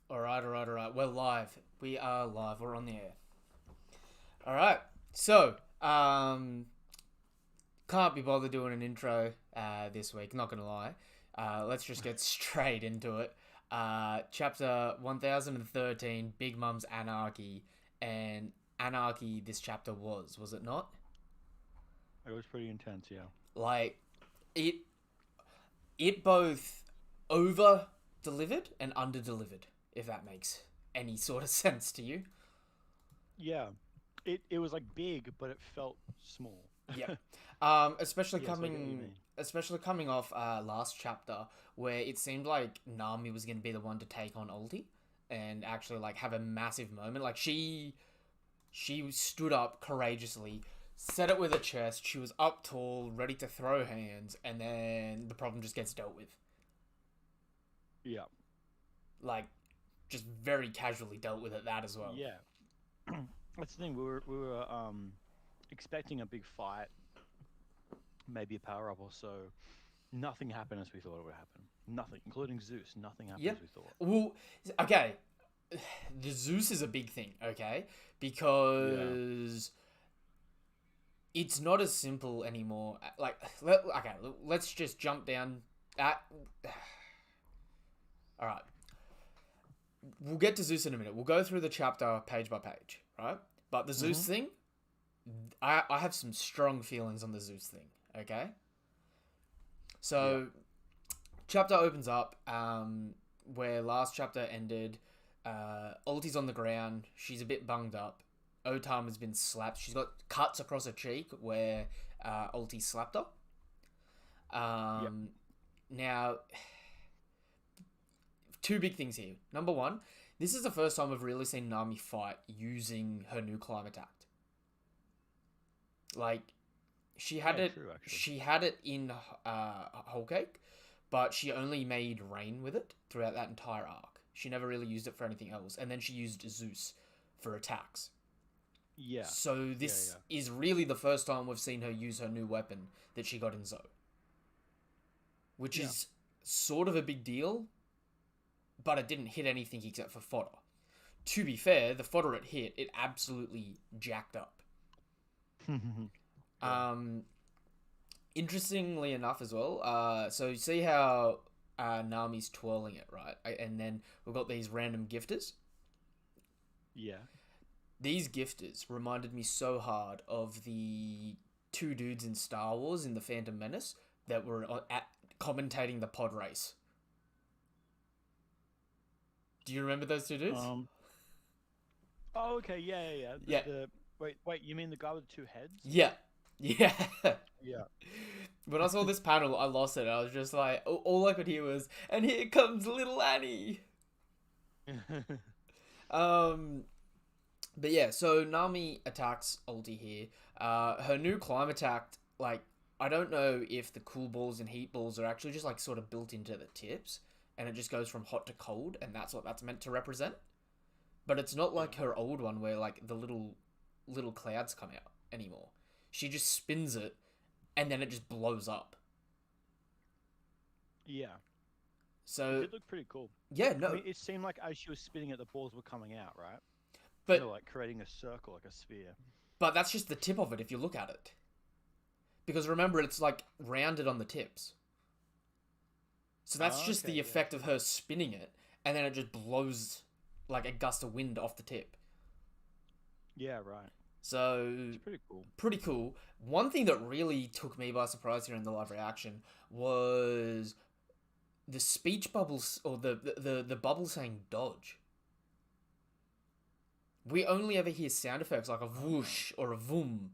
All right. We're live. We are live. We're on the air. All right. So, can't be bothered doing an intro this week. Not gonna lie. Let's just get straight into it. Chapter 1013, Big Mum's Anarchy, and Anarchy. This chapter was it not? It was pretty intense, yeah. Like, it it both over delivered and under delivered, if that makes any sort of sense to you. Yeah. It was like big, but it felt small. Yep. Especially Yes, I get what you coming mean. especially coming off last chapter where it seemed like Nami was gonna be the one to take on Ulti and actually like have a massive moment. Like she stood up courageously, said it with her chest, she was up tall, ready to throw hands, and then the problem just gets dealt with. Yeah. Like just very casually dealt with at that as well. Yeah. That's the thing. We were expecting a big fight, maybe a power up or so. Nothing happened as we thought it would happen. Nothing, including Zeus. Nothing happened Yeah. as we thought. Well, okay. The Zeus is a big thing, okay? Yeah. Because it's not as simple anymore. Like, okay, let's just jump down. At, all right, we'll get to Zeus in a minute. We'll go through the chapter page by page, right? But the Mm-hmm. Zeus thing, I have some strong feelings on the Zeus thing. Okay, Yeah. so chapter opens up where last chapter ended. Ulti's on the ground. She's a bit bunged up. Otam has been slapped. She's got cuts across her cheek where Ulti slapped her. Yep. Now, two big things here. Number one, this is the first time I've really seen Nami fight using her new climate act. Like, she had Yeah. it. True. Actually. She had it in Whole Cake, but she only made rain with it throughout that entire arc. She never really used it for anything else, and then she used Zeus for attacks. Yeah. So Yeah. this Yeah. is really the first time we've seen her use her new weapon that she got in Zoe, which Yeah. is sort of a big deal, but it didn't hit anything except for fodder. To be fair, the fodder it hit, it absolutely jacked up. Yeah. Um, Interestingly enough, as well. So you see how Nami's twirling it, right? And then we've got these random gifters. Yeah. These gifters reminded me so hard of the two dudes in Star Wars in the Phantom Menace that were commentating the pod race. Do you remember those two dudes? Um. Oh, okay. Yeah. Yeah. Yeah. Yeah, The wait. You mean the guy with the two heads? yeah, yeah. Yeah. When I saw this panel, I lost it. I was just like, all I could hear was, "And here comes little Annie." Um, but yeah, so Nami attacks Ulti here. Her new climb attack, like, I don't know if the cool balls and heat balls are actually just like sort of built into the tips, and it just goes from hot to cold, and that's what that's meant to represent. But it's not Yeah. like her old one where like the little clouds come out anymore. She just spins it, and then it just blows up. Yeah. It So did look pretty cool. yeah, I no, mean, it seemed like as she was spinning it, the balls were coming out, right? They were but like creating a circle, like a sphere. that's just the tip of it if you look at it, because remember it's like rounded on the tips. So that's Oh, just okay, the yeah. effect of her spinning it, and then it just blows like a gust of wind off the tip. Yeah, right. So It's pretty cool. pretty cool. One thing that really took me by surprise here in the live reaction was the speech bubbles or the bubble saying dodge. We only ever hear sound effects like a Oh. whoosh or a voom.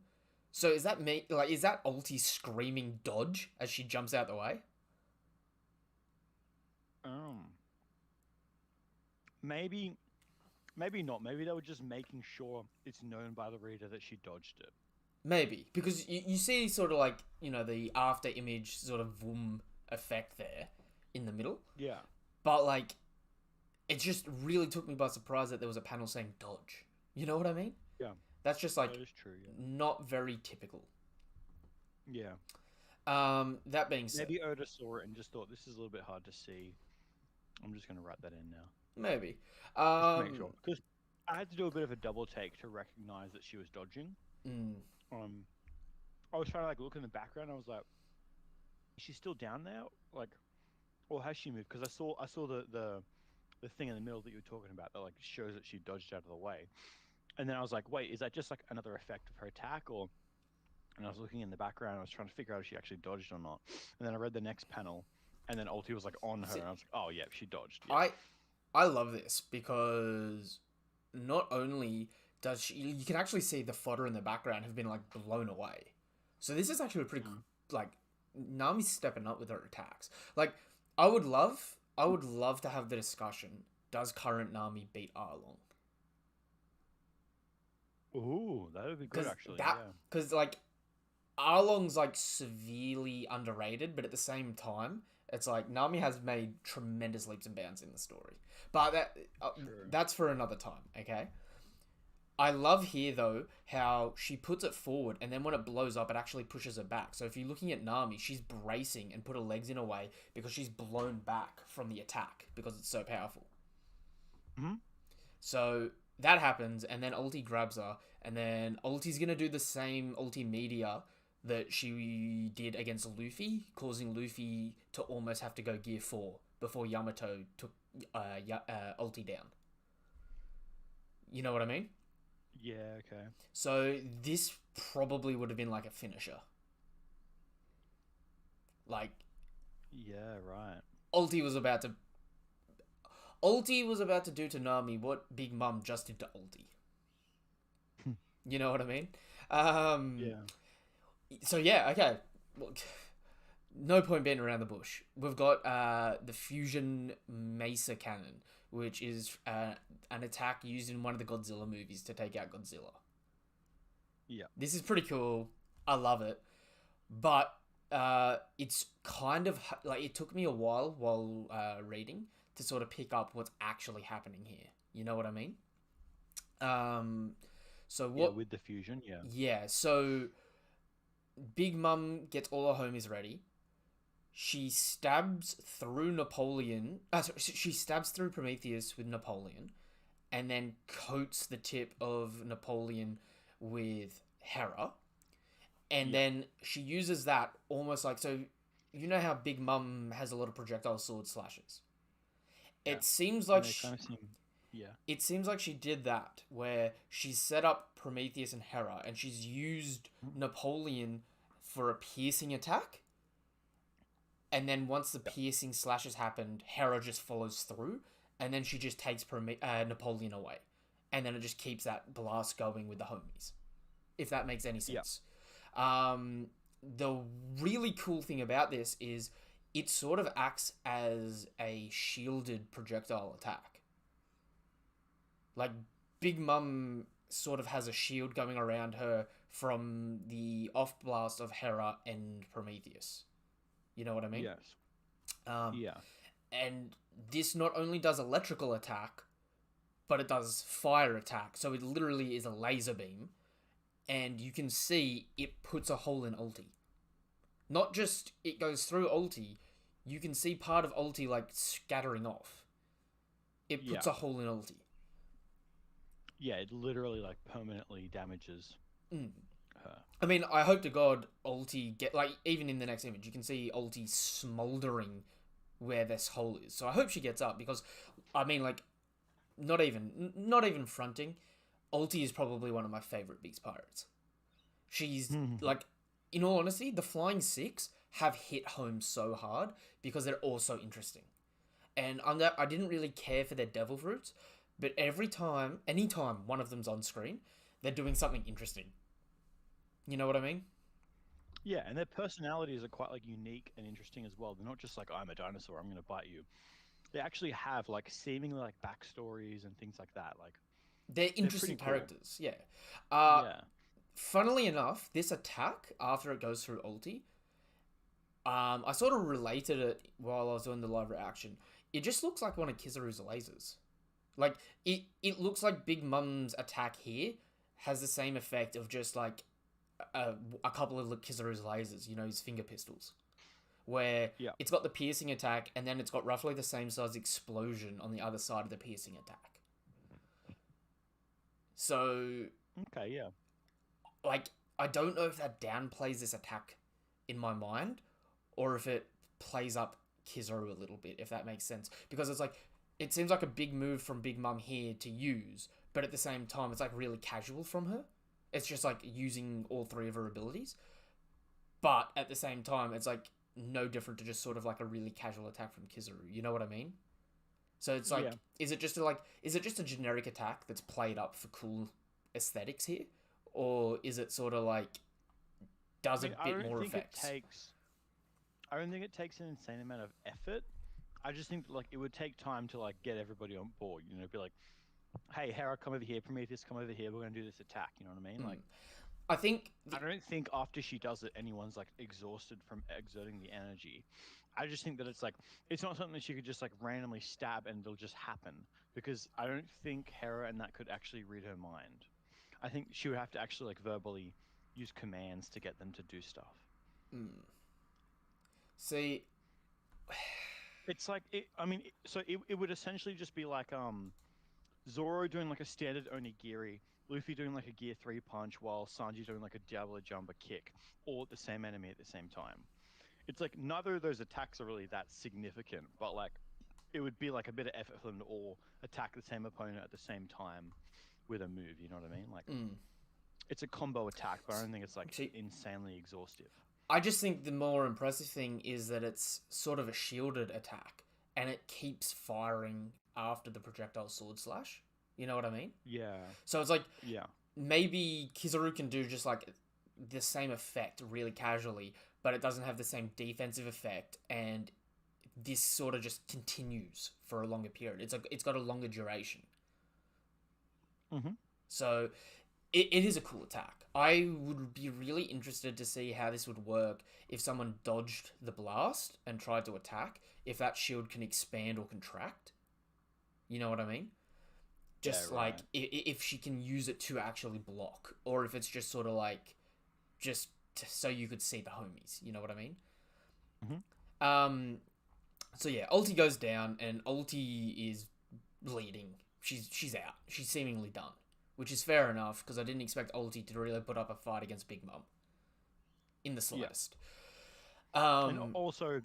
So is that me? Like, is that Ulti screaming dodge as she jumps out the way? Um, maybe, maybe not. Maybe they were just making sure it's known by the reader that she dodged it. Maybe because you see sort of like the after image sort of voom effect there in the middle, Yeah, but like it just really took me by surprise that there was a panel saying dodge. You know what I mean? yeah, That's just that like is true. Yeah, not very typical. yeah. That being said, Maybe Oda saw it and just thought this is a little bit hard to see. I'm just gonna write that in now, Maybe. just to make sure, Um, because I had to do a bit of a double take to recognize that she was dodging. mm, Um, I was trying to like look in the background. I was like, is she still down there? Like, or has she moved? Because I saw the thing in the middle that you were talking about that like shows that she dodged out of the way. And then I was like, wait, is that just like another effect of her attack, or? And I was looking in the background. I was trying to figure out if she actually dodged or not. And then I read the next panel, and then Ulti was like on her, see, and I was like, oh yeah, she dodged. Yeah. I love this because not only does she, you can actually see the fodder in the background have been like blown away. So this is actually a pretty Mm. like Nami's stepping up with her attacks. Like I would love to have the discussion. Does current Nami beat Arlong? Ooh, that would be good actually. Yeah. Because like Arlong's like severely underrated, but at the same time, it's like Nami has made tremendous leaps and bounds in the story. But True. that's for another time, okay? I love here though how she puts it forward and then when it blows up, it actually pushes her back. So if you're looking at Nami, she's bracing and put her legs in a way because she's blown back from the attack because it's so powerful. Hmm. So that happens, and then Ulti grabs her, and then Ulti's gonna do the same Ulti Media that she did against Luffy, causing Luffy to almost have to go Gear 4 before Yamato took Ulti down. You know what I mean? Yeah. Okay. So this probably would have been like a finisher. Like, Yeah. Right. Ulti was about to... Ulti was about to do to Nami what Big Mom just did to Ulti. You know what I mean? Um, Yeah. so yeah, okay. Look, no point beating around the bush. We've got the Fusion Mesa Cannon, which is an attack used in one of the Godzilla movies to take out Godzilla. Yeah. This is pretty cool. I love it. But it's kind of like it took me a while reading to sort of pick up what's actually happening here. You know what I mean? So Yeah. what? With the fusion. Yeah. Yeah. So Big Mum gets all her homies ready. She stabs through Napoleon. She stabs through Prometheus with Napoleon, and then coats the tip of Napoleon with Hera, and Yeah. then she uses that almost like so. You know how Big Mum has a lot of projectile sword slashes. Yeah. It seems And like they kind of seem. Yeah. it seems like she did that where she set up Prometheus and Hera, and she's used Mhm. Napoleon for a piercing attack. And then once the Yeah. piercing slashes happened, Hera just follows through, and then she just takes Napoleon away, and then it just keeps that blast going with the homies. If that makes any Yeah. sense. The really cool thing about this is it sort of acts as a shielded projectile attack. Like Big Mum sort of has a shield going around her from the off blast of Hera and Prometheus. You know what I mean? Yes. Um, Yeah. and this not only does electrical attack, but it does fire attack. So it literally is a laser beam, and you can see it puts a hole in Ulti. Not just it goes through Ulti, you can see part of Ulti like scattering off. It puts Yeah. a hole in Ulti. Yeah. It literally like permanently damages Mm. her. I mean, I hope to God Ulti get like even in the next image, you can see Ulti smoldering where this hole is. So I hope she gets up because, I mean, like, not even fronting. Ulti is probably one of my favorite Beast Pirates. She's like, in all honesty, the Flying Six have hit home so hard because they're all so interesting. And I didn't really care for their Devil Fruits, but anytime one of them's on screen, they're doing something interesting. You know what I mean? Yeah, and their personalities are quite like unique and interesting as well. They're not just like I'm a dinosaur, I'm going to bite you. They actually have like seemingly like backstories and things like that. Like They're they're interesting pretty cool. characters, yeah. Uh, Yeah. Funnily enough, this attack after it goes through ulti, I sort of related it while I was doing the live reaction. It just looks like one of Kizaru's lasers. Like it looks like Big Mum's attack here has the same effect of just like a couple of Kizaru's lasers. You know, his finger pistols. where Yeah. it's got the piercing attack and then it's got roughly the same size explosion on the other side of the piercing attack. So, Okay, yeah. like, I don't know if that downplays this attack in my mind, or if it plays up Kizaru a little bit, if that makes sense. Because it's like, it seems like a big move from Big Mum here to use, but at the same time, it's like really casual from her. It's just like using all three of her abilities. But at the same time, it's like no different to just sort of like a really casual attack from Kizaru. You know what I mean? So it's like, Yeah. is it just a generic attack that's played up for cool aesthetics here, or is it sort of like does a bit more effects? I don't think it takes an insane amount of effort. I just think like it would take time to like get everybody on board. You know, be like, hey, Hera, come over here. Prometheus, come over here. We're gonna do this attack. You know what I mean? Like, I think I don't think after she does it, anyone's like exhausted from exerting the energy. I just think that it's like it's not something that she could just like randomly stab and it'll just happen because I don't think Hera and that could actually read her mind. I think she would have to actually like verbally use commands to get them to do stuff. see, It's like it would essentially just be like Zoro doing like a standard onigiri, Luffy doing like a gear 3 punch, while Sanji doing like a Diablo Jumper kick, all at the same enemy at the same time. It's like neither of those attacks are really that significant, but like it would be like a bit of effort for them to all attack the same opponent at the same time with a move. You know what I mean? Like it's a combo attack, but I don't think it's like insanely exhaustive. I just think the more impressive thing is that it's sort of a shielded attack, and it keeps firing after the projectile sword slash. You know what I mean? Yeah. So it's like, Yeah. maybe Kizaru can do just like the same effect really casually, but it doesn't have the same defensive effect, and this sort of just continues for a longer period. It's got a longer duration. So it is a cool attack. I would be really interested to see how this would work if someone dodged the blast and tried to attack, if that shield can expand or contract. You know what I mean? Just Yeah, right. like if she can use it to actually block, or if it's just sort of like just so you could see the homies. You know what I mean? So yeah, Ulti goes down, and Ulti is bleeding. She's out. She's seemingly done, which is fair enough because I didn't expect Ulti to really put up a fight against Big Mom in the slightest. And also,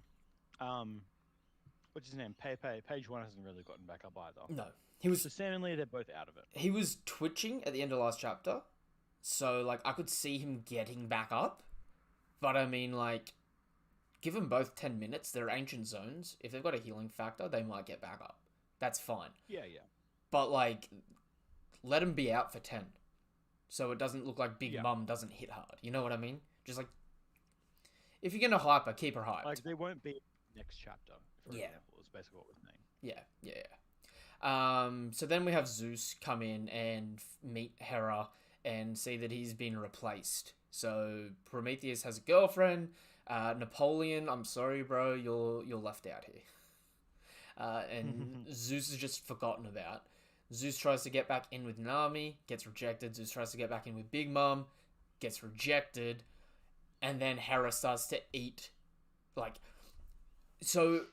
what's his name? Page One hasn't really gotten back up either. No, he was. So Sam and Lee, they're both out of it. He was twitching at the end of last chapter, so like I could see him getting back up, but I mean like, give them both 10 minutes. They're ancient zones. If they've got a healing factor, they might get back up. That's fine. Yeah. But like, let him be out for 10, so it doesn't look like Big Mum doesn't hit hard. You know what I mean? Just like, if you're gonna hype her, keep her hyped. Like they won't be next chapter, for example. Is basically what we're saying. Yeah. So then we have Zeus come in and meet Hera and see that he's been replaced. So Prometheus has a girlfriend. Napoleon, I'm sorry, bro, you're left out here. And Zeus is just forgotten about. Zeus tries to get back in with Nami, gets rejected. Zeus tries to get back in with Big Mom, gets rejected. And then Hera starts to eat. Like, so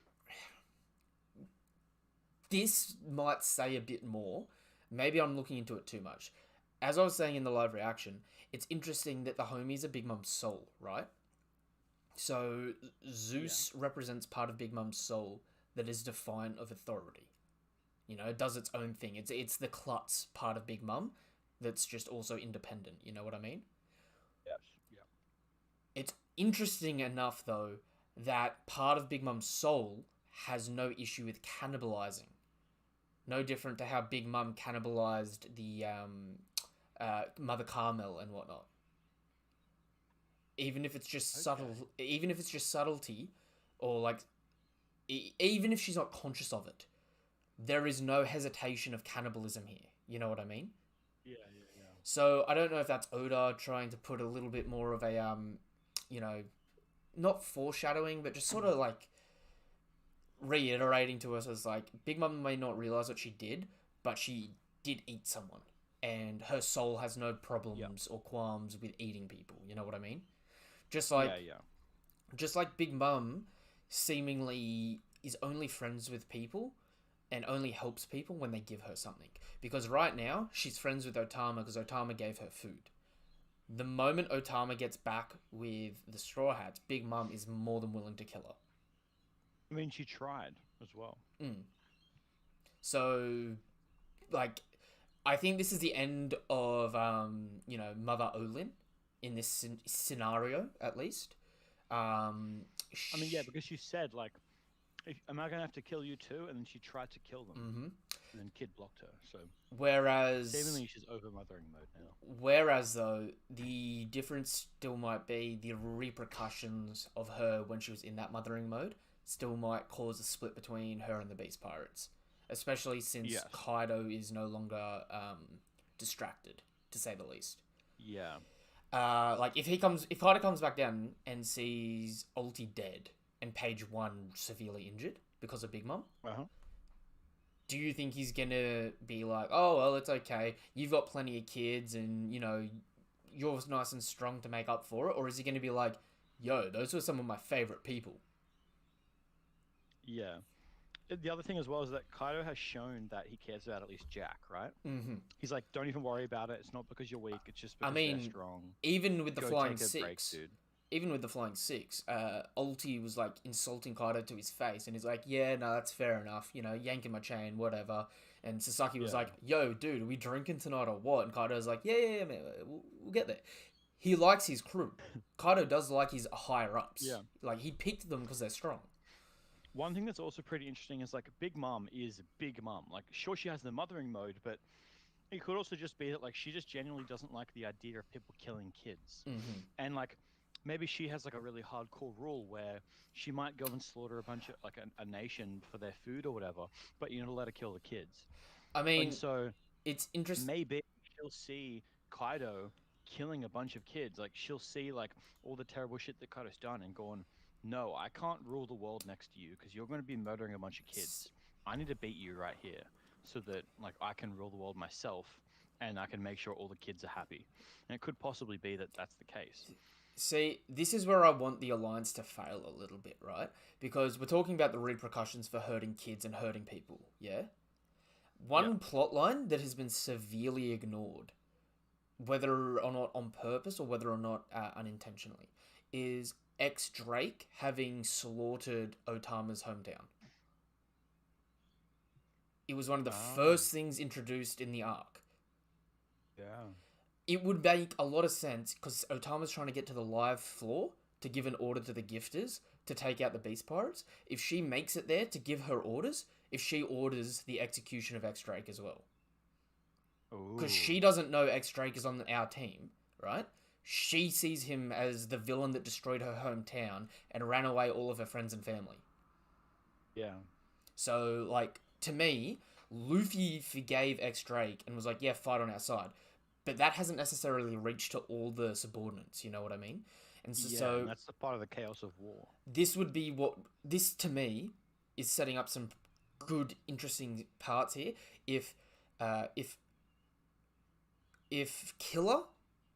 this might say a bit more. Maybe I'm looking into it too much. As I was saying in the live reaction, it's interesting that the homies are Big Mom's soul, right? So Zeus represents part of Big Mom's soul that is defiant of authority. You know, it does its own thing. It's the klutz part of Big Mom that's just also independent. You know what I mean? Yes. Yeah. It's interesting enough, though, that part of Big Mom's soul has no issue with cannibalizing. No different to how Big Mom cannibalized the Mother Carmel and whatnot. Even if it's just subtlety, or like, even if she's not conscious of it, there is no hesitation of cannibalism here. You know what I mean? Yeah. So I don't know if that's Oda trying to put a little bit more of a, not foreshadowing, but just sort of like reiterating to us as like, Big Mom may not realize what she did, but she did eat someone, and her soul has no problems or qualms with eating people. You know what I mean? Just like, just like Big Mom seemingly is only friends with people and only helps people when they give her something. Because right now, she's friends with Otama because Otama gave her food. The moment Otama gets back with the Straw Hats, Big Mum is more than willing to kill her. I mean, she tried as well. Mm. So, like, I think this is the end of, Mother Olin in this scenario, at least. Um, I mean, yeah, because she said like, "Am I gonna have to kill you too?" And then she tried to kill them, hmm and then Kid blocked her. So Whereas, seemingly she's over mothering mode now. whereas though, the difference still might be the repercussions of her when she was in that mothering mode still might cause a split between her and the Beast Pirates, especially since Yes. Kaido is no longer distracted, to say the least. Yeah. Like if Kaido comes back down and sees Ulti dead and Page One severely injured because of Big Mom, Uh huh. do you think he's gonna be like, oh well, it's okay, you've got plenty of kids, and you're nice and strong to make up for it, or is he gonna be like, yo, those were some of my favorite people? Yeah. The other thing as well is that Kaido has shown that he cares about at least Jack, right? Mm-hmm. He's like, don't even worry about it. It's not because you're weak. It's just I because they're mean, strong. even with the Go Flying take a break, Six, dude. even with the Flying Six, Ulti was like insulting Kaido to his face, and he's like, "Yeah, no, that's fair enough. Yanking my chain, whatever." And Sasaki was Yeah. like, "Yo, dude, are we drinking tonight or what?" And Kaido's like, "Yeah, man, we'll get there." He likes his crew. Kaido does like his higher ups. Yeah. Like he picked them because they're strong. One thing that's also pretty interesting is like Big Mom is Big Mom. Like, sure, she has the mothering mode, but it could also just be that like she just genuinely doesn't like the idea of people killing kids. Mm-hmm. And like maybe she has like a really hardcore rule where she might go and slaughter a bunch of like a nation for their food or whatever, but you're not allowed to kill the kids. I And mean, so it's interesting. maybe she'll see Kaido killing a bunch of kids. Like she'll see like all the terrible shit that Kaido's done and going, no, I can't rule the world next to you because you're going to be murdering a bunch of kids. I need to beat you right here so that like I can rule the world myself and I can make sure all the kids are happy. And it could possibly be that that's the case. See, this is where I want the Alliance to fail a little bit, right? Because we're talking about the repercussions for hurting kids and hurting people, yeah? One plotline that has been severely ignored, whether or not on purpose or whether or not unintentionally, is ex Drake having slaughtered Otama's hometown. It was one of the first things introduced in the arc. Yeah. It would make a lot of sense because Otama's trying to get to the live floor to give an order to the gifters to take out the Beast Pirates. If she makes it there to give her orders, if she orders the execution of X Drake as well. Because she doesn't know X Drake is on our team, right? She sees him as the villain that destroyed her hometown and ran away all of her friends and family. Yeah. So, like, to me, Luffy forgave X Drake and was like, yeah, fight on our side. But that hasn't necessarily reached to all the subordinates, you know what I mean? And so and that's the part of the chaos of war. this would be this to me is setting up some good, interesting parts here. If Killer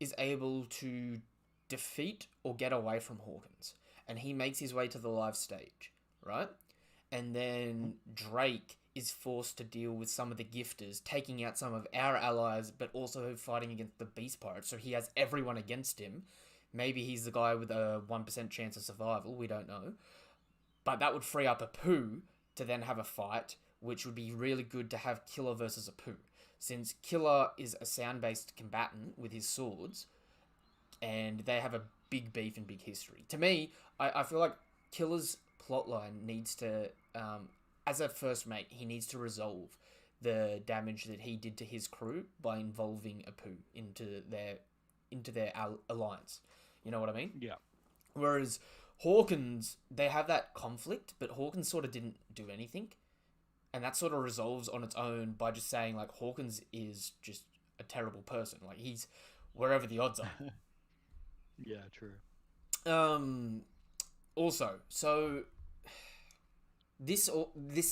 is able to defeat or get away from Hawkins, and he makes his way to the live stage, right? And then Drake is forced to deal with some of the gifters, taking out some of our allies, but also fighting against the Beast Pirates. So he has everyone against him. Maybe he's the guy with a 1% chance of survival. We don't know. But that would free up a Pooh to then have a fight, which would be really good to have Killer versus a Pooh. Since Killer is a sound-based combatant with his swords, and they have a big beef and big history. To me, I feel like Killer's plotline needs to, as a first mate, he needs to resolve the damage that he did to his crew by involving Apu into their alliance. You know what I mean? Yeah. Whereas Hawkins, they have that conflict, but Hawkins sort of didn't do anything. And that sort of resolves on its own by just saying, like, Hawkins is just a terrible person. Like, he's wherever the odds are. Yeah, true. Also, so this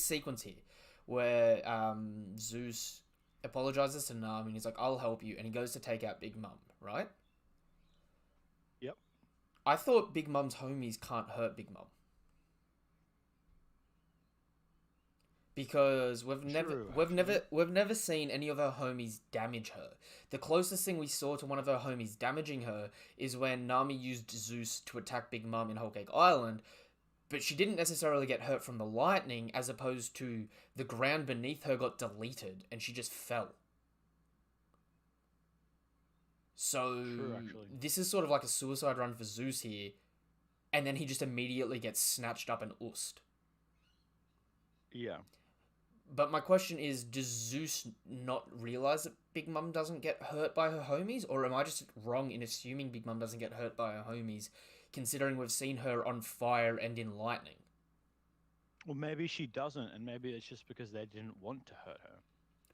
sequence here, where Zeus apologizes to Nami and he's like, "I'll help you," and he goes to take out Big Mum, right? Yep. I thought Big Mum's homies can't hurt Big Mum. because True, actually. we've never seen any of her homies damage her. The closest thing we saw to one of her homies damaging her is when Nami used Zeus to attack Big Mom in Whole Cake Island, but she didn't necessarily get hurt from the lightning, as opposed to the ground beneath her got deleted and she just fell. So True, actually. this is sort of like a suicide run for Zeus here, and then he just immediately gets snatched up and oosed. Yeah. But my question is, does Zeus not realize that Big Mom doesn't get hurt by her homies? Or am I just wrong in assuming Big Mom doesn't get hurt by her homies, considering we've seen her on fire and in lightning? Well, maybe she doesn't, and maybe it's just because they didn't want to hurt her.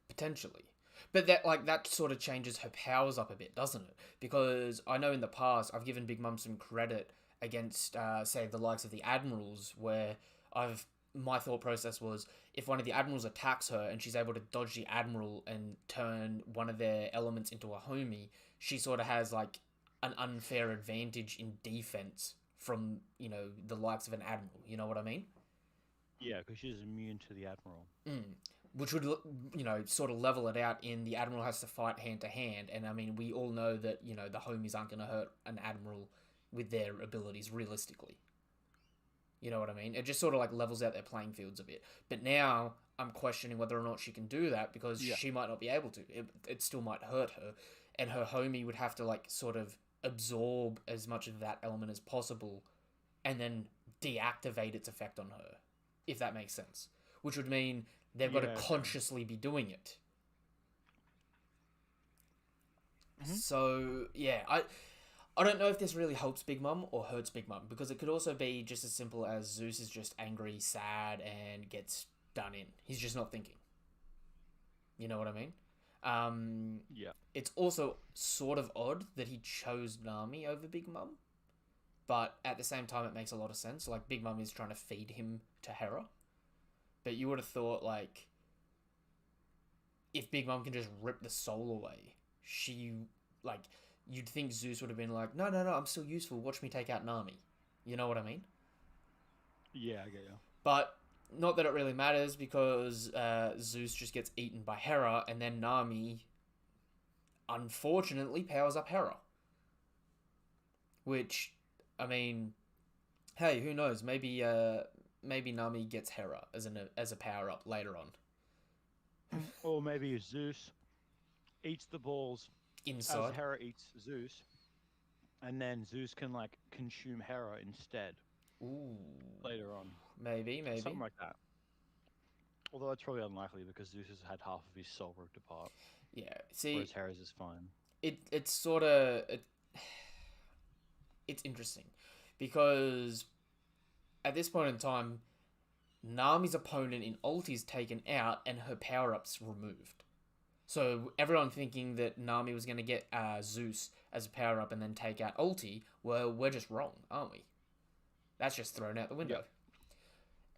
Potentially. But that sort of changes her powers up a bit, doesn't it? Because I know in the past I've given Big Mom some credit against, say, the likes of the Admirals, where I've my thought process was, if one of the admirals attacks her and she's able to dodge the admiral and turn one of their elements into a homie, she sort of has like an unfair advantage in defense from, the likes of an admiral. You know what I mean? Yeah, because she's immune to the admiral. Mm. Which would, sort of level it out in the admiral has to fight hand to hand. And I mean, we all know that, the homies aren't going to hurt an admiral with their abilities realistically. You know what I mean? It just sort of like levels out their playing fields a bit. But now I'm questioning whether or not she can do that, because Yeah. she might not be able to. It still might hurt her. And her homie would have to like sort of absorb as much of that element as possible and then deactivate its effect on her, if that makes sense. Which would mean they've got to Yeah, okay. consciously be doing it. Mhm. So, yeah, I don't know if this really helps Big Mom or hurts Big Mom, because it could also be just as simple as Zeus is just angry, sad, and gets done in. He's just not thinking. You know what I mean? Yeah. It's also sort of odd that he chose Nami over Big Mom, but at the same time, it makes a lot of sense. Like, Big Mom is trying to feed him to Hera, but you would have thought, like, if Big Mom can just rip the soul away, like, you'd think Zeus would have been like, no, no, no, I'm still useful. Watch me take out Nami. You know what I mean? Yeah, I get you. But not that it really matters, because Zeus just gets eaten by Hera, and then Nami, unfortunately, powers up Hera. Which, I mean, hey, who knows? Maybe Nami gets Hera as a power up later on. Or maybe Zeus eats the balls as Inside. Hera eats Zeus, and then Zeus can like consume Hera instead Ooh, later on. maybe. Something like that. Although it's probably unlikely because Zeus has had half of his soul ripped apart, Yeah. See, whereas Hera's is fine. it's sort of it's interesting, because at this point in time, Nami's opponent in Ulti's taken out and her power ups removed. So everyone thinking that Nami was going to get Zeus as a power up and then take out Ulti, well, we're just wrong, aren't we? That's just thrown out the window. Yep.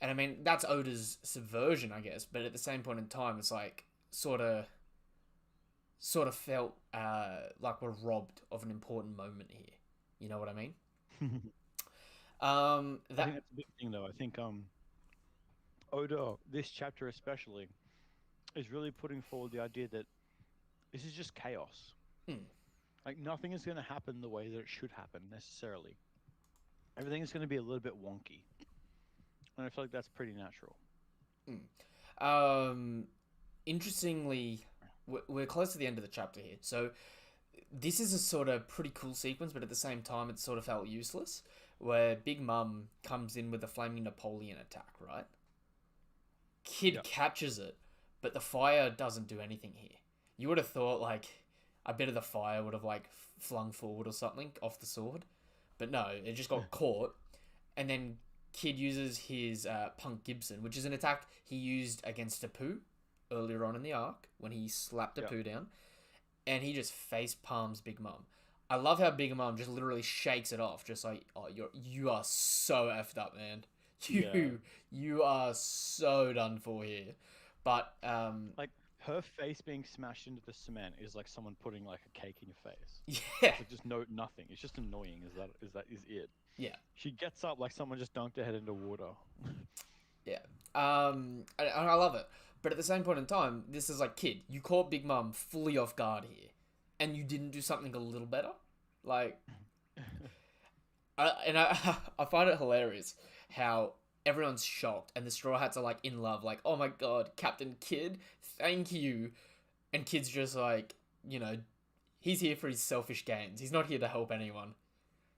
And I mean, that's Oda's subversion, I guess. But at the same point in time, it's like sort of felt like we're robbed of an important moment here. You know what I mean? I think That that's a big thing, though. I think Oda, this chapter especially, is really putting forward the idea that this is just chaos. hmm, Like nothing is going to happen the way that it should happen necessarily. Everything is going to be a little bit wonky, and I feel like that's pretty natural. hmm. Interestingly, we're close to the end of the chapter here, so this is a sort of pretty cool sequence, but at the same time, it sort of felt useless. Where Big Mum comes in with a flaming Napoleon attack, right? Kid Yeah. catches it, but the fire doesn't do anything here. You would have thought like a bit of the fire would have like flung forward or something off the sword, but no, it just got caught. And then Kid uses his Punk Gibson, which is an attack he used against Apu earlier on in the arc when he slapped Yeah. Apu down, and he just face palms Big Mom. I love how Big Mom just literally shakes it off, just like, oh, you are so effed up, man. Yeah. You are so done for here. But Like her face being smashed into the cement is like someone putting like a cake in your face. yeah, It's like just nothing. It's just annoying. Is it? yeah, She gets up like someone just dunked her head into water. yeah. I love it. But at the same point in time, this is like, kid, you caught Big Mum fully off guard here, and you didn't do something a little better. Like, I find it hilarious how everyone's shocked, and the Straw Hats are like in love, like, oh my god, Captain Kidd, thank you, and Kid's just like, he's here for his selfish gains. He's not here to help anyone.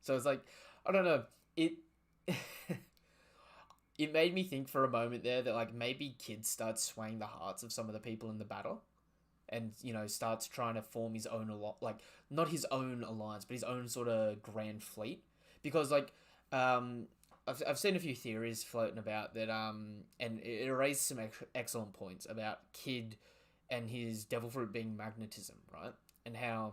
So it's like, I don't know, it. It made me think for a moment there that like maybe Kid starts swaying the hearts of some of the people in the battle, and starts trying to form his own like not his own alliance, but his own sort of grand fleet, because like I've seen a few theories floating about that and it raised some excellent points about Kid and his devil fruit being magnetism, right? And how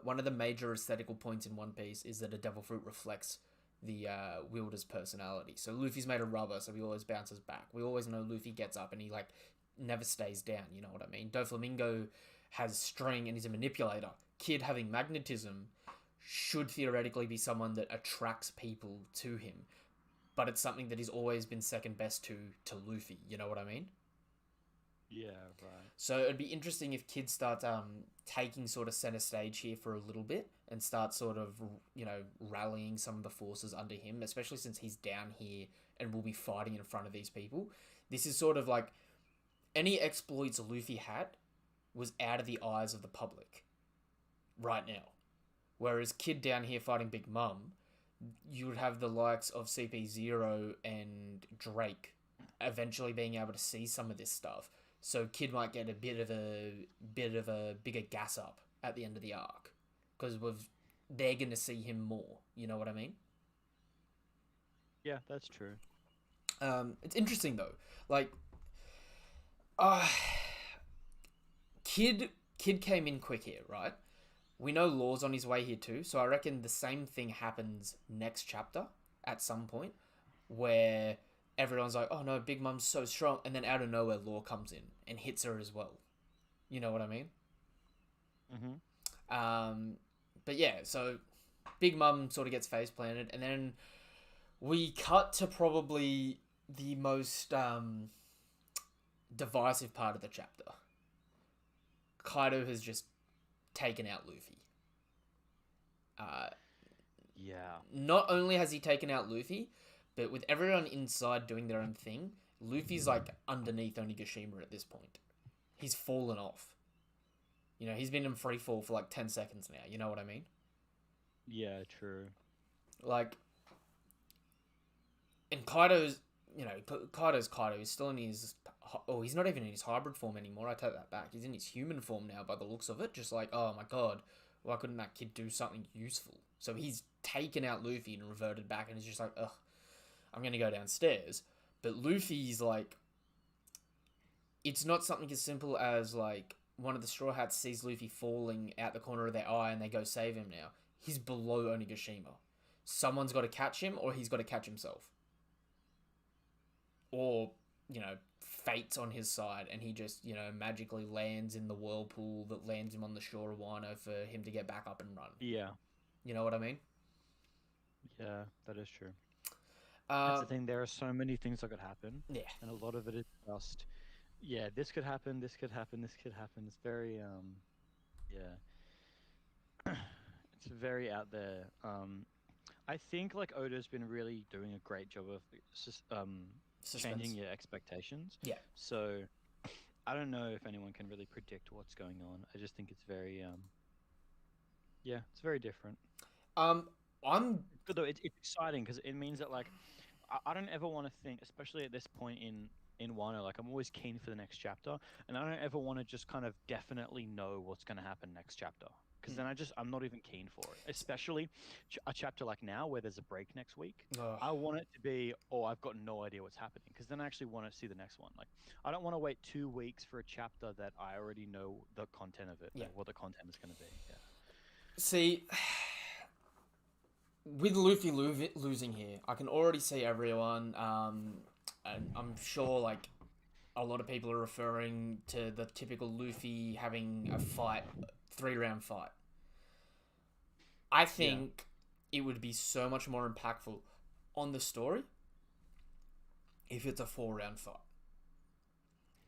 one of the major aesthetical points in One Piece is that a devil fruit reflects the wielder's personality. So Luffy's made of rubber, so he always bounces back. We always know Luffy gets up and he like never stays down, you know what I mean? Doflamingo has string and he's a manipulator. Kid having magnetism should theoretically be someone that attracts people to him, but it's something that he's always been second best to Luffy, you know what I mean? Yeah, right. So it'd be interesting if Kid starts taking sort of center stage here for a little bit and starts sort of rallying some of the forces under him, especially since he's down here and will be fighting in front of these people. This is sort of like any exploits Luffy had was out of the eyes of the public right now. Whereas Kid down here fighting Big Mum, you would have the likes of CP0 and Drake eventually being able to see some of this stuff. So Kid might get a bit of a bigger gas up at the end of the arc, because they're gonna see him more. You know what I mean? Yeah, that's true. It's interesting though. Like, uh, Kid came in quick here, right? We know Law's on his way here too, so I reckon the same thing happens next chapter at some point, where everyone's like, oh no, Big Mum's so strong, and then out of nowhere Law comes in and hits her as well. You know what I mean? But yeah, so Big Mum sort of gets face planted, and then we cut to probably the most divisive part of the chapter. Kaido has just taken out Luffy. Yeah. Not only has he taken out Luffy, but with everyone inside doing their own thing, Luffy's like underneath Onigashima at this point. He's fallen off. He's been in free fall for like 10 seconds now. You know what I mean? Yeah, true. Like, and Kaido's Kaido. He's still in his... Oh, he's not even in his hybrid form anymore. I take that back. He's in his human form now by the looks of it. Just like, oh my god, why couldn't that kid do something useful? So he's taken out Luffy and reverted back, and he's just like, ugh, I'm going to go downstairs. But Luffy's like... It's not something as simple as like one of the Straw Hats sees Luffy falling out the corner of their eye and they go save him now. He's below Onigashima. Someone's got to catch him, or he's got to catch himself. Or, fate's on his side and he just, magically lands in the whirlpool that lands him on the shore of Wano for him to get back up and run. Yeah. You know what I mean? Yeah, that is true. That's the thing. There are so many things that could happen. Yeah. And a lot of it is just, yeah, this could happen, this could happen, this could happen. It's very, yeah. It's very out there. I think like Oda's been really doing a great job of changing your expectations. Yeah. So I don't know if anyone can really predict what's going on. I just think it's very, yeah, it's very different. I'm But though it's exciting because it means that like I don't ever want to think, especially at this point in Wano, like I'm always keen for the next chapter, and I don't ever want to just kind of definitely know what's going to happen next chapter, because then I'm not even keen for it. Especially a chapter like now where there's a break next week. I want it to be, oh, I've got no idea what's happening, because then I actually want to see the next one. Like I don't want to wait 2 weeks for a chapter that I already know the content of it, Yeah. like what the content is going to be. Yeah. See, with Luffy losing here, I can already see everyone, and I'm sure like a lot of people are referring to the typical Luffy having a 3-round fight. I think it would be so much more impactful on the story if it's a 4-round fight.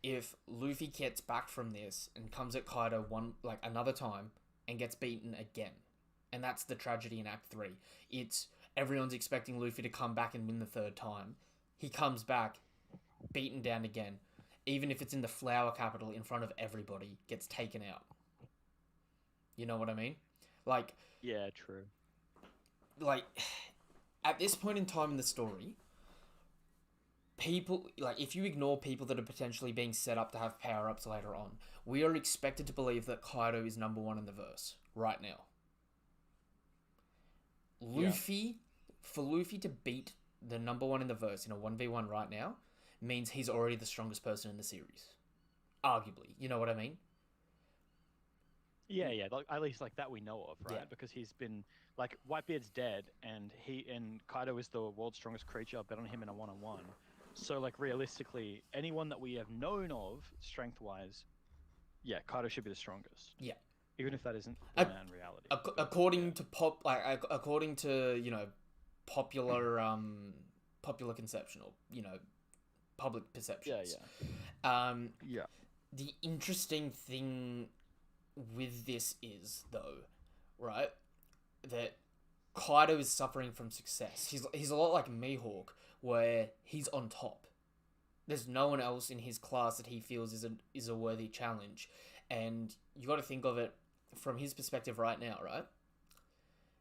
If Luffy gets back from this and comes at Kaido another time and gets beaten again, and that's the tragedy in Act 3. It's everyone's expecting Luffy to come back and win the third time. He comes back, beaten down again. Even if it's in the flower capital in front of everybody, gets taken out. You know what I mean? Like, Yeah, true. like, at this point in time in the story, people, like, if you ignore people that are potentially being set up to have power-ups later on, we are expected to believe that Kaido is number one in the verse right now. For Luffy to beat the number one in the verse in a 1v1 right now means he's already the strongest person in the series. Arguably. You know what I mean? Yeah, like, at least like that we know of, right? Yeah. Because he's been like Whitebeard's dead, and Kaido is the world's strongest creature. Bet on him in a 1-on-1. So like realistically, anyone that we have known of strength-wise, yeah, Kaido should be the strongest. Yeah. Even if that isn't in reality. According to popular popular conception, or public perceptions. Yeah. The interesting thing with this is, though, right, that Kaido is suffering from success. He's a lot like Mihawk, where he's on top. There's no one else in his class that he feels is a worthy challenge, and you got to think of it from his perspective right now, right?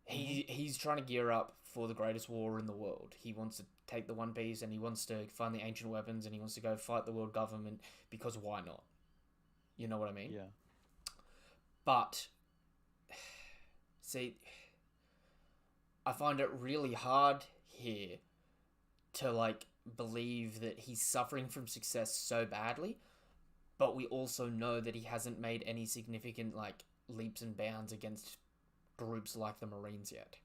He's trying to gear up for the greatest war in the world. He wants to take the One Piece, and he wants to find the ancient weapons, and he wants to go fight the world government, because why not? You know what I mean? Yeah. But, see, I find it really hard here to, like, believe that he's suffering from success so badly, but we also know that he hasn't made any significant, like, leaps and bounds against groups like the Marines yet.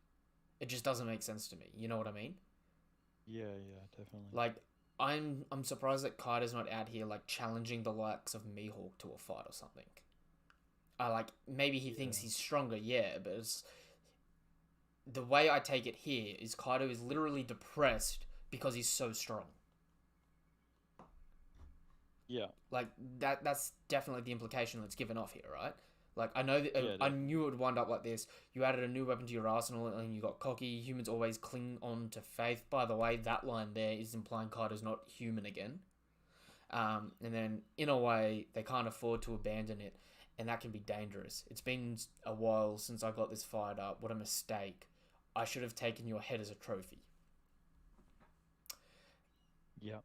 It just doesn't make sense to me. You know what I mean? Yeah, definitely. Like, I'm surprised that Kaido's not out here, like, challenging the likes of Mihawk to a fight or something. Maybe he thinks he's stronger, yeah, but the way I take it here is Kaido is literally depressed because he's so strong. Yeah. Like, that's definitely the implication that's given off here, right? Like, I know that I knew it would wind up like this. You added a new weapon to your arsenal and you got cocky. Humans always cling on to faith. By the way, that line there is implying Kaido's not human again. And then, in a way, they can't afford to abandon it. And that can be dangerous. It's been a while since I got this fired up. What a mistake. I should have taken your head as a trophy. Yeah.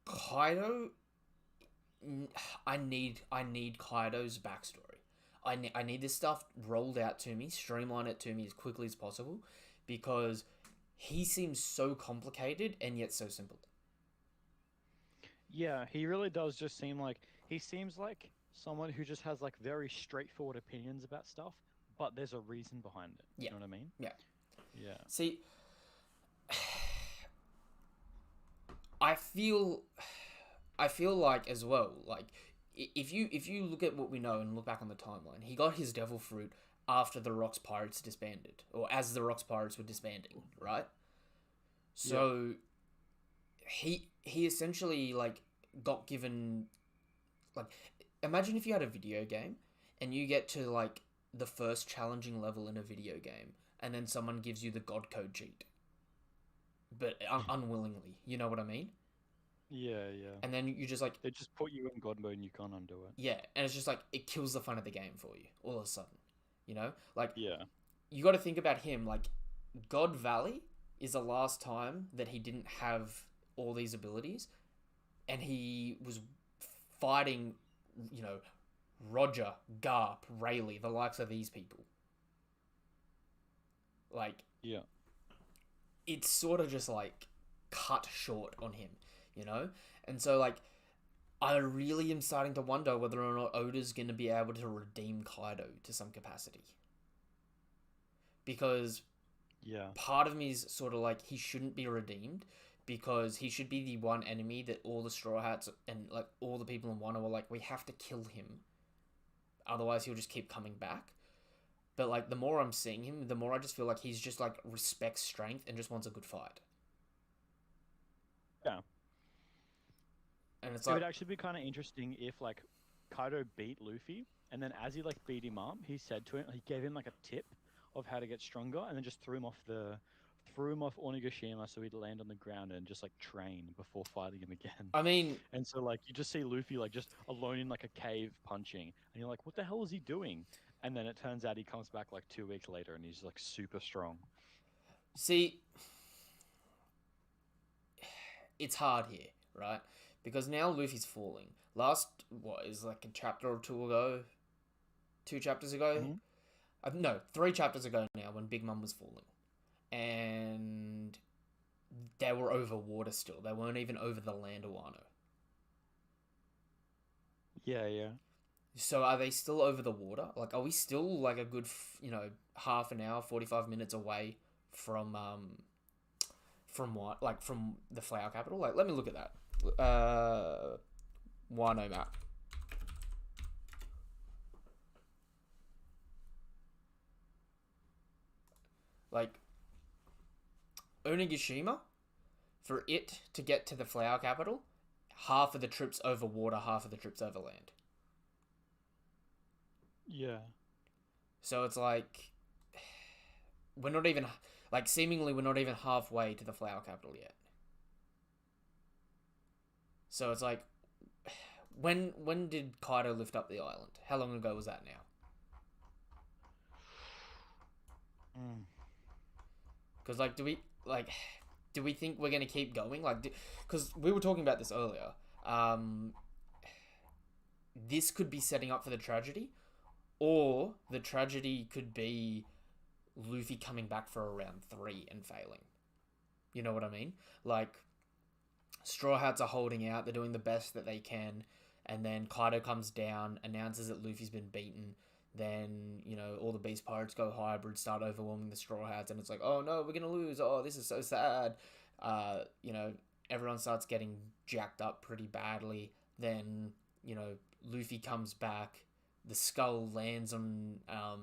Kaido... I need Kaido's backstory. I need this stuff rolled out to me, streamline it to me as quickly as possible, because he seems so complicated and yet so simple. Yeah, he really does just seem like... He seems like someone who just has, like, very straightforward opinions about stuff, but there's a reason behind it. Yeah. You know what I mean? Yeah. Yeah. See, I feel like, as well, like, if you look at what we know and look back on the timeline, he got his devil fruit after the Rocks Pirates disbanded, or as the Rocks Pirates were disbanding, right? So, he essentially, like, got given... Like, imagine if you had a video game and you get to, like, the first challenging level in a video game, and then someone gives you the God Code cheat. But unwillingly, you know what I mean? Yeah. And then you just, like... They just put you in God mode and you can't undo it. Yeah, and it's just, like, it kills the fun of the game for you, all of a sudden. You know? Like, Yeah. You got to think about him, like, God Valley is the last time that he didn't have all these abilities, and he was fighting, Roger, Garp, Rayleigh, the likes of these people. Like, yeah, it's sort of just, like, cut short on him, you know? And so, like, I really am starting to wonder whether or not Oda's going to be able to redeem Kaido to some capacity. Because part of me is sort of like, he shouldn't be redeemed, because he should be the one enemy that all the Straw Hats and, like, all the people in Wano were like, we have to kill him. Otherwise, he'll just keep coming back. But, like, the more I'm seeing him, the more I just feel like he's just, like, respects strength and just wants a good fight. Yeah. And it's It like, would actually be kind of interesting if like Kaido beat Luffy, and then as he like beat him up, he said to him, he gave him like a tip of how to get stronger, and then just threw him off Onigashima so he'd land on the ground and just like train before fighting him again. I mean, And so like you just see Luffy like just alone in like a cave punching, and you're like, what the hell is he doing? And then it turns out he comes back like 2 weeks later, and he's like super strong. see, it's hard here, right? Because now Luffy's falling. Last, what, is like a chapter or two ago? 2 chapters ago? Hmm. No, 3 chapters ago now when Big Mom was falling. And they were over water still. They weren't even over the land of Wano. Yeah, yeah. So are they still over the water? Like, are we still like a good, half an hour, 45 minutes away from what? Like, from the flower capital? Like, let me look at that. Wano map. Like, Onigashima, for it to get to the flower capital, half of the trip's over water, half of the trip's over land. Yeah. So it's like, we're not even, like, seemingly we're not even halfway to the flower capital yet. So it's like, when did Kaido lift up the island? How long ago was that now? Mm. Because, like, do we think we're gonna keep going? Like, because we were talking about this earlier. This could be setting up for the tragedy, or the tragedy could be Luffy coming back for round 3 and failing. You know what I mean? Like, Straw Hats are holding out, they're doing the best that they can, and then Kaido comes down, announces that Luffy's been beaten, then, all the Beast Pirates go hybrid, start overwhelming the Straw Hats, and it's like, oh no, we're gonna lose, oh, this is so sad. Everyone starts getting jacked up pretty badly, then, Luffy comes back, the skull lands on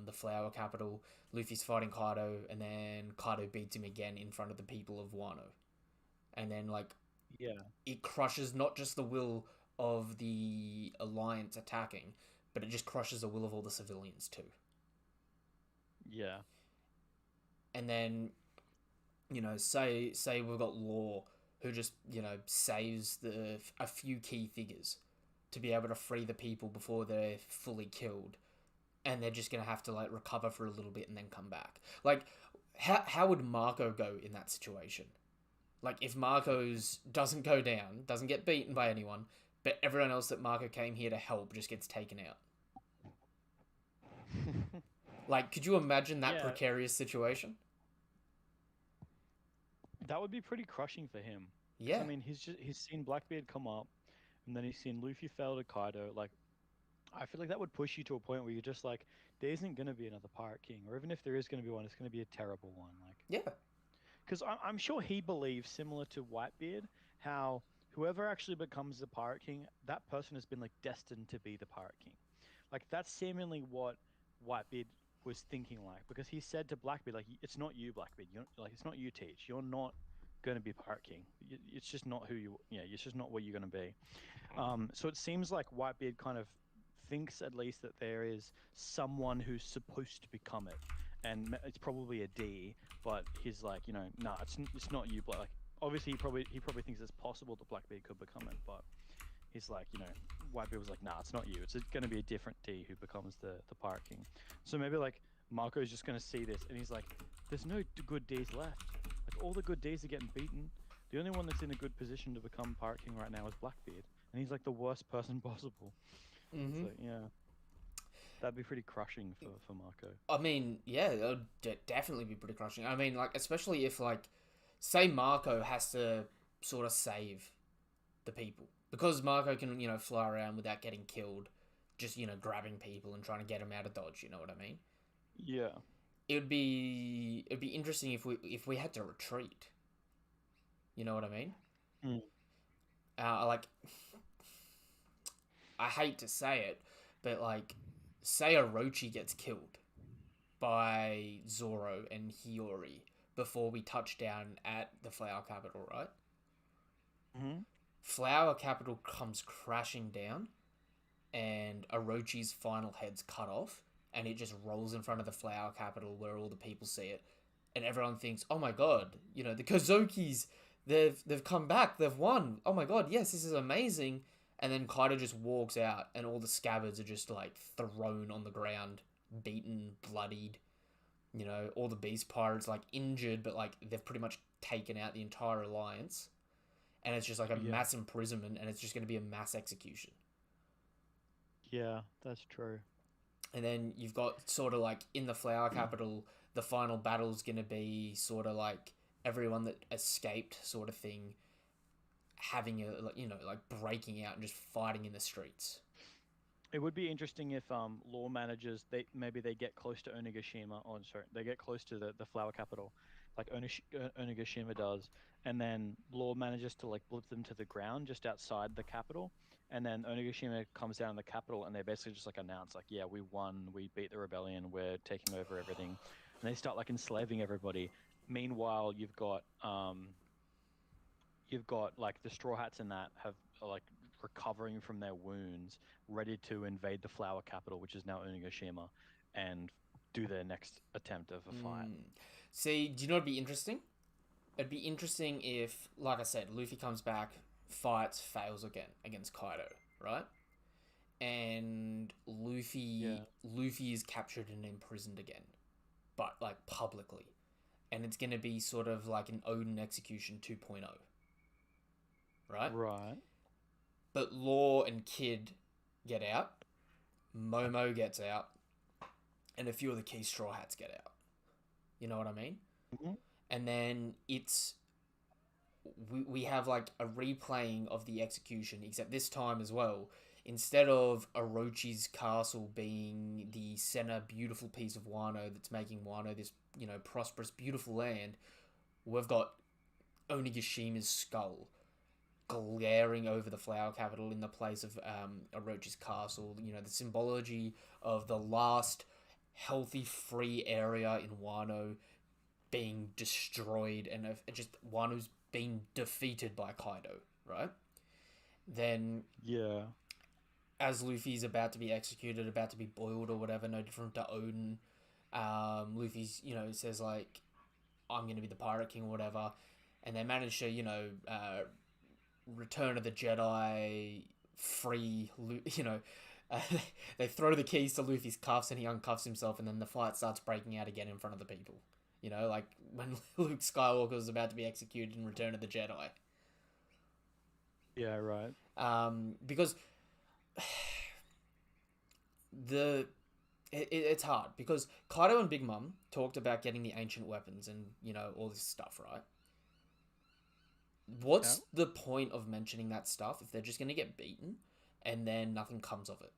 the flower capital, Luffy's fighting Kaido, and then Kaido beats him again in front of the people of Wano. And then, like, Yeah. it crushes not just the will of the Alliance attacking, but it just crushes the will of all the civilians too. Yeah. And then, say we've got Law, who just, saves a few key figures to be able to free the people before they're fully killed, and they're just gonna have to like recover for a little bit and then come back. Like, how would Marco go in that situation? Like, if Marco's doesn't go down, doesn't get beaten by anyone, but everyone else that Marco came here to help just gets taken out. Like, could you imagine that Yeah, precarious situation? that would be pretty crushing for him. Because I Yeah. mean, he's seen Blackbeard come up, and then he's seen Luffy fail to Kaido. Like, I feel like that would push you to a point where you're just like, there isn't gonna be another Pirate King, or even if there is gonna be one, it's gonna be a terrible one. Like, Yeah. because I'm sure he believes, similar to Whitebeard, how whoever actually becomes the Pirate King, that person has been like destined to be the Pirate King. Like that's seemingly what Whitebeard was thinking like, because he said to Blackbeard, like, it's not you, Blackbeard. You're like, it's not you, Teach. You're not going to be Pirate King. It's just not who you. Yeah, it's just not what you're going to be. So it seems like Whitebeard kind of thinks at least that there is someone who's supposed to become it, and it's probably a D. But he's like, nah, it's not you. Like, obviously, he probably thinks it's possible that Blackbeard could become it, but he's like, Whitebeard was like, nah, it's not you. It's going to be a different D who becomes the Pirate King. So maybe like Marco's just going to see this, and he's like, there's no good Ds left. Like all the good Ds are getting beaten. The only one that's in a good position to become Pirate King right now is Blackbeard, and he's like the worst person possible. Mm-hmm. So yeah, that'd be pretty crushing for Marco. I mean, yeah, it would definitely be pretty crushing. I mean, like, especially if, like, say Marco has to sort of save the people. Because Marco can, fly around without getting killed, just, grabbing people and trying to get them out of dodge, you know what I mean? Yeah. It'd be interesting if we had to retreat. You know what I mean? Mm. Like, I hate to say it, but, like, say Orochi gets killed by Zoro and Hiyori before we touch down at the Flower Capital, right? Hmm. Flower Capital comes crashing down, and Orochi's final head's cut off, and it just rolls in front of the Flower Capital where all the people see it, and everyone thinks, "Oh my god, the Kozokis, they've come back, they've won. Oh my god, yes, this is amazing." And then Kaido just walks out, and all the scabbards are just like thrown on the ground, beaten, bloodied. All the Beast Pirates like injured, but like they've pretty much taken out the entire alliance, and it's just like a Yeah. mass imprisonment, and it's just going to be a mass execution. Yeah, that's true. And then you've got sort of like in the Flower Capital, the final battle's going to be sort of like everyone that escaped, sort of thing, having like breaking out and just fighting in the streets. It would be interesting if law managers they get close to Onigashima. Oh, sorry, they get close to the flower capital, like Onigashima does, and then law manages to like blip them to the ground just outside the capital, and then Onigashima comes down in the capital, and they basically just like announce like, yeah, we won, we beat the rebellion, we're taking over everything, and they start like enslaving everybody. Meanwhile, you've got like the Straw Hats and that have are, like recovering from their wounds, ready to invade the Flower Capital, which is now Onigashima, and do their next attempt of a fight. See, do you know what'd be interesting? It'd be interesting if, like I said, Luffy comes back, fights, fails again against Kaido, right? And Luffy Yeah. Luffy is captured and imprisoned again, but like publicly, and it's gonna be sort of like an Odin execution 2.0, right? Right. But Law and Kid get out, Momo gets out, and a few of the key Straw Hats get out. You know what I mean? Hmm. And then we have like a replaying of the execution, except this time as well, instead of Orochi's castle being the center beautiful piece of Wano that's making Wano this prosperous beautiful land, we've got Onigashima's skull glaring over the Flower Capital in the place of Orochi's castle. The symbology of the last healthy free area in Wano being destroyed, and just Wano's been defeated by Kaido, right? Then, Yeah. as Luffy's about to be executed, about to be boiled or whatever, no different to Odin, Luffy's, says, like, I'm going to be the Pirate King or whatever, and they manage to, Return of the Jedi, free, uh, they throw the keys to Luffy's cuffs and he uncuffs himself, and then the fight starts breaking out again in front of the people. Like when Luke Skywalker was about to be executed in Return of the Jedi. Yeah. Right. Because it's hard because Kaido and Big Mom talked about getting the ancient weapons and all this stuff, right? Yeah. What's the point of mentioning that stuff if they're just gonna get beaten and then nothing comes of it?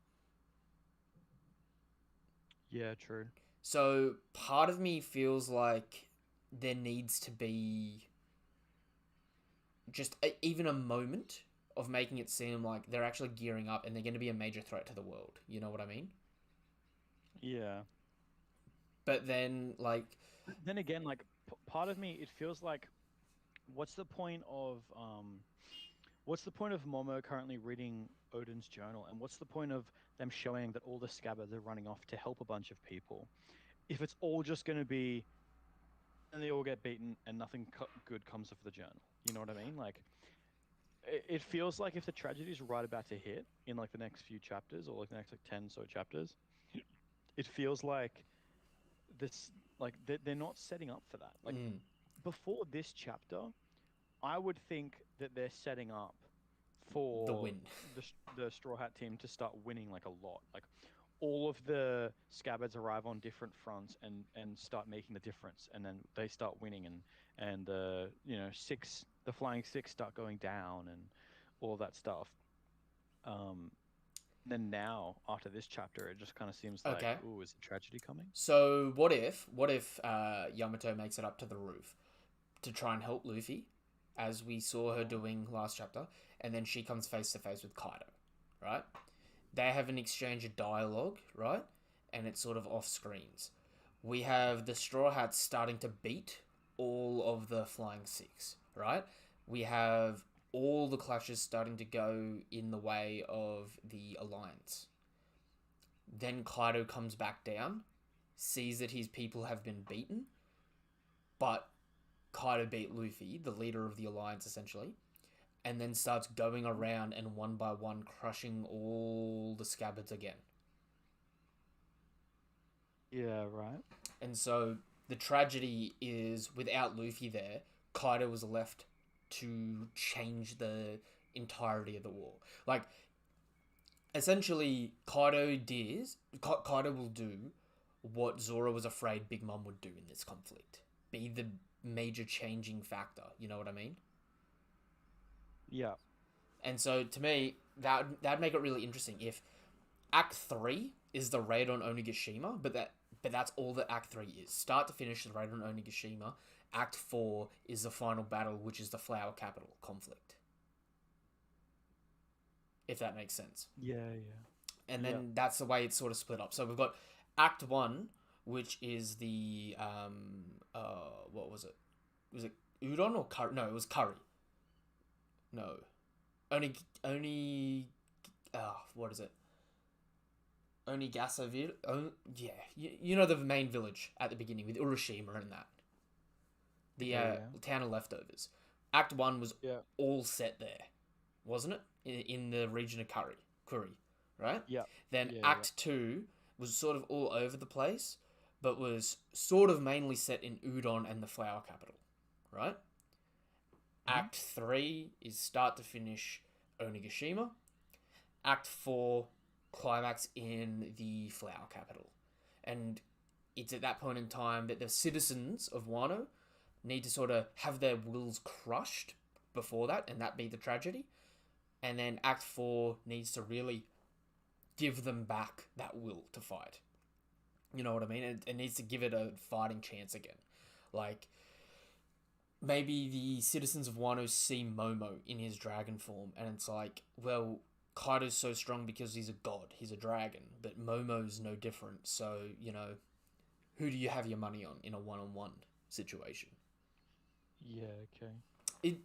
Yeah. True. So part of me feels like there needs to be just even a moment of making it seem like they're actually gearing up and they're going to be a major threat to the world. You know what I mean? Yeah. But then, like, Then again, like part of me, it feels like, what's the point of what's the point of Momo currently reading Odin's journal, and what's the point of them showing that all the scabbards are running off to help a bunch of people, if it's all just going to be, and they all get beaten and nothing good comes of the journal? You know what I mean? Like, it feels like if the tragedy is right about to hit in like the next few chapters, or like the next like 10 so chapters, it feels like this, like they're not setting up for that. Like mm, before this chapter, I would think that they're setting up the for win. the Straw Hat team to start winning like a lot. Like all of the scabbards arrive on different fronts and start making the difference, and then they start winning, and the the flying six start going down and all that stuff. Um, then now after this chapter, it just kind of seems like, Okay. ooh, is a tragedy coming? So what if Yamato makes it up to the roof to try and help Luffy, as we saw her doing last chapter, and then she comes face to face with Kaido, right? They have an exchange of dialogue, right? And it's sort of off screens. We have the Straw Hats starting to beat all of the Flying Six, right? We have all the clashes starting to go in the way of the Alliance. Then Kaido comes back down, sees that his people have been beaten, but Kaido beat Luffy, the leader of the Alliance essentially, and then starts going around and one by one crushing all the scabbards again. Yeah, right. And so the tragedy is without Luffy there, Kaido was left to change the entirety of the war. Like, essentially, Kaido will do what Zoro was afraid Big Mom would do in this conflict. Be the major changing factor, you know what I mean? Yeah. And so to me, that'd make it really interesting if Act 3 is the raid on Onigashima, but that's all that Act 3 is. Start to finish, the raid on Onigashima. Act 4 is the final battle, which is the Flower Capital conflict. If that makes sense. Yeah, yeah. And then that's the way it's sort of split up. So we've got Act 1, which is the what was it? Was it udon or curry? No, it was curry. No. What is it? Onigasavir. Yeah, you know the main village at the beginning with Urashima and that. The town of leftovers. Act 1 was all set there, wasn't it? In the region of Kuri, right? Yeah. Then Act 2 was sort of all over the place, but was sort of mainly set in Udon and the Flower Capital, right? Act 3 is start to finish Onigashima. Act 4, climax in the Flower Capital. And it's at that point in time that the citizens of Wano need to sort of have their wills crushed before that, and that be the tragedy. And then Act 4 needs to really give them back that will to fight. You know what I mean? It needs to give it a fighting chance again. Like, maybe the citizens of Wano see Momo in his dragon form, and it's like, well, Kaido's so strong because he's a god, he's a dragon, but Momo's no different, so, you know, who do you have your money on in a one-on-one situation? Yeah, okay.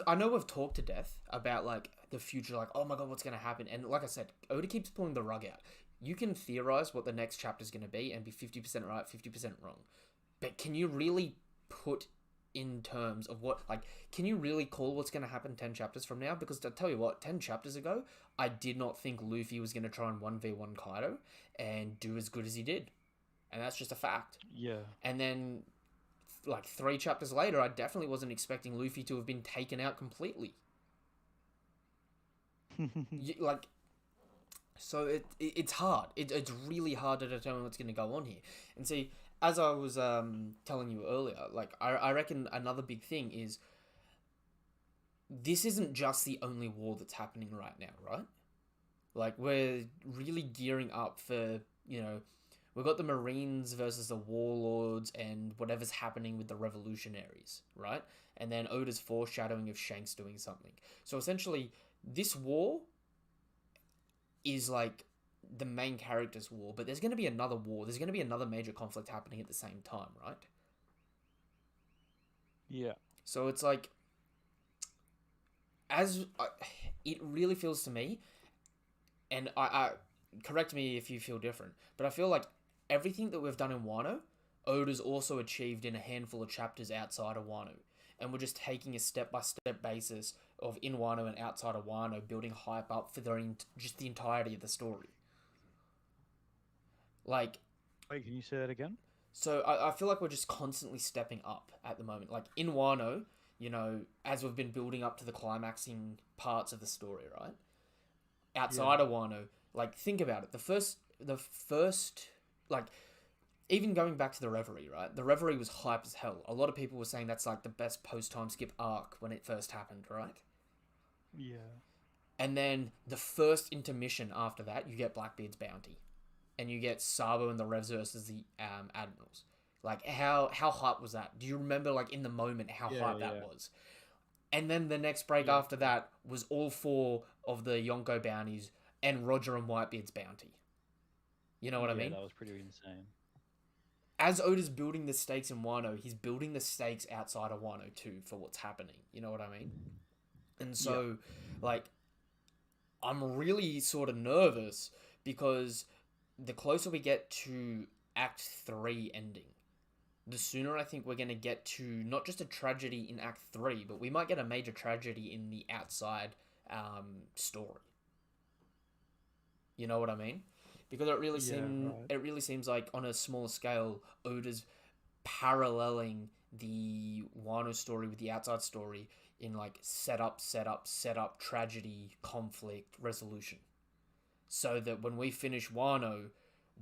I know we've talked to death about, like, the future, like, oh my god, what's going to happen? And like I said, Oda keeps pulling the rug out. You can theorize what the next chapter's going to be and be 50% right, 50% wrong. But can you really put in terms of what, like, can you really call what's going to happen 10 chapters from now? Because I'll tell you what, 10 chapters ago, I did not think Luffy was going to try and 1v1 Kaido and do as good as he did. And that's just a fact. Yeah. And then, like, 3 chapters later, I definitely wasn't expecting Luffy to have been taken out completely. So it's hard. It's really hard to determine what's going to go on here. And see, as I was telling you earlier, like, I reckon another big thing is this isn't just the only war that's happening right now, right? Like, we're really gearing up for, you know, we've got the Marines versus the Warlords and whatever's happening with the Revolutionaries, right? And then Oda's foreshadowing of Shanks doing something. So essentially, this war is like the main character's war, but there's going to be another war. There's going to be another major conflict happening at the same time, right? Yeah. So it's like, it really feels to me, and I correct me if you feel different, but I feel like everything that we've done in Wano, Oda's also achieved in a handful of chapters outside of Wano. And we're just taking a step-by-step basis of in Wano and outside of Wano, building hype up for just the entirety of the story. Like... Wait, can you say that again? So I feel like we're just constantly stepping up at the moment. Like, in Wano, you know, as we've been building up to the climaxing parts of the story, right? Outside of Wano, like, think about it. The first, like... Even going back to the Reverie, right? The Reverie was hype as hell. A lot of people were saying that's like the best post-time skip arc when it first happened, right? Yeah. And then the first intermission after that, you get Blackbeard's bounty. And you get Sabo and the Revs versus the Admirals. Like, how hype was that? Do you remember, like, in the moment how hype that was? And then the next break after that was all 4 of the Yonko bounties and Roger and Whitebeard's bounty. You know what I mean? Yeah, that was pretty insane. As Oda's building the stakes in Wano, he's building the stakes outside of Wano too for what's happening. You know what I mean? And Yeah. so, like, I'm really sort of nervous because the closer we get to Act 3 ending, the sooner I think we're going to get to not just a tragedy in Act 3, but we might get a major tragedy in the outside story. You know what I mean? Because Yeah. Right. it really seems like on a smaller scale, Oda's paralleling the Wano story with the outside story in like setup, tragedy, conflict, resolution. So that when we finish Wano,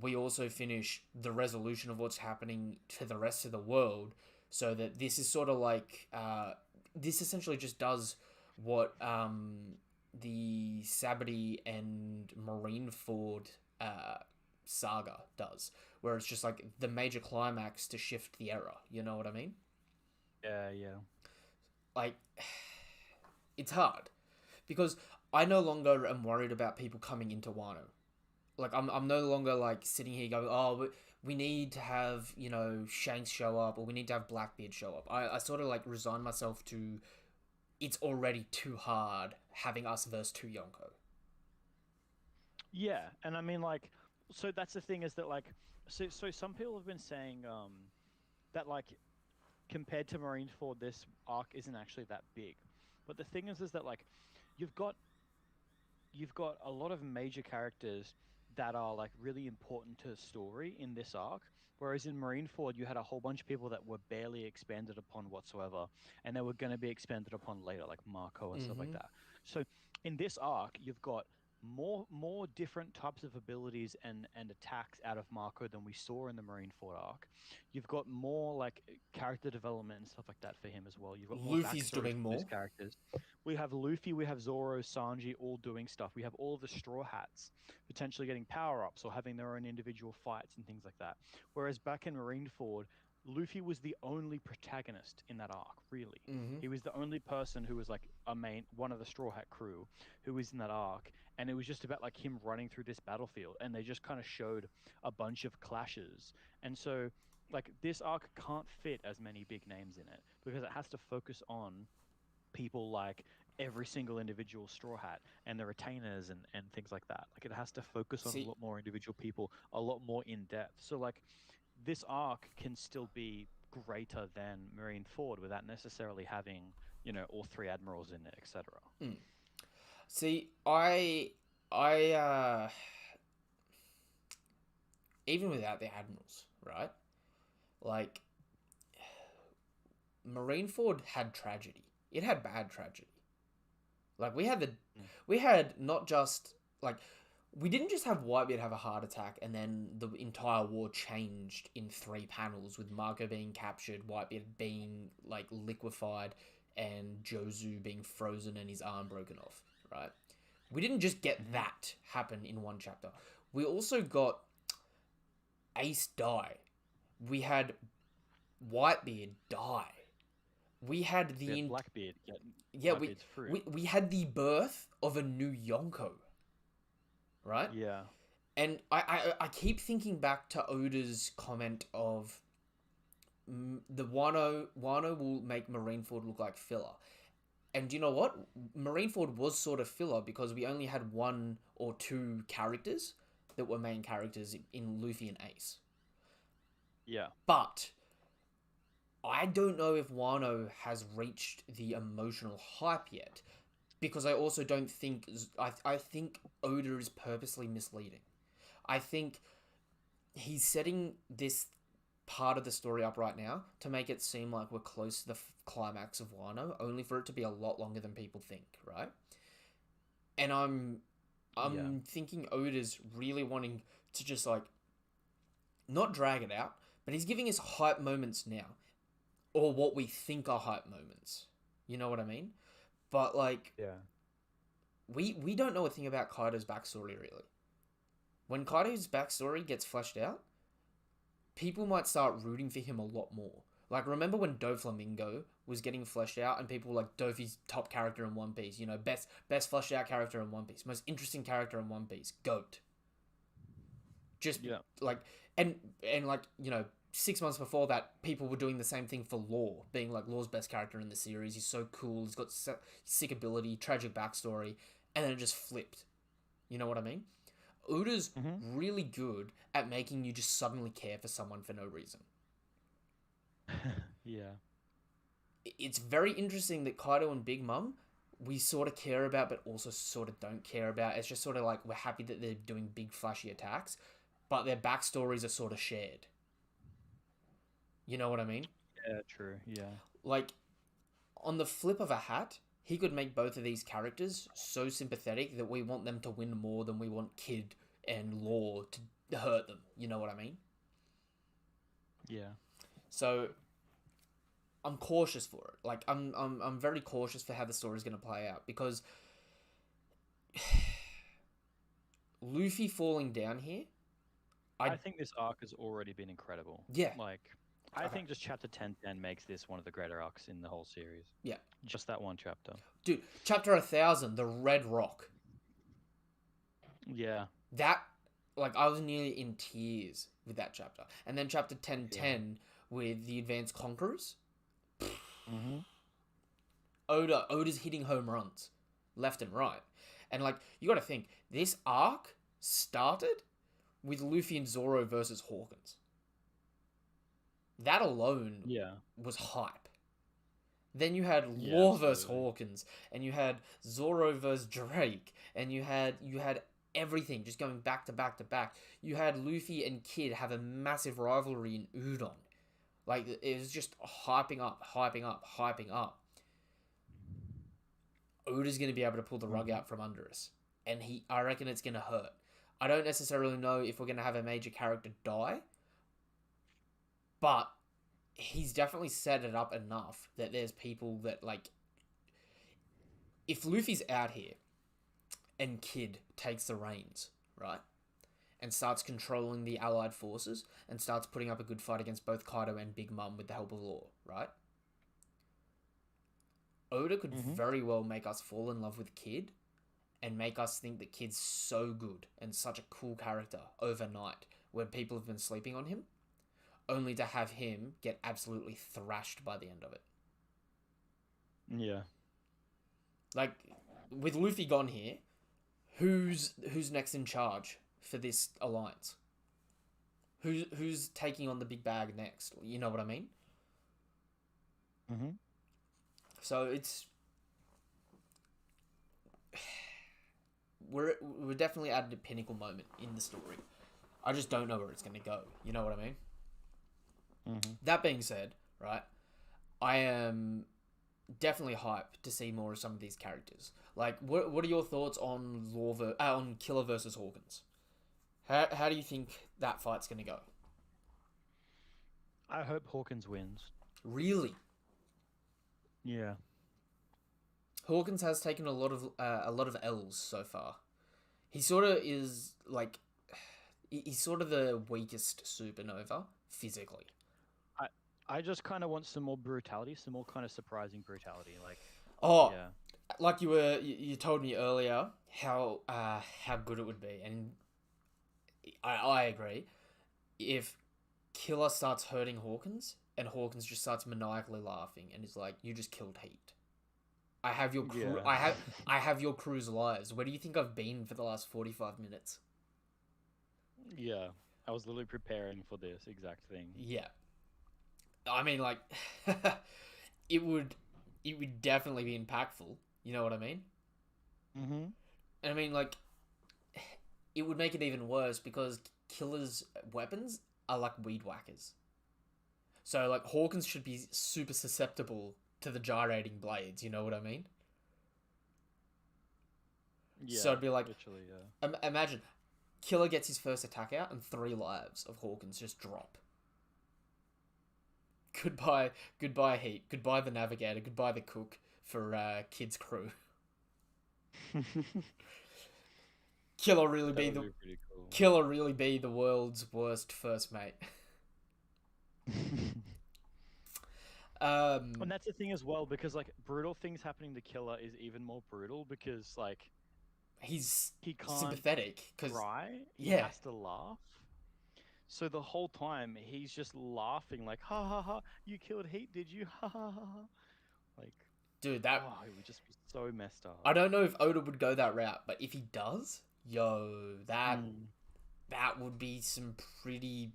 we also finish the resolution of what's happening to the rest of the world. So that this is sort of like this essentially just does what the Sabati and Marineford saga does, where it's just like the major climax to shift the era. You know what I mean? Yeah. Yeah. Like, it's hard because I no longer am worried about people coming into Wano. Like, I'm no longer like sitting here going, oh, we need to have, you know, Shanks show up or we need to have Blackbeard show up. I sort of like resign myself to it's already too hard having us versus two Yonko. Yeah, and I mean, like, so that's the thing is that like, so some people have been saying that like compared to Marineford, this arc isn't actually that big, but the thing is that like, you've got you've got a lot of major characters that are like really important to the story in this arc. Whereas in Marineford, you had a whole bunch of people that were barely expanded upon whatsoever, and they were going to be expanded upon later, like Marco and stuff like Mm-hmm. that. So in this arc, you've got more different types of abilities and attacks out of Marco than we saw in the Marineford arc. You've got more like character development and stuff like that for him as well. You've got more Luffy's backstories doing for these more. characters. We have Luffy, we have Zoro, Sanji all doing stuff. We have all of the Straw Hats potentially getting power ups or having their own individual fights and things like that. Whereas back in Marineford, Luffy was the only protagonist in that arc, really. Mm-hmm. He was the only person who was like one of the Straw Hat crew who was in that arc. And it was just about like him running through this battlefield. And they just kind of showed a bunch of clashes. And so, like, this arc can't fit as many big names in it because it has to focus on people like every single individual straw hat and the retainers and things like that. Like it has to focus on a See, lot more individual people, a lot more in depth. So like this arc can still be greater than Marine Ford without necessarily having, all three admirals in it, etc. mm. See, I even without the admirals, right? Like, Marineford had tragedy. It had bad tragedy. Like Mm. we had not just like we didn't just have Whitebeard have a heart attack and then the entire war changed in 3 panels with Marco being captured, Whitebeard being like liquefied, and Jozu being frozen and his arm broken off. Right? We didn't just get Hmm. that happen in one chapter. We also got Ace die. We had Whitebeard die. We had We had the Blackbeard get yeah Whitebeard's fruit. we had the birth of a new Yonko, right? Yeah. And I keep thinking back to Oda's comment of the Wano will make Marineford look like filler. And you know what? Marineford was sort of filler because we only had 1 or 2 characters that were main characters in Luffy and Ace. Yeah. But I don't know if Wano has reached the emotional hype yet because I also don't think I think Oda is purposely misleading. I think he's setting this part of the story up right now to make it seem like we're close to the climax of Wano, only for it to be a lot longer than people think, right? And Yeah. I'm thinking Oda's really wanting to just like not drag it out, but he's giving us hype moments now, or what we think are hype moments. You know what I mean? But like Yeah. we don't know a thing about Kaido's backstory really. When Kaido's backstory gets fleshed out, people might start rooting for him a lot more. Like, remember when Doflamingo was getting fleshed out, and people were like, Dofi's top character in One Piece. You know, best fleshed out character in One Piece, most interesting character in One Piece, goat. Just Yeah. like and like 6 months before that, people were doing the same thing for Law, being like Law's best character in the series. He's so cool. He's got sick ability, tragic backstory, and then it just flipped. You know what I mean? Oda's Mm-hmm. really good at making you just suddenly care for someone for no reason. Yeah. It's very interesting that Kaido and Big Mom we sort of care about, but also sort of don't care about. It's just sort of like we're happy that they're doing big flashy attacks, but their backstories are sort of shared. You know what I mean? Yeah. True. Yeah. Like on the flip of a hat, he could make both of these characters so sympathetic that we want them to win more than we want Kid and Law to hurt them. You know what I mean? Yeah. So I'm cautious for it. Like I'm very cautious for how the story's going to play out because Luffy falling down here. I think this arc has already been incredible. Yeah. Like, I Okay. think just chapter 1010 makes this one of the greater arcs in the whole series. Yeah. Just that one chapter. Dude, chapter 1,000, the Red Rock. Yeah. That, like, I was nearly in tears with that chapter. And then chapter 1010 with the Advanced Conquerors. Mm-hmm. Oda's hitting home runs left and right. And, like, you gotta think, this arc started with Luffy and Zoro versus Hawkins. That alone Yeah. was hype. Then you had Yeah, Law versus absolutely. Hawkins, and you had Zoro versus Drake, and you had everything just going back to back to back. You had Luffy and Kid have a massive rivalry in Udon. Like it was just hyping up, hyping up, hyping up. Oda's gonna be able to pull the rug Mm-hmm. out from under us, and I reckon it's gonna hurt. I don't necessarily know if we're gonna have a major character die, but he's definitely set it up enough that there's people that like if Luffy's out here and Kid takes the reins, right? And starts controlling the allied forces and starts putting up a good fight against both Kaido and Big Mom with the help of Law, right? Oda could Mm-hmm. very well make us fall in love with Kid and make us think that Kid's so good and such a cool character overnight when people have been sleeping on him, only to have him get absolutely thrashed by the end of it. Yeah. Like with Luffy gone here, who's next in charge for this alliance? Who's taking on the big bag next? You know what I mean? Mm-hmm. So it's we're definitely at a pinnacle moment in the story. I just don't know where it's going to go. You know what I mean? Mm-hmm. That being said, right, I am definitely hyped to see more of some of these characters. Like, what are your thoughts on on Killer versus Hawkins? How do you think that fight's going to go? I hope Hawkins wins. Really, Yeah. Hawkins has taken a lot of L's so far. He sort of is like he's sort of the weakest Supernova physically. I I just kind of want some more brutality, some more kind of surprising brutality. Like, Oh, yeah. like you told me earlier how good it would be, and I agree. If Killer starts hurting Hawkins, and Hawkins just starts maniacally laughing, and is like, "You just killed Heat. I have your crew. Yeah. I have your crew's lives. Where do you think I've been for the last 45 minutes?" Yeah. I was literally preparing for this exact thing. Yeah, I mean, like, it would it would definitely be impactful. You know what I mean? Mm-hmm. And I mean, like, it would make it even worse because Killer's weapons are like weed whackers. So like Hawkins should be super susceptible to the gyrating blades. You know what I mean? So Yeah. it'd be like, Literally. Yeah. imagine Killer gets his first attack out, and 3 lives of Hawkins just drop. Goodbye, goodbye Heat. Goodbye the Navigator. Goodbye the Cook for Kid's crew. Killer really That be would the be pretty cool. Killer really be the world's worst first mate. And that's the thing as well, because like brutal things happening to Killer is even more brutal because like He's he can't sympathetic because cry, he yeah, has to laugh. So the whole time he's just laughing like, ha ha ha, you killed Heat, did you? Ha ha ha. Ha." Like, Dude, that oh, it would just be so messed up. I don't know if Oda would go that route, but if he does, yo, Mm. that would be some pretty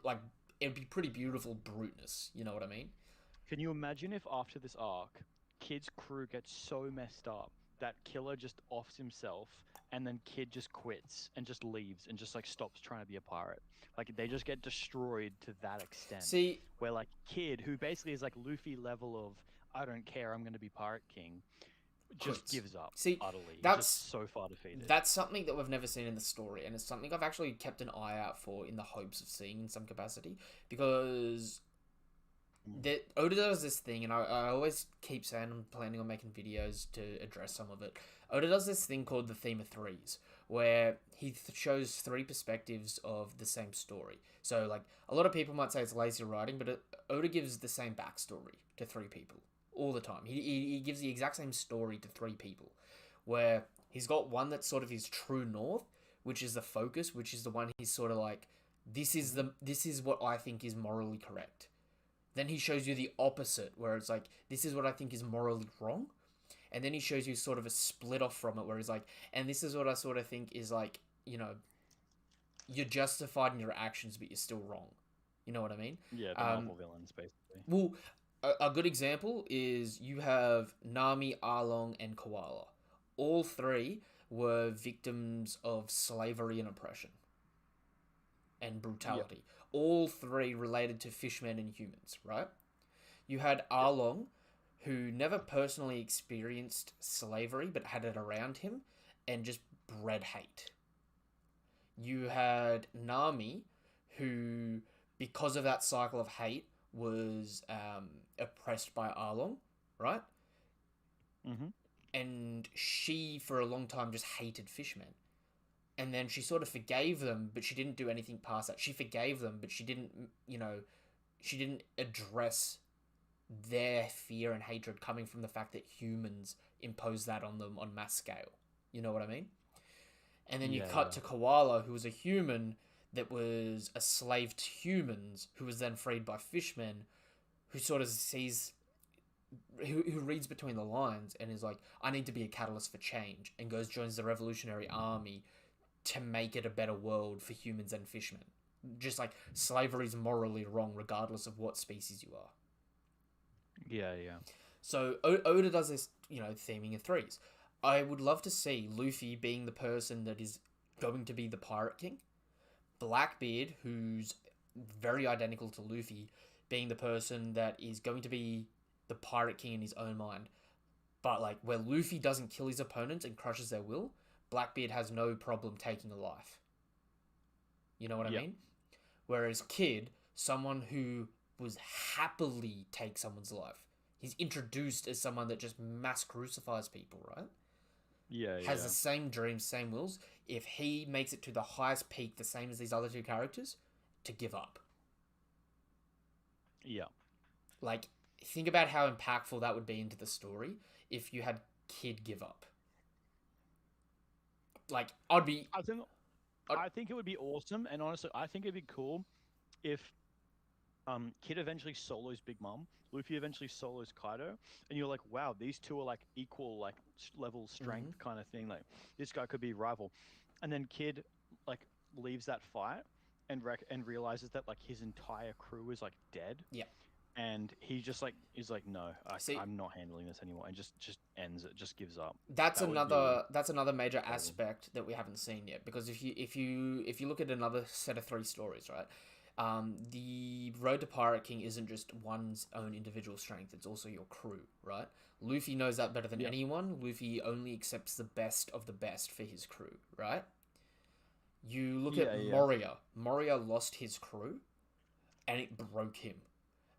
like it'd be pretty beautiful bruteness. You know what I mean? Can you imagine if after this arc, Kid's crew gets so messed up that Killer just offs himself and then Kid just quits and just leaves and just like stops trying to be a pirate? Like they just get destroyed to that extent. See, Where like Kid, who basically is like Luffy level of I don't care, I'm gonna be Pirate King, just quits. gives up See, utterly. He's that's just so far defeated. that's something that we've never seen in the story, and it's something I've actually kept an eye out for in the hopes of seeing in some capacity because that Oda does this thing, and I always keep saying I'm planning on making videos to address some of it. Oda does this thing called the theme of threes, where he shows three perspectives of the same story. So, like, a lot of people might say it's lazy writing, but Oda gives the same backstory to three people all the time. He gives the exact same story to three people, where he's got one that's sort of his true north, which is the focus, which is the one he's sort of like, this is what I think is morally correct. Then he shows you the opposite, where it's like, this is what I think is morally wrong. And then he shows you sort of a split off from it, where he's like, and this is what I sort of think is like, you're justified in your actions, but you're still wrong. You know what I mean? Yeah, the Marvel villains basically. Well, a good example is you have Nami, Arlong, and Koala. All three were victims of slavery and oppression and brutality. Yep. All three related to fishmen and humans, right? You had Arlong, who never personally experienced slavery but had it around him and just bred hate. You had Nami, who, because of that cycle of hate, was oppressed by Arlong, right? Mm-hmm. And she, for a long time, just hated fishmen. And then she sort of forgave them, but she didn't do anything past that. She forgave them, but she didn't, she didn't address their fear and hatred coming from the fact that humans impose that on them on mass scale. You know what I mean? And then you cut to Koala, who was a human that was a slave to humans, who was then freed by fishmen, who sort of sees, who reads between the lines and is like, I need to be a catalyst for change, and joins the Revolutionary Army to make it a better world for humans and fishmen. Just like slavery is morally wrong regardless of what species you are. Yeah. So Oda does this, theming of threes. I would love to see Luffy being the person that is going to be the Pirate King. Blackbeard, who's very identical to Luffy, being the person that is going to be the Pirate King in his own mind. But like where Luffy doesn't kill his opponents and crushes their will, Blackbeard has no problem taking a life. You know what I mean? Whereas Kid, someone who was happily take someone's life. He's introduced as someone that just mass crucifies people, right? Has the same dreams, same wills. If he makes it to the highest peak, the same as these other two characters, to give up. Yeah. Like, think about how impactful that would be into the story if you had Kid give up. Like, I think it would be awesome, and honestly, I think it'd be cool if Kid eventually solos Big Mom, Luffy eventually solos Kaido, and you're like, wow, these two are like equal, like level strength kind of thing. Like this guy could be rival, and then Kid like leaves that fight and realizes that like his entire crew is like dead. Yeah. And he just like is like, no, I'm not handling this anymore, and just ends it, just gives up. That's another major aspect that we haven't seen yet, because if you look at another set of three stories, right? The road to Pirate King isn't just one's own individual strength, it's also your crew, right? Luffy knows that better than anyone. Luffy only accepts the best of the best for his crew, right? You look at Moria. Moria lost his crew, and it broke him.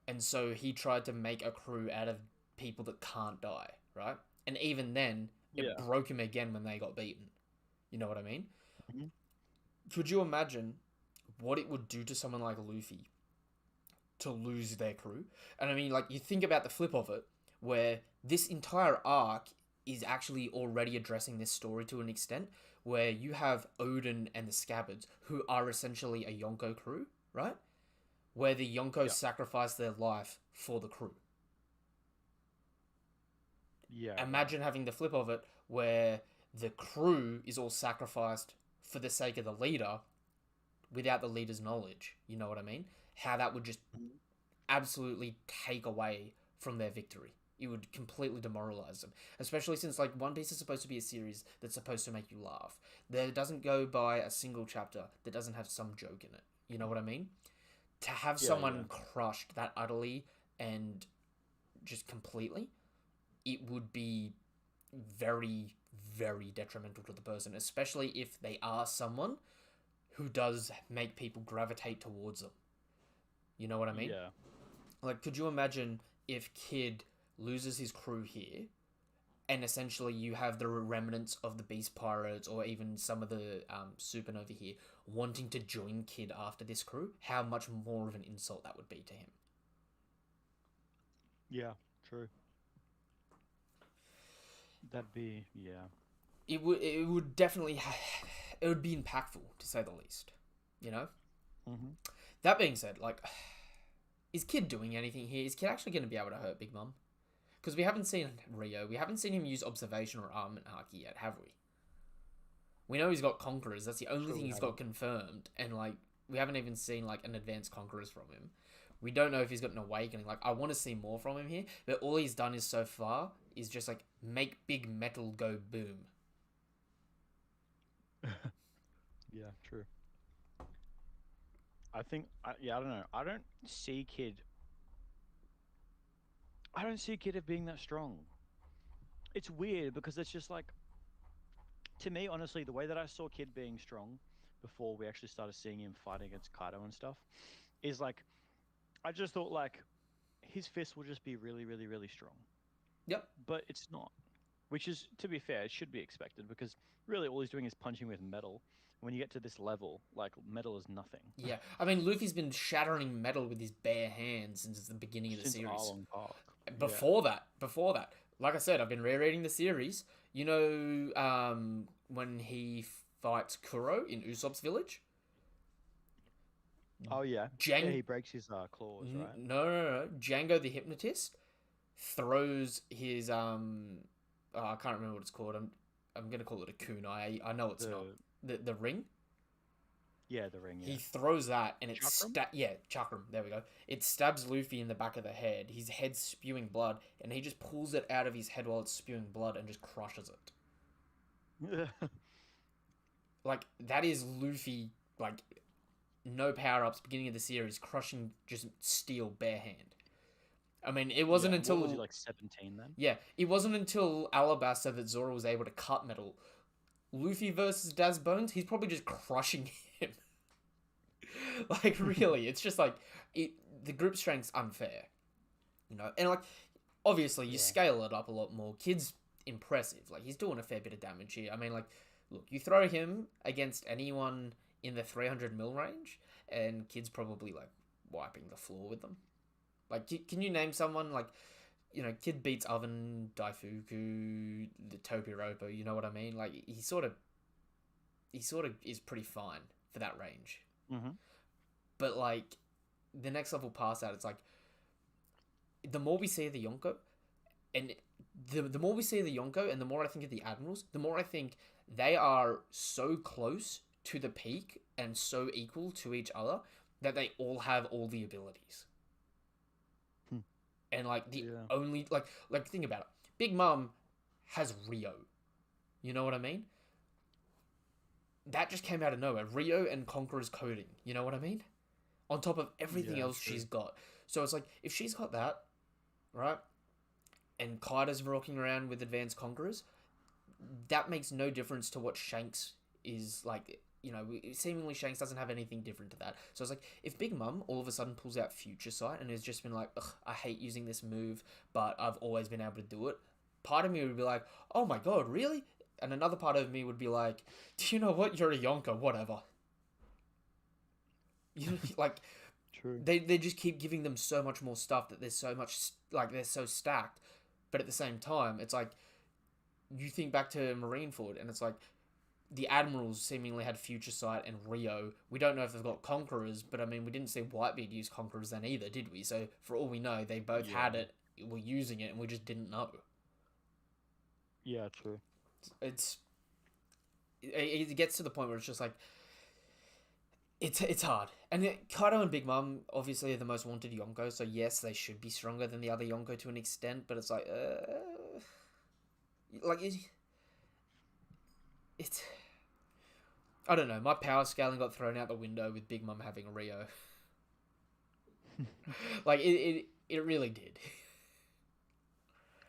And so he tried to make a crew out of people that can't die, right? And even then, it broke him again when they got beaten. You know what I mean? Mm-hmm. Could you imagine what it would do to someone like Luffy to lose their crew? And I mean, like, you think about the flip of it, where this entire arc is actually already addressing this story to an extent where you have Odin and the Scabbards, who are essentially a Yonko crew, right? Where the Yonko Yeah. sacrifice their life for the crew. Yeah. Imagine having the flip of it where the crew is all sacrificed for the sake of the leader without the leader's knowledge. You know what I mean? How that would just Right. absolutely take away from their victory. It would completely demoralize them, especially since like One Piece is supposed to be a series that's supposed to make you laugh. There doesn't go by a single chapter that doesn't have some joke in it. You know what I mean? To have Yeah, yeah. someone crushed that utterly and just completely, it would be very, very detrimental to the person, especially if they are someone who does make people gravitate towards them. You know what I mean? Yeah. Like, could you imagine if Kid loses his crew here, and essentially you have the remnants of the Beast Pirates or even some of the Supernova here wanting to join Kid after this crew? How much more of an insult that would be to him. Yeah. True. That'd be yeah. It would definitely it would be impactful to say the least. You know. Mm-hmm. That being said, like, is Kid doing anything here? Is Kid actually going to be able to hurt Big Mom? Because we haven't seen Rio. We haven't seen him use observation or armament haki yet, have we? We know he's got Conquerors. That's the only thing he's got confirmed. And, like, we haven't even seen, like, an advanced Conquerors from him. We don't know if he's got an awakening. Like, I want to see more from him here. But all he's done is so far is just, like, make big metal go boom. Yeah. True. I think. Yeah. I don't know. I don't see Kid. I don't see Kid as being that strong. It's weird because it's just like, to me, honestly, the way that I saw Kid being strong before we actually started seeing him fighting against Kaido and stuff is like, I just thought like his fist will just be really, really, really strong. Yep. But it's not. Which is, to be fair, it should be expected because really all he's doing is punching with metal. When you get to this level, like metal is nothing. Yeah. I mean, Luffy's been shattering metal with his bare hands since the beginning of the Since series. Arlong Park. Before that, like I said, I've been rereading the series. You know, when he fights Kuro in Usopp's village? Oh yeah. Jang- Yeah, he breaks his claws, right? No. Django the hypnotist throws his oh, I can't remember what it's called. I'm gonna call it a kunai. I know it's not the ring. Yeah, the ring. Yeah. He throws that and it Chakram? chakram. There we go. It stabs Luffy in the back of the head. His head's spewing blood, and he just pulls it out of his head while it's spewing blood and just crushes it. Like, that is Luffy, like, no power ups, beginning of the series, crushing just steel bare hand. I mean, it wasn't until What was he, like 17 then? Yeah, it wasn't until Alabasta that Zoro was able to cut metal. Luffy versus Daz Bones, he's probably just crushing him. Like, really, it's just like the group strength's unfair, you know. And like, obviously, you scale it up a lot more. Kid's impressive. Like, he's doing a fair bit of damage here. I mean, like, look, you throw him against anyone in the 300 mil range, and Kid's probably like wiping the floor with them. Like, can you name someone like, you know, Kid beats Oven, Daifuku, the Topiropo, you know what I mean? Like, he sort of is pretty fine for that range. Mm-hmm. But, like, the next level past that, it's like, the more we see of the Yonko, and the more we see of the Yonko, and the more I think of the Admirals, the more I think they are so close to the peak and so equal to each other that they all have all the abilities. And, like, the only... Like, think about it. Big Mom has Rio. You know what I mean? That just came out of nowhere. Rio and Conqueror's coding. You know what I mean? On top of everything else she's got. So it's like, if she's got that, right? And Kaido's rocking around with advanced Conquerors, that makes no difference to what Shanks is like. You know, seemingly Shanks doesn't have anything different to that. So it's like, if Big Mom all of a sudden pulls out Future Sight and has just been like, ugh, I hate using this move, but I've always been able to do it, part of me would be like, oh my god, really? And another part of me would be like, do you know what? You're a Yonko, whatever. You know, like, True. They just keep giving them so much more stuff that there's so much, like, they're so stacked. But at the same time, it's like, you think back to Marineford, and it's like the admirals seemingly had Future Sight and Rio. We don't know if they've got Conquerors, but I mean, we didn't see Whitebeard use Conquerors then either, did we? So for all we know, they both Yeah. had it, were using it, and we just didn't know. Yeah, true. It's it gets to the point where it's just like it's hard. And Kaido and Big Mom obviously are the most wanted Yonko, so yes, they should be stronger than the other Yonko to an extent, but it's like it's I don't know. My power scaling got thrown out the window with Big Mom having Rio. Like it really did.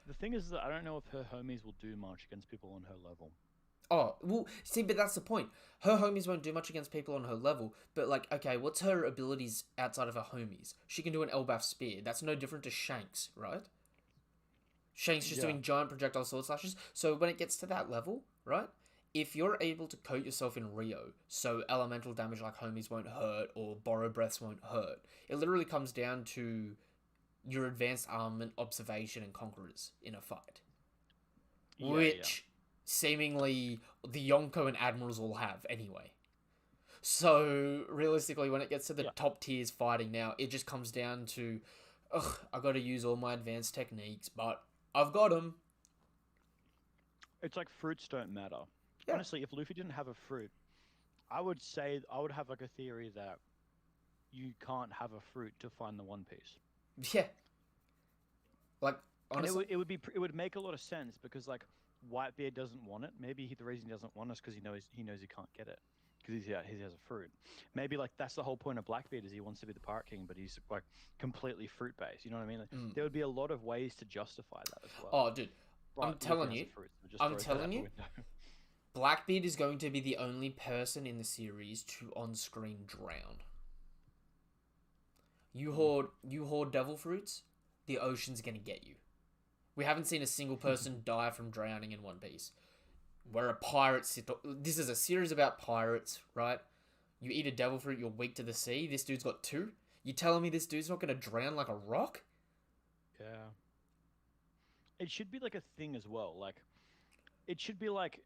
The thing is that I don't know if her homies will do much against people on her level. Oh, well, see, but that's the point. Her homies won't do much against people on her level, but, like, okay, what's her abilities outside of her homies? She can do an Elbaf Spear. That's no different to Shanks, right? Shanks just doing giant projectile sword slashes. So when it gets to that level, right? If you're able to coat yourself in Rio, so elemental damage like homies won't hurt or borrow breaths won't hurt, it literally comes down to your advanced armament, observation, and conquerors in a fight. Yeah, Which seemingly the Yonko and Admirals all have anyway. So realistically, when it gets to the top tiers fighting now, it just comes down to, ugh, I got to use all my advanced techniques, but I've got them. It's like fruits don't matter. Yeah. Honestly, if Luffy didn't have a fruit, I would say I would have like a theory that you can't have a fruit to find the One Piece. Yeah. Like honestly, And it would make a lot of sense because like Whitebeard doesn't want it. Maybe the reason he doesn't want it is because he knows he can't get it because he has a fruit. Maybe like that's the whole point of Blackbeard is he wants to be the Pirate King, but he's like completely fruit based. You know what I mean? Like, there would be a lot of ways to justify that as well. Oh, dude, But I'm telling you, Blackbeard is going to be the only person in the series to on-screen drown. You hoard devil fruits, the ocean's gonna get you. We haven't seen a single person die from drowning in One Piece. We're a pirate. This is a series about pirates, right? You eat a devil fruit, you're weak to the sea. This dude's got 2. You telling me this dude's not gonna drown like a rock? Yeah. It should be like a thing as well. Like, it should be like,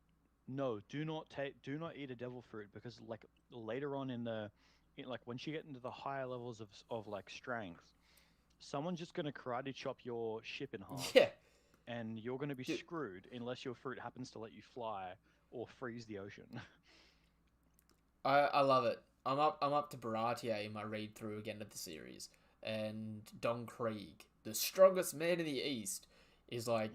no, do not eat a devil fruit because like later on like once you get into the higher levels of like strength, someone's just gonna karate chop your ship in half. Yeah. And you're gonna be screwed unless your fruit happens to let you fly or freeze the ocean. I love it. I'm up to Baratie in my read through again of the series, and Don Krieg, the strongest man in the East, is like,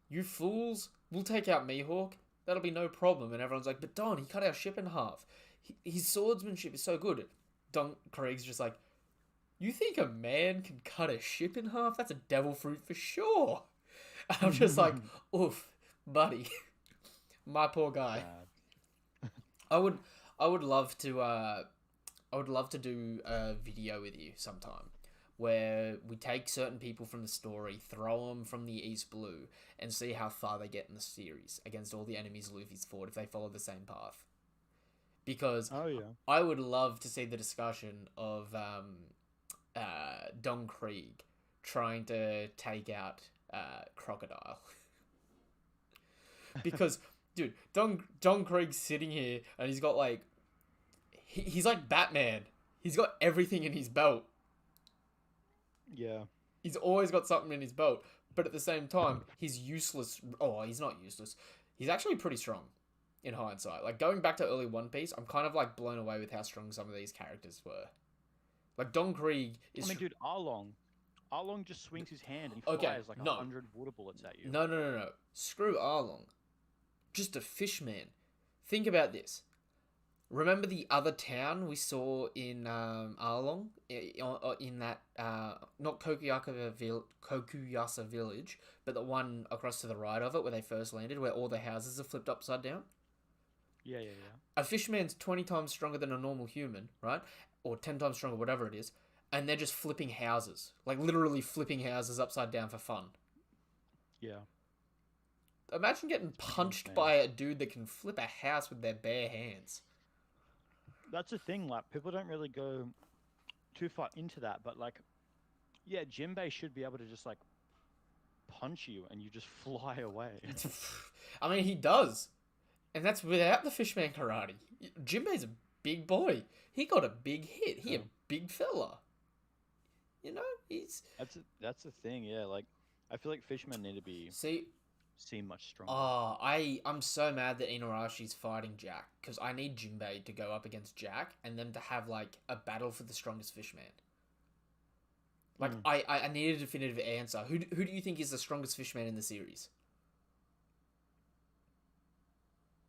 you fools, we'll take out Mihawk. That'll be no problem. And everyone's like, but Don, he cut our ship in half. His swordsmanship is so good. Don Krieg's just like, you think a man can cut a ship in half? That's a devil fruit for sure. And I'm just like, oof, buddy, my poor guy. I would love to do a video with you sometime where we take certain people from the story, throw them from the East Blue, and see how far they get in the series against all the enemies Luffy's fought if they follow the same path. Because I would love to see the discussion of Don Krieg trying to take out Crocodile. Because, dude, Don Krieg's sitting here and he's got like... He's like Batman. He's got everything in his belt. Yeah. He's always got something in his belt. But at the same time, he's useless. Oh, he's not useless. He's actually pretty strong in hindsight. Like, going back to early One Piece, I'm kind of like blown away with how strong some of these characters were. Like, Don Krieg is... I mean, dude, Arlong just swings his hand and he fires like 100 water bullets at you. No. Screw Arlong. Just a fish man. Think about this. Remember the other town we saw in Arlong? In that, not Kokuyasa Village, but the one across to the right of it where they first landed, where all the houses are flipped upside down? Yeah. A fishman's 20 times stronger than a normal human, right? Or 10 times stronger, whatever it is. And they're just flipping houses. Like, literally flipping houses upside down for fun. Yeah. Imagine getting punched by a dude that can flip a house with their bare hands. That's the thing, like, people don't really go too far into that, but, like, yeah, Jinbei should be able to just, like, punch you and you just fly away. I mean, he does. And that's without the fishman karate. Jinbei's a big boy. He got a big hit. He a big fella. You know, he's... That's the thing, yeah. Like, I feel like fishmen need to be See, seen much stronger. I'm so mad that Inuyashi's fighting Jack, because I need Jinbei to go up against Jack and them to have, like, a battle for the strongest fishman. Like, I need a definitive answer. Who do you think is the strongest fishman in the series?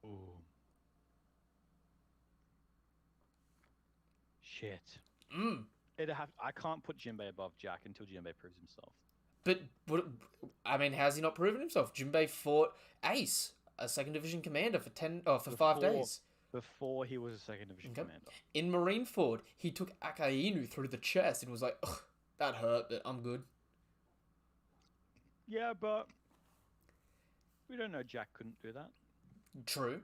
Ooh. Shit. I can't put Jinbei above Jack until Jinbei proves himself. But, I mean, how's he not proven himself? Jinbei fought Ace, a second division commander, for 5 days. Before he was a second division commander. In Marineford, he took Akainu through the chest and was like, ugh, that hurt, but I'm good. Yeah, but we don't know Jack couldn't do that. True.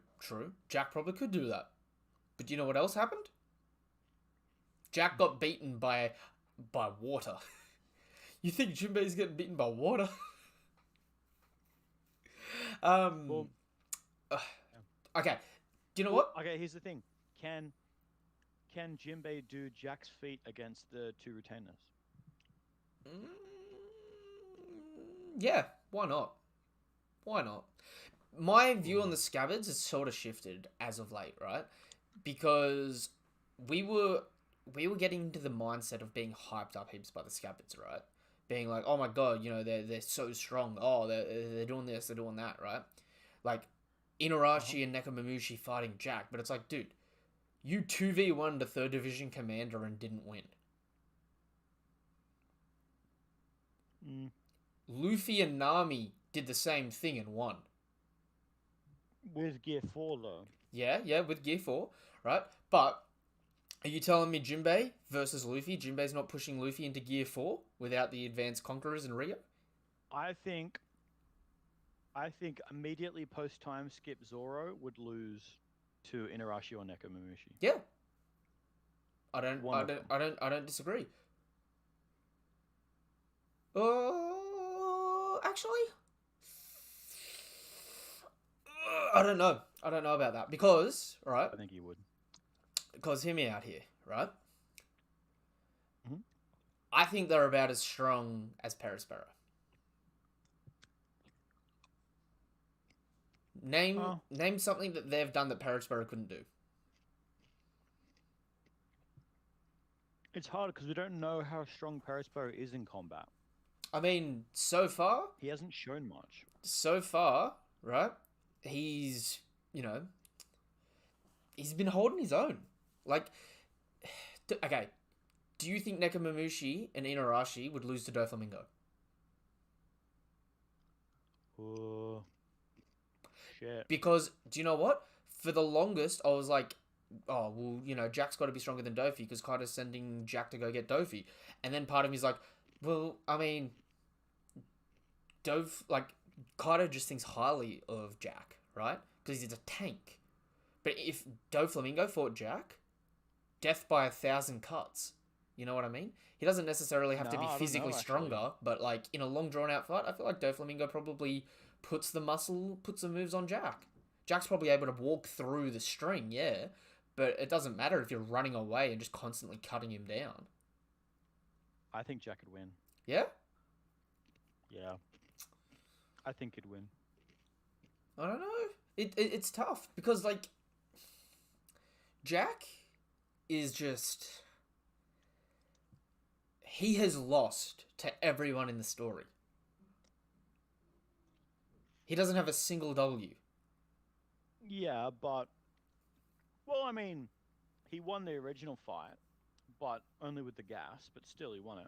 Jack probably could do that. But do you know what else happened? Jack got beaten by water. You think Jinbei's getting beaten by water? Okay. Do you know what? Okay, here's the thing. Can Jinbei do Jack's feat against the 2 retainers? Yeah, why not? My view on the scabbards has sort of shifted as of late, right? Because we were getting into the mindset of being hyped up heaps by the scabbards, right? Being like, oh my god, you know, they're so strong. Oh, they're doing this, they're doing that, right? Like, Inarashi and Nekomamushi fighting Jack, but it's like, dude, you 2v1 the 3rd Division commander and didn't win. Luffy and Nami did the same thing and won. With Gear 4, though. Yeah, with Gear 4, right? But are you telling me Jinbei versus Luffy, Jinbei's not pushing Luffy into Gear 4 without the Advanced Conquerors in Rio? I think immediately post time skip Zoro would lose to Inarashi or Nekomamushi. Yeah. I don't disagree. Actually, I don't know about that because, right? I think he would. Because hear me out here, right? Mm-hmm. I think they're about as strong as Perospero. Name something that they've done that Perospero couldn't do. It's hard because we don't know how strong Perospero is in combat. I mean, so far... He hasn't shown much. So far, right? He's, he's been holding his own. Like, okay, do you think Nekomamushi and Inarashi would lose to Doflamingo? Shit. Because, do you know what? For the longest, I was like, oh, well, Jack's got to be stronger than Dofi because Kaido's sending Jack to go get Dofi. And then part of me's like, well, I mean, Kaido just thinks highly of Jack, right? Because he's a tank. But if Doflamingo fought Jack, death by 1,000 cuts. You know what I mean? He doesn't necessarily have to be physically stronger, but like in a long drawn out fight, I feel like Doflamingo probably puts the moves on Jack. Jack's probably able to walk through the string, yeah, but it doesn't matter if you're running away and just constantly cutting him down. I think Jack could win. Yeah? Yeah. I think he'd win. I don't know. It's tough because, like, Jack is just... He has lost to everyone in the story. He doesn't have a single W. Yeah, but... Well, I mean, he won the original fight, but only with the gas, but still he won it.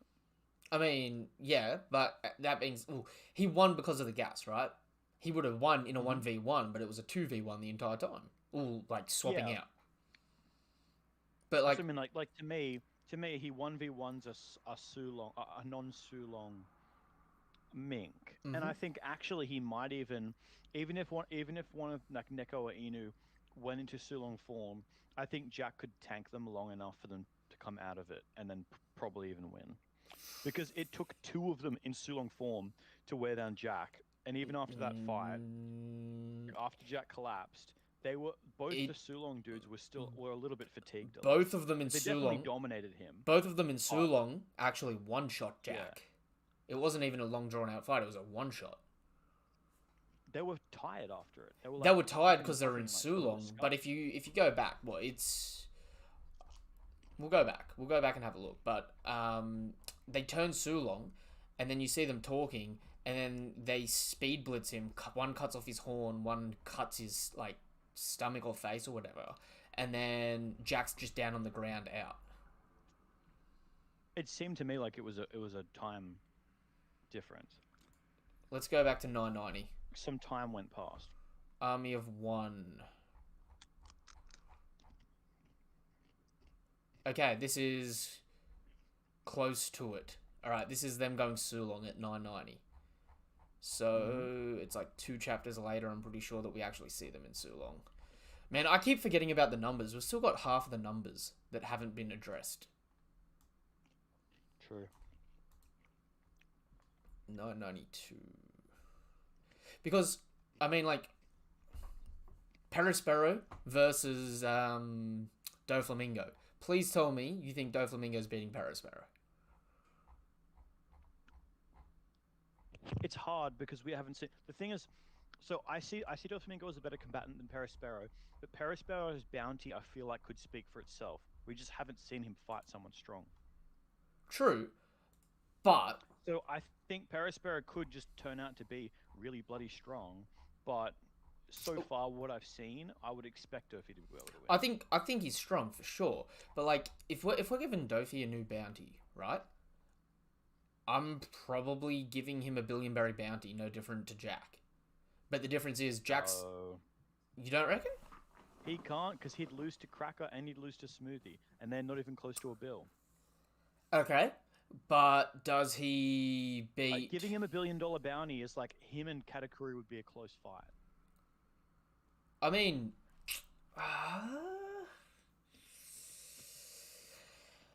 I mean, yeah, but that means... he won because of the gas, right? He would have won in a 1v1, but it was a 2v1 the entire time. Swapping out. But, like... So, I mean, like to me, he 1v1's a Sulong, a non-Sulong Mink. Mm-hmm. And I think actually he might even if one of like Neko or Inu went into Sulong form, I think Jack could tank them long enough for them to come out of it and then probably even win. because it took two of them in Sulong form to wear down Jack, and even after that fight, Mm, after Jack collapsed, they were both the it Sulong dudes were a little bit fatigued at both least. of them in They definitely Sulong, dominated him. both of them in But Sulong actually one-shot yeah, Jack. It wasn't even a long drawn out fight. It was a one-shot. they were tired after it. They were They like were tired fucking, because they were in like a little bit Sulong. But scuffed. if you go back, well, it's we'll go back. We'll go back and have a look. But they turn Sulong, and then you see them talking, and then they speed blitz him. One cuts off his horn, one cuts his like stomach or face or whatever, and then Jack's just down on the ground out. It seemed to me like it was a time difference. Let's go back to 990. Some time went past. Army of One. Okay, this is close to it. All right, this is them going Sulong at 990. So it's like 2 chapters later. I'm pretty sure that we actually see them in Sulong. Man, I keep forgetting about the numbers. We've still got half of the numbers that haven't been addressed. True. 992. Because I mean, like Perospero versus Doflamingo. Please tell me you think Doflamingo's beating Perospero. It's hard because we haven't seen. The thing is, so I see Doflamingo as a better combatant than Perospero, but Perospero's bounty I feel like could speak for itself. We just haven't seen him fight someone strong. True, but So I think Perospero could just turn out to be really bloody strong, but so far what I've seen, I would expect Dofi to be able to win. I think he's strong for sure. But like, if we're giving Dofi a new bounty, right? I'm probably giving him a Billionberry bounty, no different to Jack. But the difference is Jack's. You don't reckon? He can't because he'd lose to Cracker and he'd lose to Smoothie, and they're not even close to a bill. Okay, but does he beat? Like, giving him a $1 billion bounty is like him and Katakuri would be a close fight. I mean,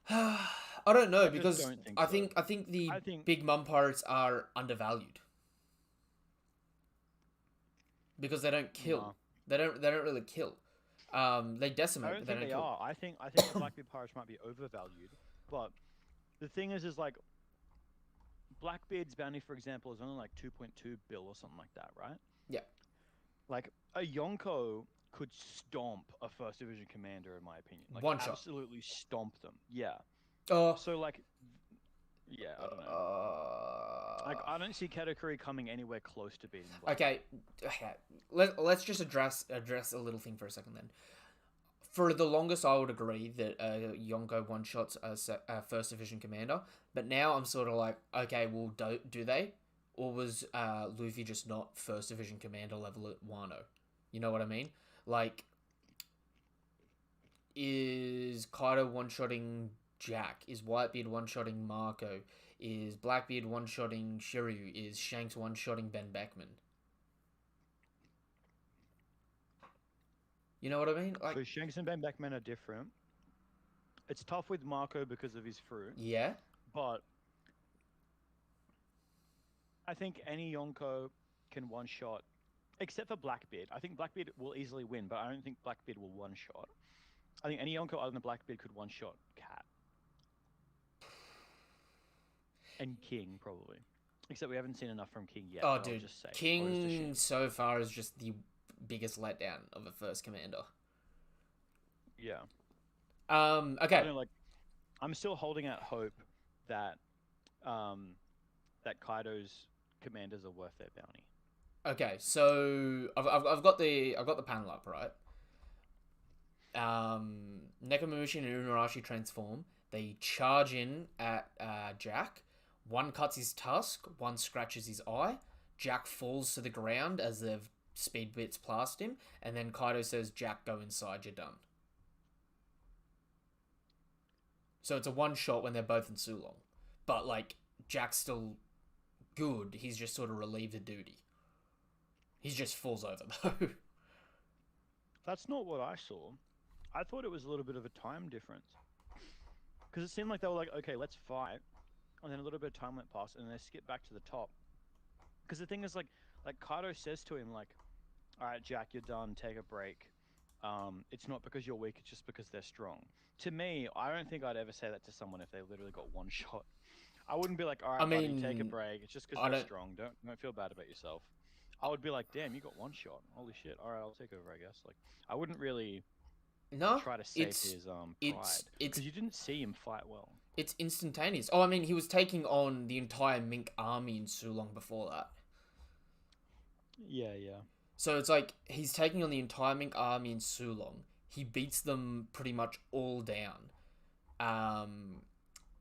I don't know I just because don't think I so. think the I think big mum pirates are undervalued because they don't kill. nah. They don't really kill. They I decimate, don't but they think don't they kill. are. I think the Blackbeard Pirates might be overvalued, but the thing is like Blackbeard's bounty, for example, is only like 2.2 bill or something like that, right? Yeah. Like a Yonko could stomp a first division commander, in my opinion. Like One shot. absolutely stomp them. Yeah. Oh. So like, yeah, I don't know. Like I don't see Katakuri coming anywhere close to beating Blackbeard. Okay. Let's just address a little thing for a second then. For the longest, I would agree that Yonko one shots a first division commander, but now I'm sort of like, okay, well, do they, or was Luffy just not first division commander level at Wano? You know what I mean? Like, is Kaido one shotting Jack? Is Whitebeard one shotting Marco? Is Blackbeard one shotting Shiryu? Is Shanks one shotting Ben Beckman? You know what I mean? Like, So Shanks and Ben Beckman are different. It's tough with Marco because of his fruit, yeah. but I think any Yonko can one shot, except for Blackbeard. I think Blackbeard will easily win, but I don't think Blackbeard will one shot. I think any Yonko other than Blackbeard could one shot Cat. And King, probably. Except we haven't seen enough from King yet. Oh, but I'll dude, just say, King so far is just the biggest letdown of a first commander. Yeah. Okay. I don't know, like, I'm still holding out hope that that Kaido's commanders are worth their bounty. Okay, so I've got the panel up, right? Nekomamushi and Unarashi transform. They charge in at Jack. One cuts his tusk, one scratches his eye. Jack falls to the ground as they've speed bits past him, and then Kaido says, "Jack, go inside, you're done." So it's a one shot when they're both in Sulong. But like Jack's still good, he's just sort of relieved of duty. He just falls over though. That's not what I saw. I thought it was a little bit of a time difference. Because it seemed like they were like, okay, let's fight. and then a little bit of time went past, and they skipped back to the top. Because the thing is, like Kaido says to him, like, "All right, Jack, you're done. Take a break. It's not because you're weak; it's just because they're strong." To me, I don't think I'd ever say that to someone if they literally got one shot. I wouldn't be like, "All I right, buddy, take a mean, break. It's just because I they're don't. strong. Don't feel bad about yourself." I would be like, "Damn, you got one shot. Holy shit! All right, I'll take over, I guess." Like, I wouldn't really No, try to save it's his it's pride it's because you didn't see him fight well. it's instantaneous. Oh, I mean, he was taking on the entire Mink army in Sulong before that. Yeah, yeah, So it's like he's taking on the entire Mink army in Sulong. He beats them pretty much all down. Um,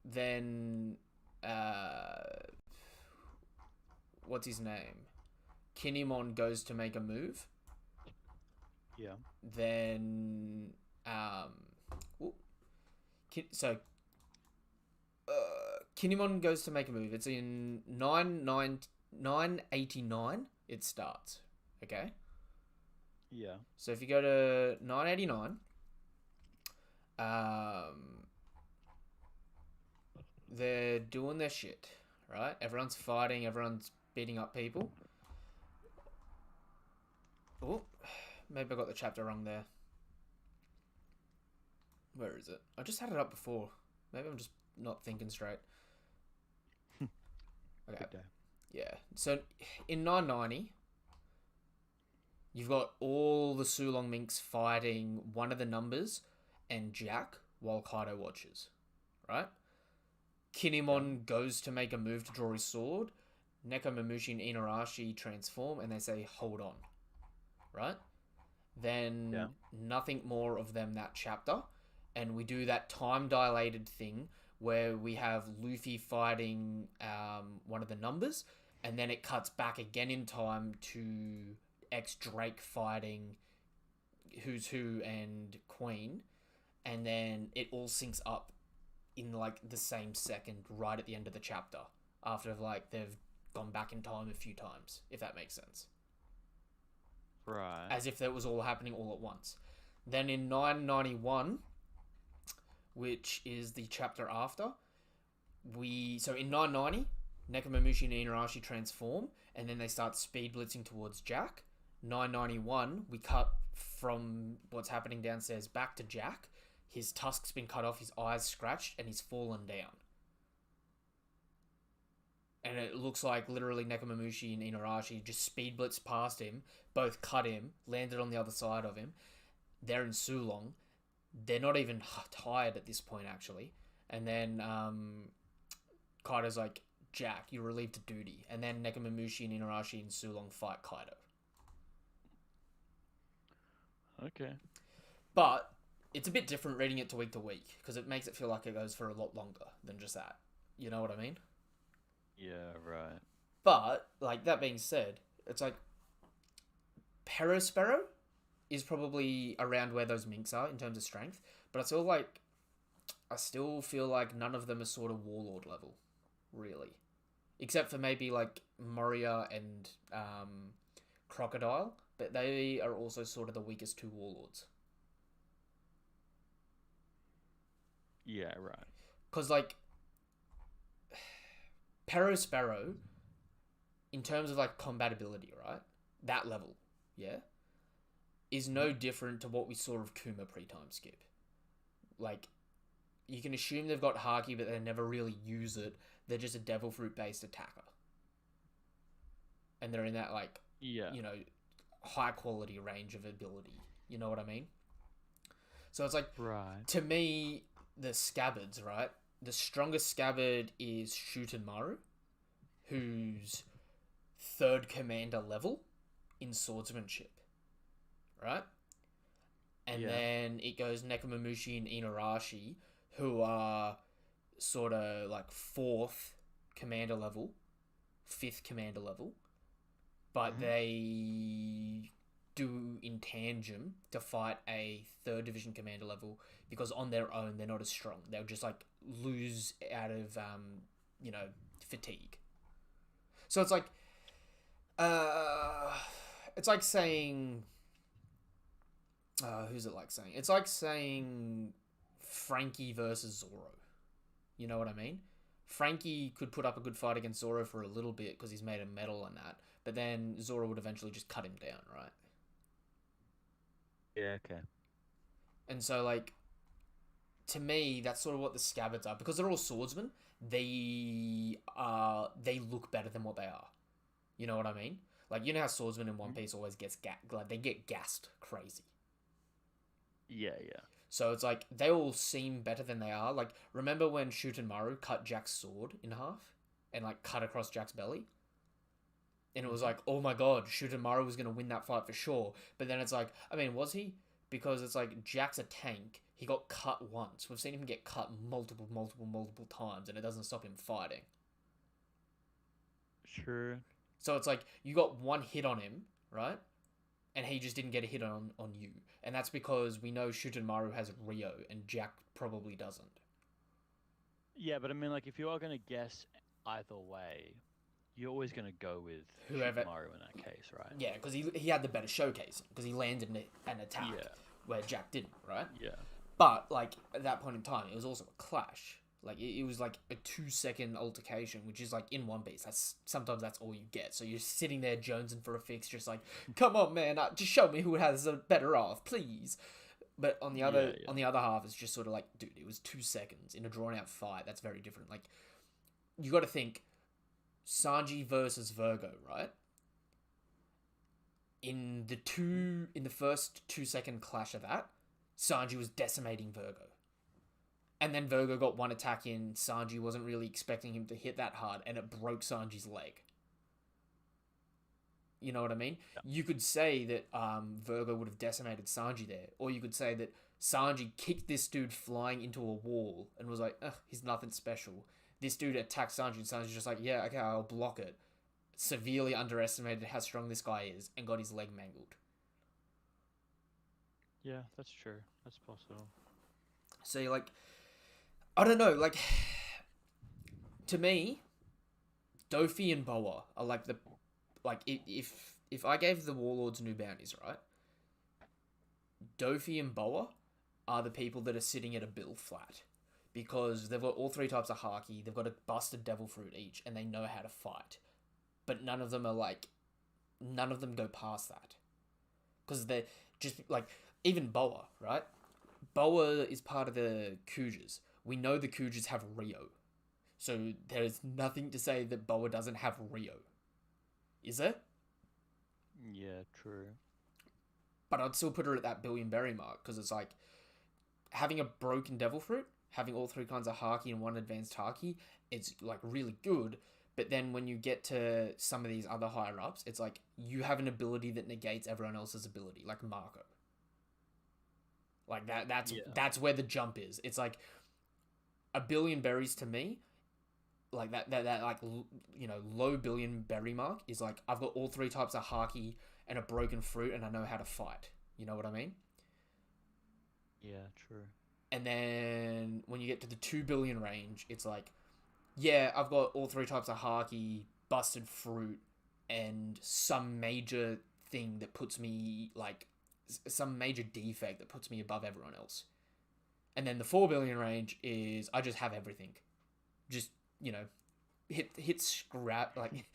then what's his name? Kinemon goes to make a move. yeah. Then ooh, so Kinemon goes to make a move. It's in 989 it starts. Okay? Yeah. So if you go to 989, um, they're doing their shit, right? Everyone's fighting, everyone's beating up people. Oh, maybe I got the chapter wrong there. Where is it? I just had it up before. Maybe I'm just not thinking straight. Okay. Good day. Yeah. So in 990, you've got all the Sulong Minks fighting one of the numbers and Jack while Kaido watches, right? Kinemon goes to make a move to draw his sword. Nekomamushi and Inuarashi transform and they say, hold on, right? Then nothing more of them that chapter. And we do that time dilated thing where we have Luffy fighting one of the numbers, and then it cuts back again in time to X Drake fighting Who's Who and Queen, and then it all syncs up in like the same second right at the end of the chapter after like they've gone back in time a few times, if that makes sense. Right. As if that was all happening all at once. Then in 991, which is the chapter after, so in 990, Nekomamushi and Inuarashi transform, and then they start speed blitzing towards Jack. 991, we cut from what's happening downstairs back to Jack. His tusk's been cut off, his eyes scratched, and he's fallen down. And it looks like literally Nekomamushi and Inuarashi just speed blitzed past him, both cut him, landed on the other side of him. They're in Sulong. They're not even tired at this point, actually. And then Kaido's like, Jack, you're relieved of duty. And then Nekomamushi and Inuarashi and Sulong fight Kaido. Okay. But it's a bit different reading it to week, because it makes it feel like it goes for a lot longer than just that. You know what I mean? Yeah, right. But, like, that being said, it's like Perospero is probably around where those minks are in terms of strength, but I still feel like none of them are sort of warlord level, really. Except for maybe like Moria and Crocodile, but they are also sort of the weakest two warlords. Yeah, right. Because like Perospero, in terms of like combatability, right? That level, yeah, is no different to what we saw of Kuma pre-time skip. Like, you can assume they've got Haki, but they never really use it. They're just a Devil Fruit based attacker. And they're in that, like, high quality range of ability. You know what I mean? So it's like, right. To me, the scabbards, right? The strongest scabbard is Shutenmaru, who's 3rd commander level in swordsmanship. Right? And then it goes Nekomamushi and Inuarashi, who are sort of like 4th commander level, 5th commander level, but they do in tandem to fight a 3rd division commander level, because on their own they're not as strong. They'll just like lose out of fatigue. So it's like saying who's it like saying? It's like saying Frankie versus Zoro. You know what I mean? Frankie could put up a good fight against Zoro for a little bit because he's made of metal and that, but then Zoro would eventually just cut him down, right? Yeah. Okay. And so, like, to me, that's sort of what the scabbards are because they're all swordsmen. They look better than what they are. You know what I mean? Like, you know how swordsmen in One Piece always like they get gassed crazy. Yeah. Yeah. So it's like they all seem better than they are. Like, remember when Shootenmaru cut Jack's sword in half and like cut across Jack's belly? And it was like, oh my god, Shootenmaru was gonna win that fight for sure. But then it's like, I mean, was he? Because it's like Jack's a tank. He got cut once. We've seen him get cut multiple times, and it doesn't stop him fighting. Sure. So it's like you got one hit on him, right? And he just didn't get a hit on you. And that's because we know Shootenmaru has Rio, and Jack probably doesn't. Yeah, but I mean, like, if you are gonna guess either way, you're always gonna go with Whoever- Shikamaru in that case, right? Yeah, because he had the better showcase, because he landed an attack Yeah. where Jack didn't, right? Yeah. But, like, at that point in time, it was also a clash. Like, it was like a 2-second altercation, which is like in One Piece. Sometimes that's all you get. So you're sitting there jonesing for a fix, just like, come on, man, just show me who has a better half, please. But on the other on the other half, it's just sort of like, dude, it was 2 seconds in a drawn out fight. That's very different. Like, you got to think, Sanji versus Virgo, right? In the first 2-second clash of that, Sanji was decimating Virgo. And then Virgo got one attack in, Sanji wasn't really expecting him to hit that hard, and it broke Sanji's leg. You know what I mean? Yeah. You could say that Virgo would have decimated Sanji there, or you could say that Sanji kicked this dude flying into a wall and was like, ugh, he's nothing special. This dude attacked Sanji, and Sanji's just like, yeah, okay, I'll block it. Severely underestimated how strong this guy is, and got his leg mangled. Yeah, that's true. That's possible. So you're like, I don't know, like, to me, Dofi and Boa are like if I gave the Warlords new bounties, right? Dofi and Boa are the people that are sitting at a bill flat. Because they've got all 3 types of Haki, they've got a busted Devil Fruit each, and they know how to fight. But none of them go past that. Because they're just, like, even Boa, right? Boa is part of the Kujas. We know the Kujas have Rio. So there's nothing to say that Boa doesn't have Rio. Is there? Yeah, true. But I'd still put her at that billion berry mark, because it's like, having a broken Devil Fruit, having all 3 kinds of Haki and 1 advanced Haki, it's, like, really good. But then when you get to some of these other higher-ups, it's like, you have an ability that negates everyone else's ability, like Marco. Like, that's where the jump is. It's like, a billion berries to me, like, that like, you know, low billion berry mark is like, I've got all 3 types of Haki and a broken fruit, and I know how to fight. You know what I mean? Yeah, true. And then when you get to the 2 billion range, it's like, yeah, I've got all 3 types of Haki, busted fruit, and some major thing that puts me, like, some major defect that puts me above everyone else. And then the 4 billion range is, I just have everything. Just, you know, hit scrap, like,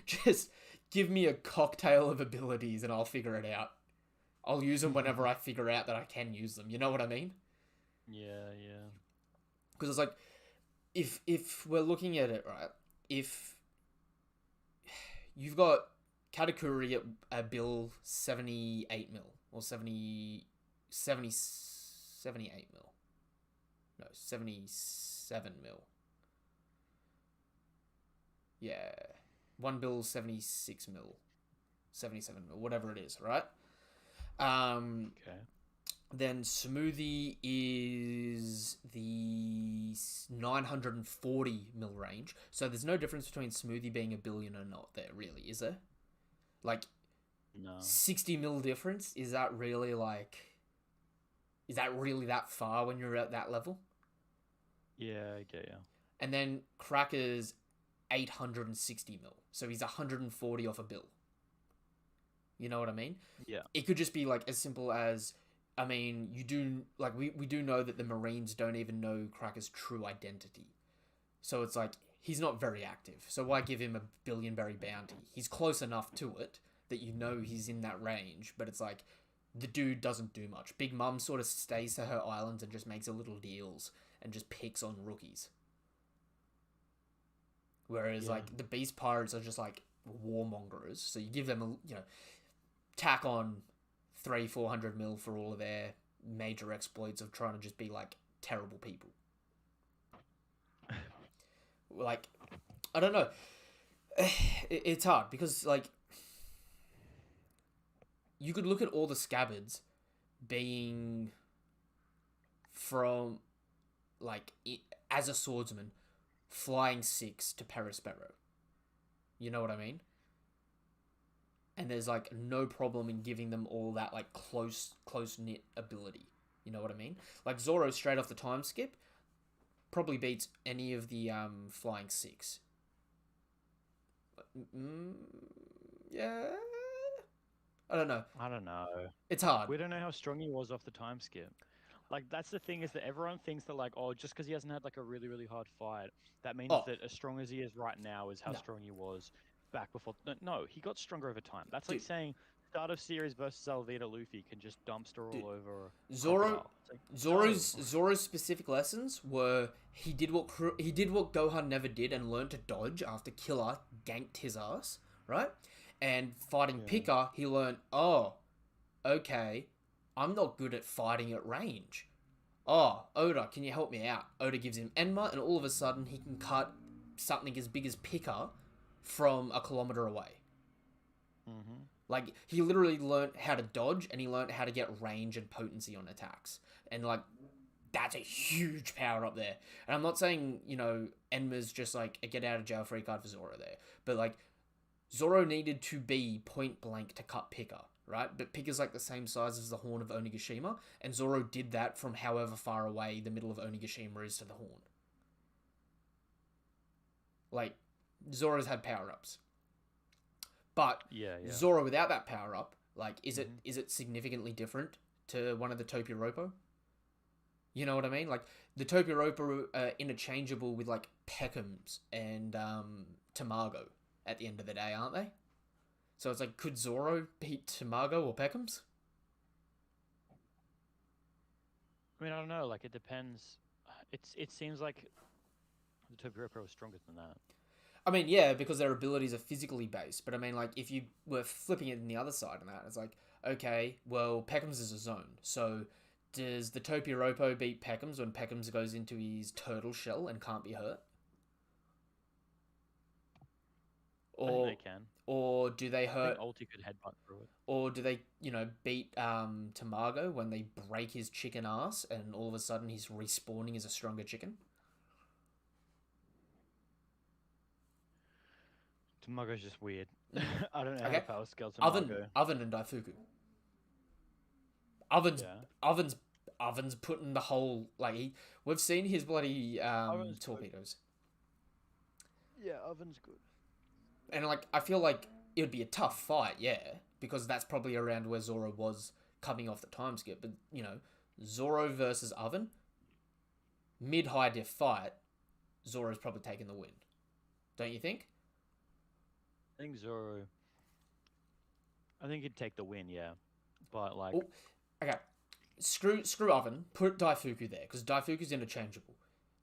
just give me a cocktail of abilities and I'll figure it out. I'll use them whenever I figure out that I can use them. You know what I mean? Yeah, yeah. Because it's like, if we're looking at it, right, if you've got Katakuri at a bill 78 mil, or 78 mil. No, 77 mil. Yeah. 1 bill 76 mil. 77 mil, whatever it is, right? Okay. Then Smoothie is the 940 mil range. So there's no difference between Smoothie being a billion or not there, really, is there? Like, No. 60 mil difference? Is that really that far when you're at that level? Yeah, I get ya. And then Cracker's 860 mil. So he's 140 off a bill. You know what I mean? Yeah. It could just be like as simple as, I mean, you do, like, we do know that the Marines don't even know Cracker's true identity. So it's like he's not very active. So why give him a billion berry bounty? He's close enough to it that you know he's in that range, but it's like the dude doesn't do much. Big Mum sort of stays to her islands and just makes her little deals and just picks on rookies. Whereas like the Beast Pirates are just like warmongers. So you give them a tack on 300-400 mil for all of their major exploits of trying to just be like terrible people. Like, I don't know. It's hard because like you could look at all the scabbards being from like as a swordsman flying 6 to Perispero. You know what I mean? And there's like no problem in giving them all that like close knit ability. You know what I mean? Like Zoro straight off the time skip probably beats any of the flying 6. Yeah. I don't know. It's hard. We don't know how strong he was off the time skip. Like, that's the thing, is that everyone thinks that, like, oh, just because he hasn't had, like, a really, really hard fight, that means that as strong as he is right now is how strong he was back before. No, he got stronger over time. That's like saying start of series versus Alvida Luffy can just dumpster all over Zoro's specific lessons were he did what Gohan never did and learned to dodge after Killer ganked his ass, right? And fighting Pika, he learned, oh, okay, I'm not good at fighting at range. Oh, Oda, can you help me out? Oda gives him Enma, and all of a sudden he can cut something as big as Pika from a kilometer away. Mm-hmm. Like, he literally learned how to dodge, and he learned how to get range and potency on attacks. And, like, that's a huge power up there. And I'm not saying, Enma's just, like, a get-out-of-jail-free card for Zoro there. But, like, Zoro needed to be point-blank to cut Pika, right? But Pika's, like, the same size as the Horn of Onigashima, and Zoro did that from however far away the middle of Onigashima is to the Horn. Like, Zoro's had power-ups. But Zoro without that power up, like, is it significantly different to one of the Topiropo? You know what I mean? Like, the Topiropo are interchangeable with, like, Peckham's and Tamago at the end of the day, aren't they? So it's like, could Zoro beat Tamago or Peckham's? I mean, I don't know. Like, it depends. It seems like the Topiropo is stronger than that. I mean, yeah, because their abilities are physically based. But I mean, like, if you were flipping it in the other side of that, it's like, okay, well, Peckham's is a zone. So does the Topiropo beat Peckham's when Peckham's goes into his turtle shell and can't be hurt? I think they can. Or do they hurt? I think Ulti could headbutt through it. Or do they, beat Tamago when they break his chicken ass and all of a sudden he's respawning as a stronger chicken? Tamago's just weird. I don't know how to power scale Tamago. Oven and Daifuku. Oven's putting the whole, like, we've seen his bloody torpedoes. Good. Yeah, Oven's good. And, like, I feel like it would be a tough fight, because that's probably around where Zoro was coming off the time skip. But, Zoro versus Oven, mid-high diff fight, Zoro's probably taking the win. Don't you think? I think Zoro. I think he'd take the win, yeah. But, like. Ooh, okay. Screw Oven. Put Daifuku there, because Daifuku's interchangeable.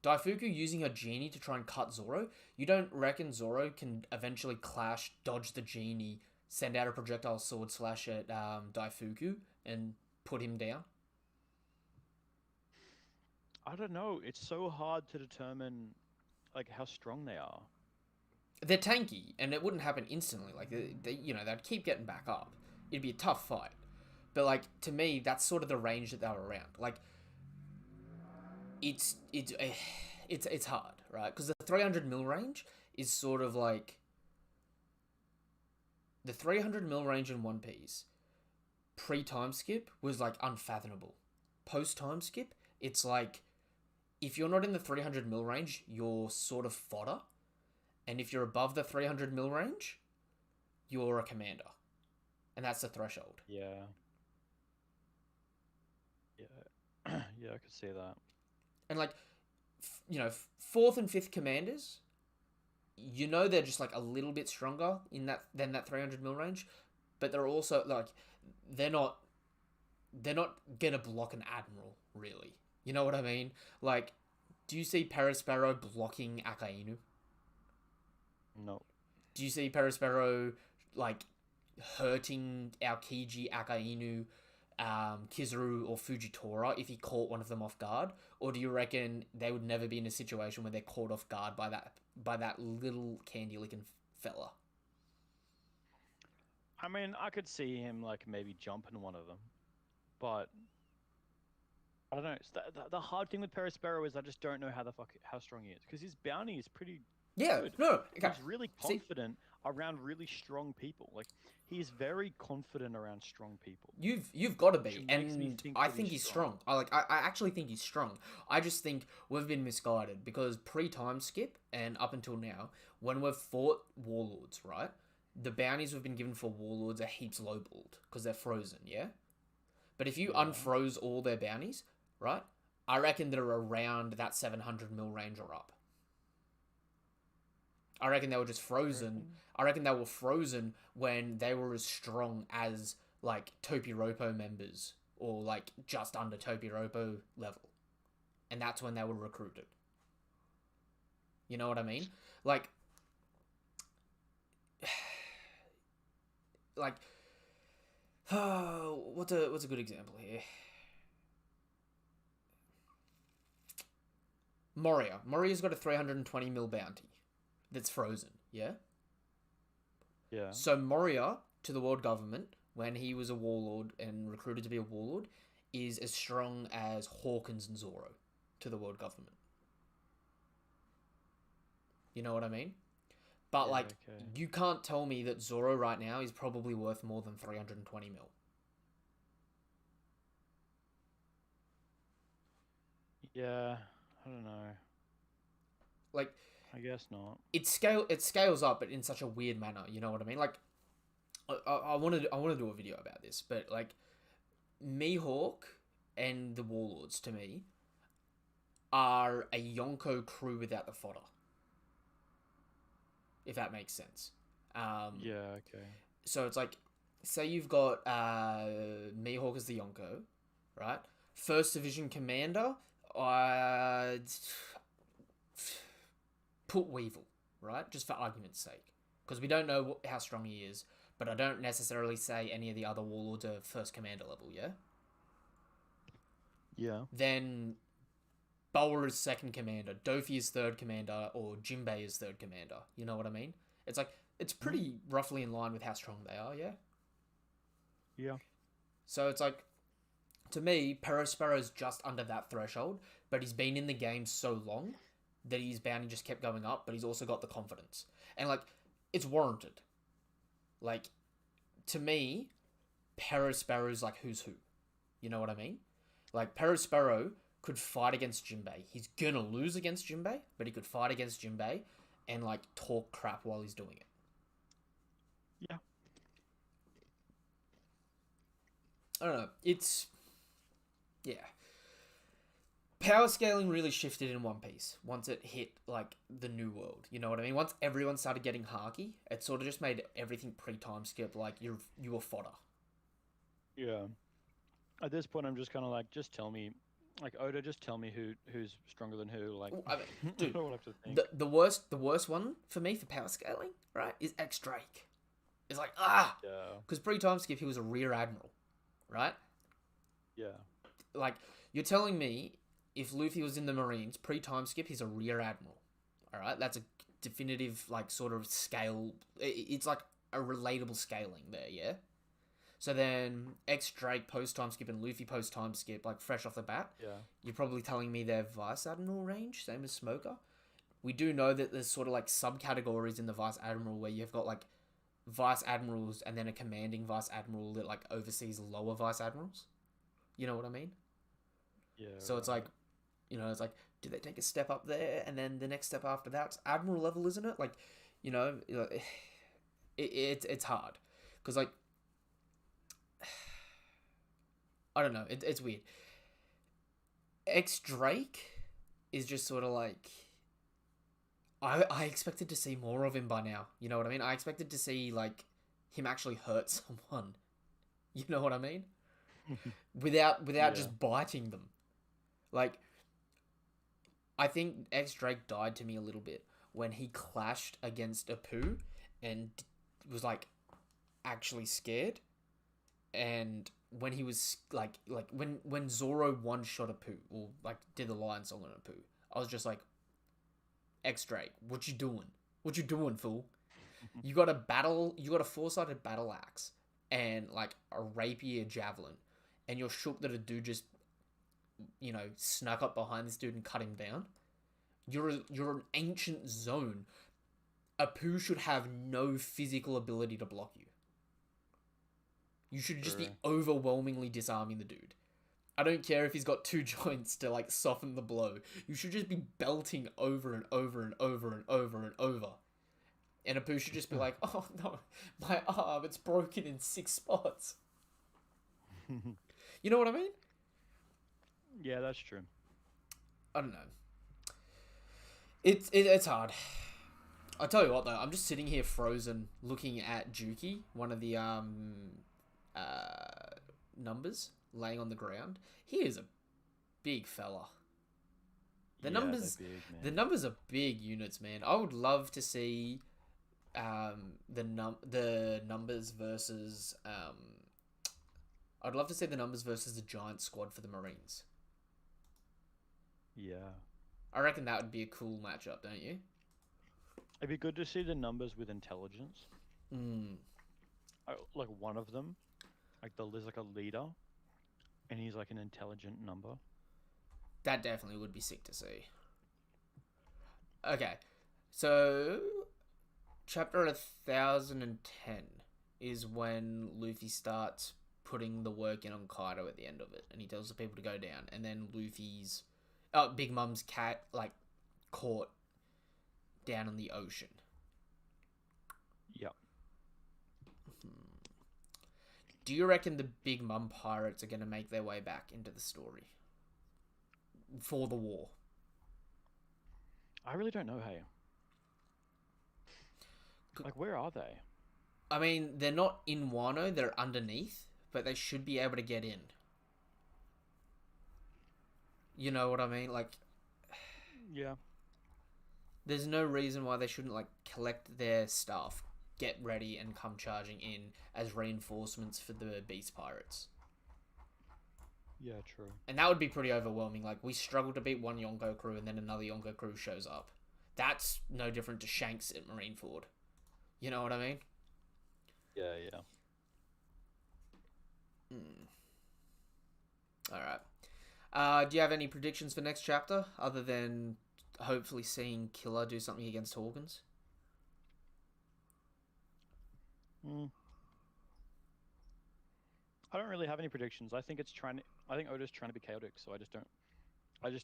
Daifuku using her genie to try and cut Zoro. You don't reckon Zoro can eventually clash, dodge the genie, send out a projectile sword slash at Daifuku, and put him down? I don't know. It's so hard to determine, like, how strong they are. They're tanky, and it wouldn't happen instantly. Like, they'd keep getting back up. It'd be a tough fight. But, like, to me, that's sort of the range that they were around. Like, it's hard, right? Because the 300 mil range is sort of like... The 300 mil range in One Piece, pre-time skip, was, like, unfathomable. Post-time skip, it's like, if you're not in the 300 mil range, you're sort of fodder. And if you're above the 300 mil range, you're a commander. And that's the threshold. Yeah. Yeah, I could see that. And, like, fourth and fifth commanders, they're just like a little bit stronger in that 300 mil range, but they're also like they're not gonna block an admiral, really. You know what I mean? Like, do you see Perospero blocking Akainu? No. Do you see Perospero like hurting Aokiji, Akainu, Kizaru, or Fujitora if he caught one of them off guard? Or do you reckon they would never be in a situation where they're caught off guard by that little candy licking fella? I mean, I could see him like maybe jumping one of them, but I don't know. The hard thing with Perospero is I just don't know how strong he is, because his bounty is pretty good. No, okay. He's really confident around really strong people. Like, he's very confident around strong people. You've got to be, Which makes me and think I that think he's strong. I actually think he's strong. I just think we've been misguided, because pre-time skip and up until now, when we've fought warlords, right, the bounties we've been given for warlords are heaps lowballed because they're frozen, yeah? But if you unfroze all their bounties, right, I reckon they're around that 700 mil range or up. I reckon they were just frozen. I reckon they were frozen when they were as strong as, like, Topiropo members, or, like, just under Topiropo level. And that's when they were recruited. You know what I mean? Like, what's a good example here? Moria. Moria's got a 320 mil bounty that's frozen, yeah? Yeah. So Moria, to the world government, when he was a warlord and recruited to be a warlord, is as strong as Hawkins and Zoro to the world government. You know what I mean? But, you can't tell me that Zoro right now is probably worth more than 320 mil. Yeah, I don't know. Like, I guess not. It scales up, but in such a weird manner. You know what I mean? Like, I want to do a video about this, but like, Mihawk and the Warlords to me are a Yonko crew without the fodder. If that makes sense. Yeah. Okay. So it's like, say you've got Mihawk as the Yonko, right? First Division Commander, put Weevil, right? Just for argument's sake. Because we don't know how strong he is, but I don't necessarily say any of the other warlords are first commander level, yeah? Yeah. Then Boa is second commander, Dofi is third commander, or Jinbei is third commander. You know what I mean? It's like, it's pretty roughly in line with how strong they are, yeah? Yeah. So it's like, to me, Perospero's just under that threshold, but he's been in the game so long that his bounty just kept going up, but he's also got the confidence. And, like, it's warranted. Like, to me, Perospero's, like, who's who. You know what I mean? Like, Perospero could fight against Jinbei. He's gonna lose against Jinbei, but he could fight against Jinbei and, like, talk crap while he's doing it. Yeah. I don't know. It's... yeah. Power scaling really shifted in One Piece once it hit, like, the new world. You know what I mean? Once everyone started getting Haki, it sort of just made everything pre-time skip, like, you were fodder. Yeah. At this point, I'm just kind of like, just tell me, like, Oda, just tell me who's stronger than who. Like, I mean, dude, I don't have to think. the worst one for me for power scaling, right, is X Drake. It's like, Yeah. because pre-time skip he was a rear admiral, right? Yeah. Like, you're telling me if Luffy was in the Marines pre-time skip, he's a rear admiral. All right, that's a definitive, like, sort of scale. It's like a relatable scaling there, yeah. So then X Drake post time skip and Luffy post time skip, like, fresh off the bat. Yeah. You're probably telling me they're Vice Admiral range, same as Smoker. We do know that there's sort of like subcategories in the Vice Admiral where you've got like Vice Admirals and then a commanding Vice Admiral that like oversees lower Vice Admirals. You know what I mean? Yeah. So it's like, it's like, do they take a step up there and then the next step after that's Admiral level, isn't it? Like, it's hard. Because, like, I don't know. It's weird. X Drake is just sort of like I expected to see more of him by now. You know what I mean? I expected to see like him actually hurt someone. You know what I mean? Without Yeah. just biting them. Like I think X Drake died to me a little bit when he clashed against Apu and was like actually scared, and when he was like when Zoro one shot Apu or like did the lion song on Apu, I was just like, X Drake, what you doing? What you doing, fool? You got a battle. You got a four-sided battle axe and like a rapier javelin, and you're shook that a dude just snuck up behind this dude and cut him down. You're an ancient zone. Apu should have no physical ability to block you. You should just be overwhelmingly disarming the dude. I don't care if he's got two joints to like soften the blow. You should just be belting over and over and over and over and over. And Apu should just be like, oh no, my arm, it's broken in 6 spots. You know what I mean? Yeah, that's true. I don't know. It's hard. I tell you what though, I'm just sitting here frozen looking at Juki, one of the numbers laying on the ground. He is a big fella. The numbers are big units, man. I would love to see the numbers versus I'd love to see the numbers versus the giant squad for the Marines. Yeah. I reckon that would be a cool matchup, don't you? It'd be good to see the numbers with intelligence. Like one of them, there's like a leader, and he's like an intelligent number. That definitely would be sick to see. Okay, so chapter 1010 is when Luffy starts putting the work in on Kaido at the end of it, and he tells the people to go down, and then Luffy's Big Mom's cat like caught down in the ocean. Yep. Do you reckon the Big Mom pirates are going to make their way back into the story for the war? I really don't know, hey. Like, where are they? I mean, they're not in Wano, they're underneath, but they should be able to get in. You know what I mean? Like, yeah. There's no reason why they shouldn't, like, collect their stuff, get ready, and come charging in as reinforcements for the Beast Pirates. Yeah, true. And that would be pretty overwhelming. Like, we struggle to beat one Yonko crew, and then another Yonko crew shows up. That's no different to Shanks at Marineford. You know what I mean? Yeah, yeah. Alright. Do you have any predictions for next chapter, other than hopefully seeing Killer do something against Hawkins? I don't really have any predictions. I think Oda's trying to be chaotic, so I just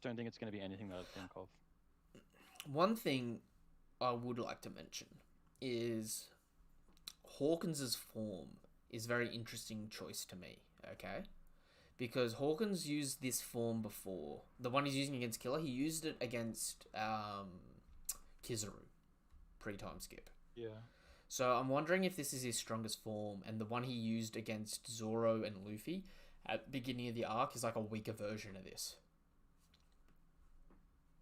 don't think it's going to be anything that I think of. One thing I would like to mention is Hawkins's form is a very interesting choice to me, okay? Because Hawkins used this form before. The one he's using against Killer, he used it against Kizaru pre-time skip. Yeah. So I'm wondering if this is his strongest form, and the one he used against Zoro and Luffy at the beginning of the arc is like a weaker version of this.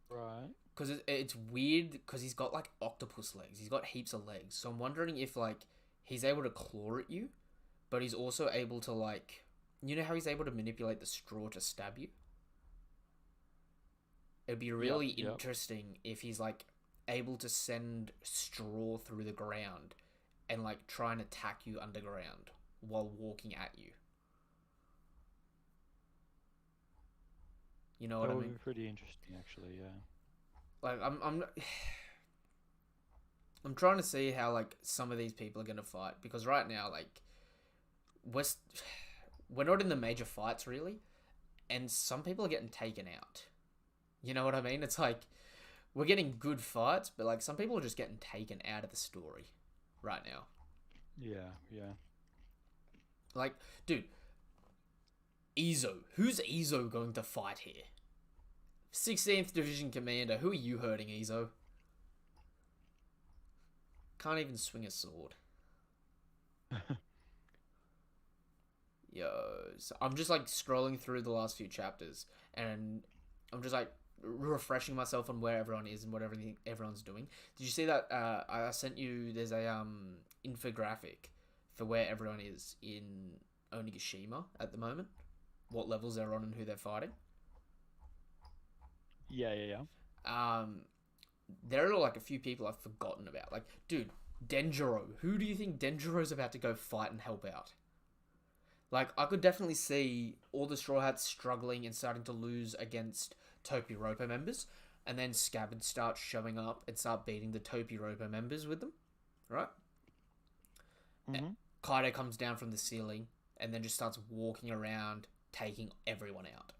Right. Because it's weird, because he's got like octopus legs. He's got heaps of legs. So I'm wondering if like he's able to claw at you, but he's also able to like... You know how he's able to manipulate the straw to stab you? It'd be really interesting if he's like able to send straw through the ground and like try and attack you underground while walking at you. You know what I mean? That would be pretty interesting, actually. Yeah. Like I'm trying to see how like some of these people are gonna fight, because right now like we're not in the major fights really, and some people are getting taken out. You know what I mean? It's like we're getting good fights, but like some people are just getting taken out of the story right now. Yeah, yeah. Like, dude, Izo. Who's Izo going to fight here? 16th Division Commander. Who are you hurting, Ezo? Can't even swing a sword. Yo, so I'm just like scrolling through the last few chapters, and I'm just like refreshing myself on where everyone is and what everyone's doing. Did you see that? I sent you. There's a infographic for where everyone is in Onigashima at the moment, what levels they're on, and who they're fighting. Yeah. There are like a few people I've forgotten about. Like, dude, Denjiro. Who do you think Denjiro's about to go fight and help out? Like, I could definitely see all the Straw Hats struggling and starting to lose against Topiropo members, and then Scabbard starts showing up and start beating the Topiropo members with them, right? Mm-hmm. Kaido comes down from the ceiling and then just starts walking around, taking everyone out.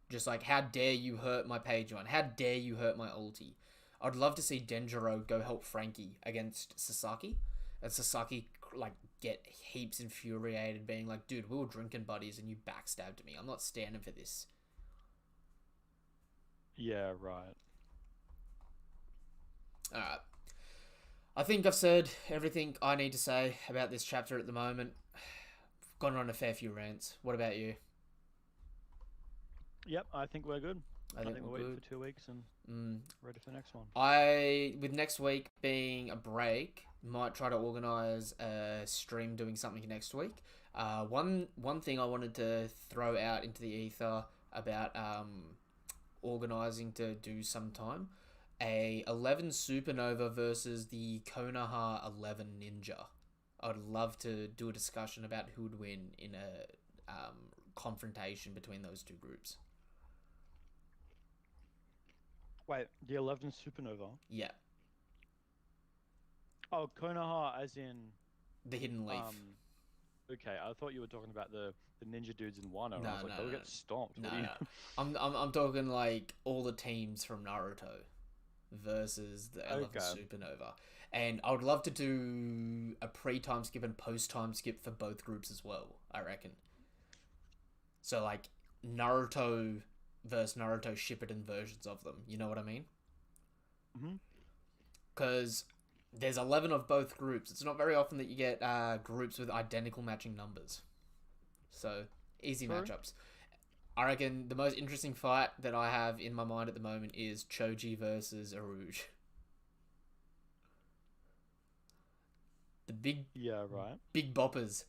Just like, how dare you hurt my page one? How dare you hurt my ulti? I'd love to see Denjiro go help Frankie against Sasaki, and Sasaki like get heaps infuriated, being like, dude, we were drinking buddies and you backstabbed me. I'm not standing for this. Yeah, right. Alright. I think I've said everything I need to say about this chapter at the moment. I've gone on a fair few rants. What about you? Yep, I think we're good. I think we're we're waiting good. for 2 weeks and ready for the next one. With next week being a break, might try to organise a stream doing something next week. One thing I wanted to throw out into the ether about organising to do sometime, a 11 Supernova versus the Konoha 11 Ninja. I'd love to do a discussion about who would win in a confrontation between those two groups. Wait, the 11 Supernova? Yeah. Oh, Konoha as in... The Hidden Leaf. Okay, I thought you were talking about the ninja dudes in Wano. No, I was like, they'll get stomped. No, What do you... I'm talking like all the teams from Naruto versus the 11 Supernova. And I would love to do a pre-time skip and post-time skip for both groups as well, I reckon. So like Naruto versus Naruto Shippuden versions of them. You know what I mean? Mm-hmm. Because there's 11 of both groups. It's not very often that you get groups with identical matching numbers. So, easy matchups. I reckon the most interesting fight that I have in my mind at the moment is Choji versus Aruj. The big boppers.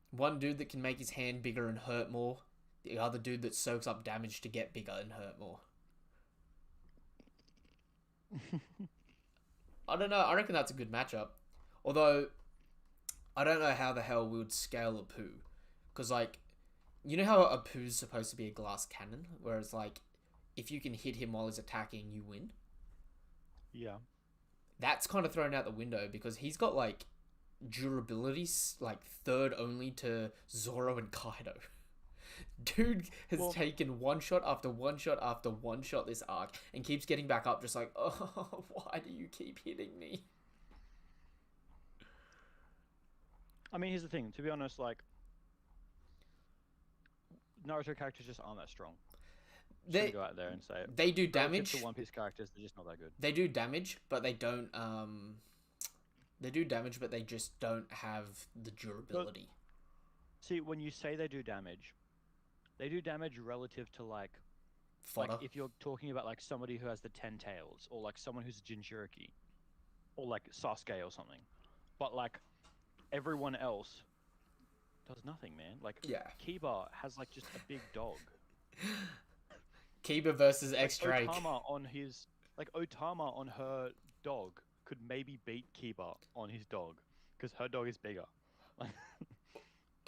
One dude that can make his hand bigger and hurt more. The other dude that soaks up damage to get bigger and hurt more. I don't know. I reckon that's a good matchup. Although, I don't know how the hell we would scale a poo. Because, like, you know how a poo's supposed to be a glass cannon? Whereas, like, if you can hit him while he's attacking, you win. Yeah. That's kind of thrown out the window because he's got, like, durability, like, third only to Zoro and Kaido. Dude has taken one shot after one shot after one shot this arc and keeps getting back up just like, oh, why do you keep hitting me? I mean, here's the thing. To be honest, like, Naruto characters just aren't that strong. They go out there and say it. They do damage. To One Piece characters, they're just not that good. They do damage, but they don't. They do damage, but they just don't have the durability. But, see, when you say they do damage relative to like fodder. Like if you're talking about like somebody who has the 10 tails, or like someone who's a Jinchuriki, or like Sasuke or something. But like everyone else does nothing, man. Like Kiba has like just a big dog. Kiba versus X-Drake. Otama on her dog could maybe beat Kiba on his dog because her dog is bigger.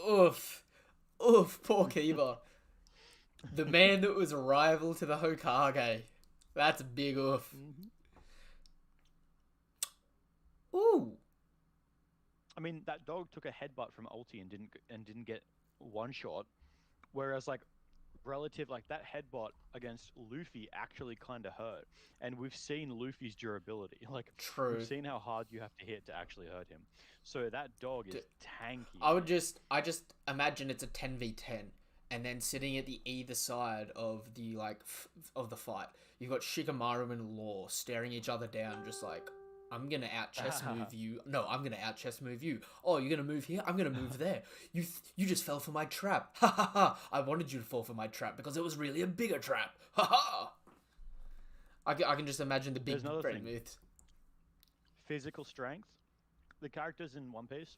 Oof, poor Kiba. The man that was a rival to the Hokage. That's a big oof. Mm-hmm. Ooh. I mean, that dog took a headbutt from ulti and didn't get one shot, whereas like relative like that headbutt against Luffy actually kind of hurt, and we've seen Luffy's durability. Like, true, we've seen how hard you have to hit to actually hurt him. So that dog is tanky. I just imagine it's a 10v10, and then sitting at the either side of the of the fight, you've got Shikamaru and Law staring each other down, just like, I'm gonna out chess move you. No, I'm gonna out chess move you. Oh, you're gonna move here. I'm gonna move there. You just fell for my trap. Ha ha ha! I wanted you to fall for my trap because it was really a bigger trap. Ha ha! I can just imagine the big There's another brain thing. myths. Physical strength. The characters in One Piece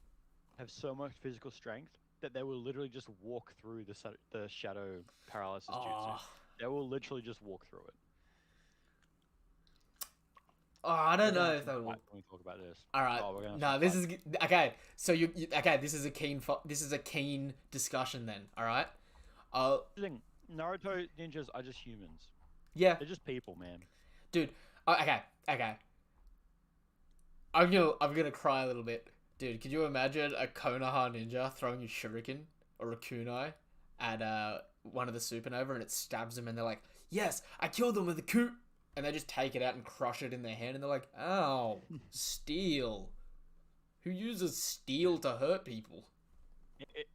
have so much physical strength that they will literally just walk through the shadow paralysis jutsu. They will literally just walk through it. Oh, I don't We're gonna know have if some that will. fight when we talk about this. All right. Oh, we're gonna have No, some this fight. is okay. So okay. This is a keen discussion then. All right. The thing, Naruto ninjas are just humans. Yeah, They're just people, man. dude. Okay. I'm gonna cry a little bit, dude. Could you imagine a Konoha ninja throwing a shuriken or a kunai at one of the Supernova and it stabs them and they're like, "Yes, I killed them with a coup," and they just take it out and crush it in their hand and they're like, "Ow, steel. Who uses steel to hurt people?"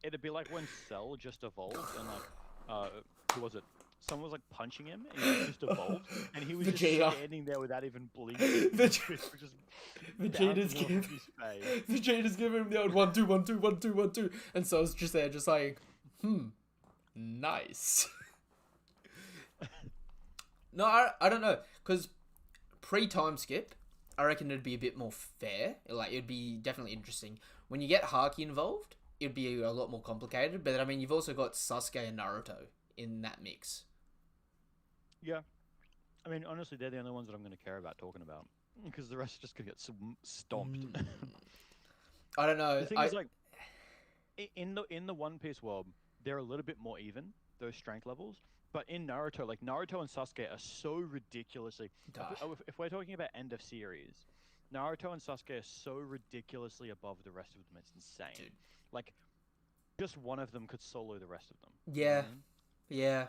It'd be like when Cell just evolved and who was it? Someone was like punching him and he just evolved and he was just Vegeta. standing there without even blinking. Vegeta's Vegeta's giving Vegeta's giving him the old 1 2 1 2 1 2 1 2, and so it's just there, just like, nice. No, I don't know, because pre-time skip, I reckon it'd be a bit more fair. Like, it'd be definitely interesting. When you get Haki involved, it'd be a lot more complicated. But I mean, you've also got Sasuke and Naruto in that mix. Yeah. I mean, honestly, they're the only ones that I'm going to care about talking about because the rest are just going to get stomped. I don't know. The thing is, like, in the One Piece world, they're a little bit more even, those strength levels. But in Naruto, like Naruto and Sasuke are so ridiculously. If we're talking about end of series, Naruto and Sasuke are so ridiculously above the rest of them. It's insane. Dude. Like, just one of them could solo the rest of them. Yeah. You know what I mean? Yeah.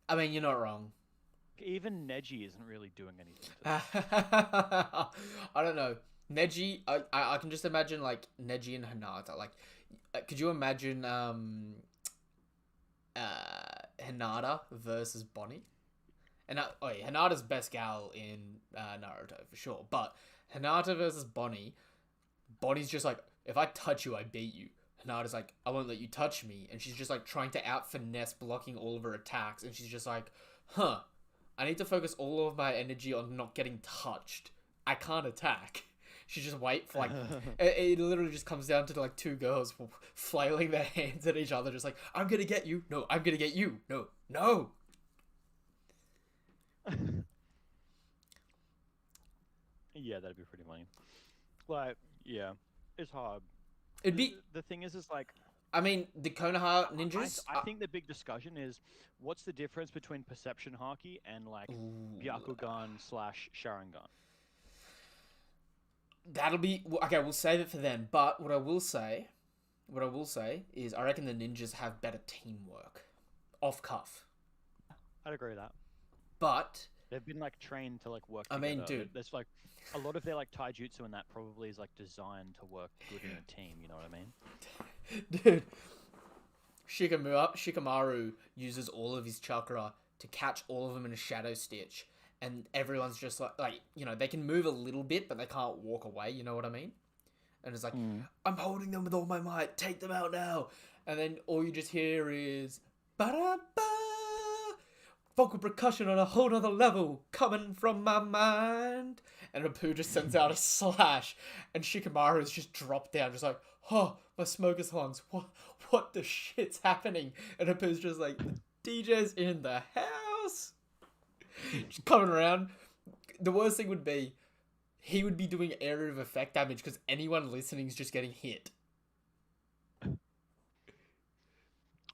I mean, you're not wrong. Even Neji isn't really doing anything. I don't know. Neji, I can just imagine, like, Neji and Hinata. Like, could you imagine, Hinata versus Bonnie? And Hinata's best gal in Naruto, for sure. But Hinata versus Bonnie, Bonnie's just like, if I touch you, I beat you. Hinata's like, I won't let you touch me. And she's just like trying to out-finesse, blocking all of her attacks. And she's just like, I need to focus all of my energy on not getting touched. I can't attack. She just wait for like, it literally just comes down to like two girls flailing their hands at each other, just like, I'm gonna get you. No, I'm gonna get you. No. Yeah, that'd be pretty funny. Like, yeah, it's hard. It'd be. The thing is like, I mean, the Konoha ninjas. I think the big discussion is what's the difference between perception haki and like Byakugan / Sharingan. That'll be okay. We'll save it for then. But what I will say is, I reckon the ninjas have better teamwork, off cuff. I'd agree with that. But they've been like trained to like work. I together. mean, dude, there's like a lot of their like taijutsu and that probably is like designed to work good in a team. You know what I mean? Dude, Shikamaru uses all of his chakra to catch all of them in a shadow stitch, and everyone's just like they can move a little bit, but they can't walk away. You know what I mean? And it's like, I'm holding them with all my might. Take them out now. And then all you just hear is ba-da-ba, vocal percussion on a whole nother level coming from my mind. And Apu just sends out a slash, and Shikamaru is just dropped down, just like, oh, my smoker's lungs. What the shit's happening? And Apu's just like, the DJ's in the house. Just coming around. The worst thing would be, he would be doing area of effect damage because anyone listening is just getting hit.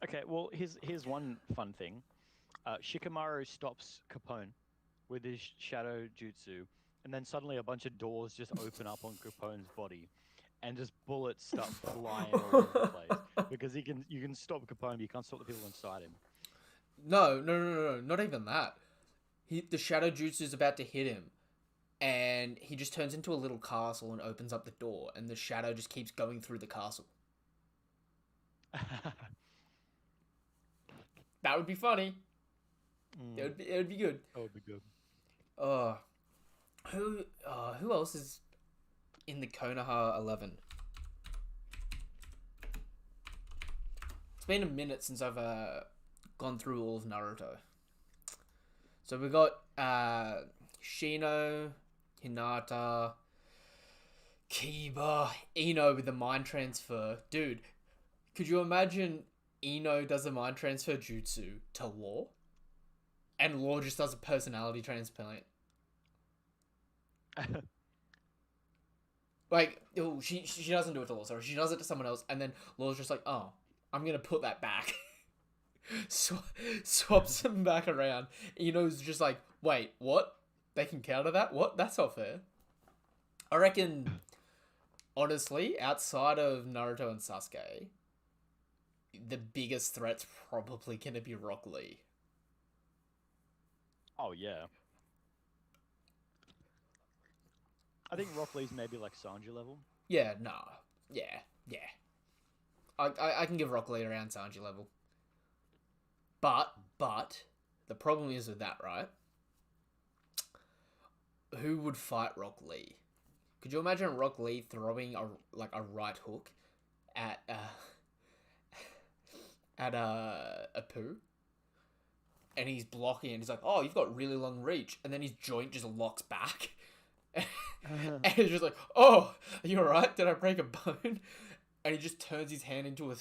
Okay, well, here's one fun thing. Shikamaru stops Capone with his shadow jutsu, and then suddenly a bunch of doors just open up on Capone's body, and just bullets start flying all over the place. Because you can stop Capone, but you can't stop the people inside him. No, not even that. The shadow jutsu is about to hit him, and he just turns into a little castle and opens up the door, and the shadow just keeps going through the castle. That would be funny. Mm, It would be good. that would be good. Uh, who else is in the Konoha 11? It's been a minute since I've gone through all of Naruto. So we got Shino, Hinata, Kiba, Ino with the mind transfer. Dude, could you imagine Ino does a mind transfer jutsu to Law? And Law just does a personality transplant. Like, oh, she doesn't do it to Law, sorry. She does it to someone else, and then Law's just like, oh, I'm gonna put that back. Swaps them back around. Ino's just like, wait, what? They can counter that? What? That's not fair. I reckon, honestly, outside of Naruto and Sasuke, the biggest threat's probably gonna be Rock Lee. Oh yeah. I think Rock Lee's maybe like Sanji level. Yeah, nah. Yeah, yeah. I can give Rock Lee around Sanji level. But, the problem is with that, right? Who would fight Rock Lee? Could you imagine Rock Lee throwing a right hook at Apu? And he's blocking and he's like, oh, you've got really long reach. And then his joint just locks back. And he's just like, oh, are you alright? Did I break a bone? And he just turns his hand into a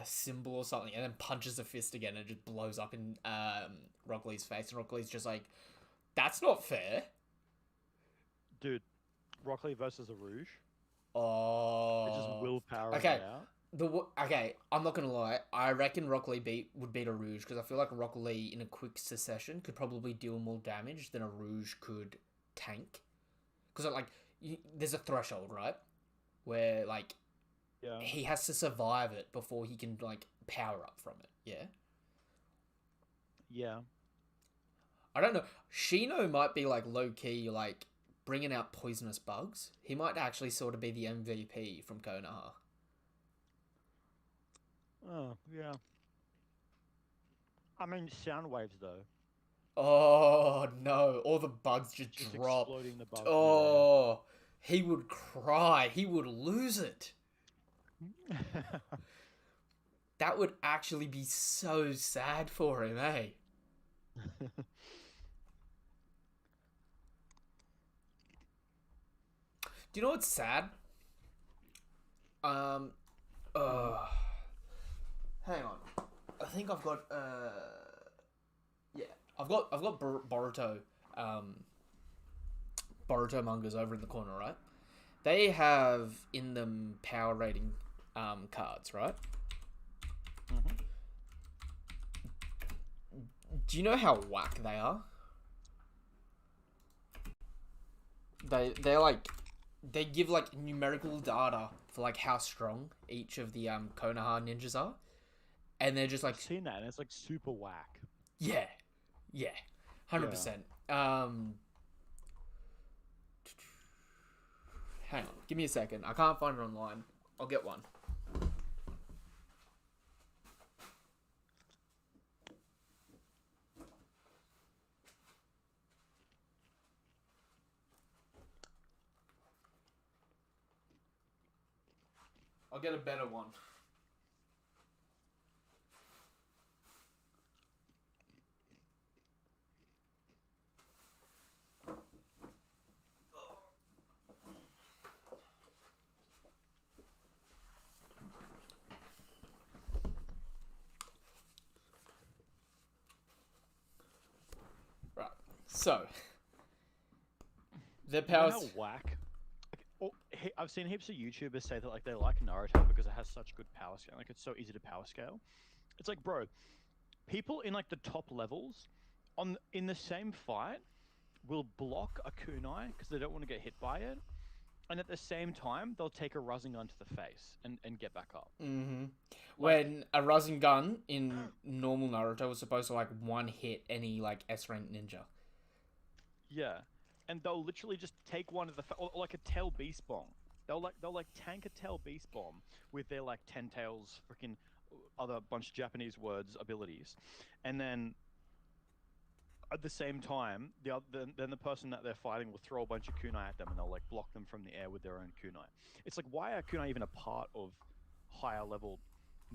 symbol or something and then punches the fist again and it just blows up in Rock Lee's face. And Rock Lee's just like, that's not fair. Dude, Rock Lee versus a Rouge. Oh. It's just willpower okay. out. Okay, I'm not gonna lie. I reckon Rock Lee would beat a Rouge because I feel like Rock Lee in a quick succession could probably deal more damage than a Rouge could tank. Because there's a threshold, right, where Yeah. he has to survive it before he can power up from it. Yeah. Yeah. I don't know. Shino might be low key bringing out poisonous bugs. He might actually sort of be the MVP from Konoha. Oh yeah. I mean, sound waves though. Oh no! All the bugs just drop. Exploding the bugs. Oh, he would cry. He would lose it. That would actually be so sad for him, eh? Do you know what's sad? Hang on. I think I've got yeah, I've got Boruto Boruto mangas over in the corner, right? They have in them power rating cards, right? Mm-hmm. Do you know how whack they are? They give numerical data for how strong each of the Konoha ninjas are, and they're just I've seen that, and it's super whack. Yeah, 100%. Hang on, give me a second. I can't find it online. I'll get one. I'll get a better one. Right. So, their powers. You know how whack. I've seen heaps of YouTubers say that they like Naruto because it has such good power scale. It's so easy to power scale. It's bro, people in the top levels in the same fight will block a kunai because they don't want to get hit by it, and at the same time they'll take a Rasengan to the face and get back up. Mm-hmm. When a Rasengan in normal Naruto was supposed to one hit any S rank ninja. Yeah. And they'll literally just take one of the or a tail beast bomb. They'll tank a tail beast bomb with their 10 tails freaking other bunch of Japanese words abilities, and then at the same time, then the person that they're fighting will throw a bunch of kunai at them, and they'll like block them from the air with their own kunai. It's like, why are kunai even a part of higher level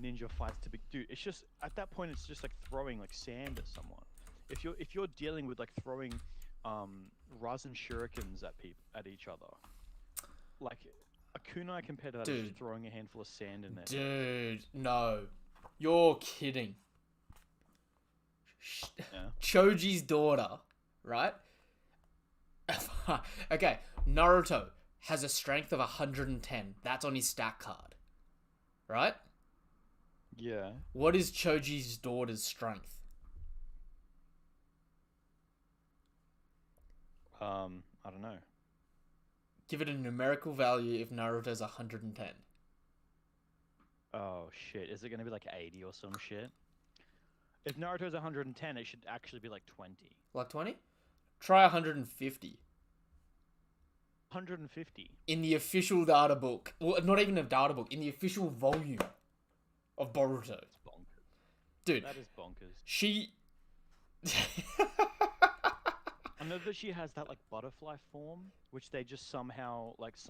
ninja fights? To be, dude, it's just at that point it's just like throwing like sand at someone. If you're dealing with like throwing Rasen shurikens at each other, like a kunai compared to that is Dude. just throwing a handful of sand in there. Dude, no. You're kidding. Yeah. Choji's daughter, right? Okay, Naruto has a strength of 110. That's on his stat card. Right? Yeah. What is Choji's daughter's strength? I don't know. Give it a numerical value if Naruto's 110. Oh shit! Is it gonna be like 80 or some shit? If Naruto's 110, it should actually be like 20. Like 20? Try 150. 150. In the official data book. Well, not even a data book. In the official volume of Boruto. It's bonkers. Dude. That is bonkers. She... I know that she has that like butterfly form, which they just somehow that's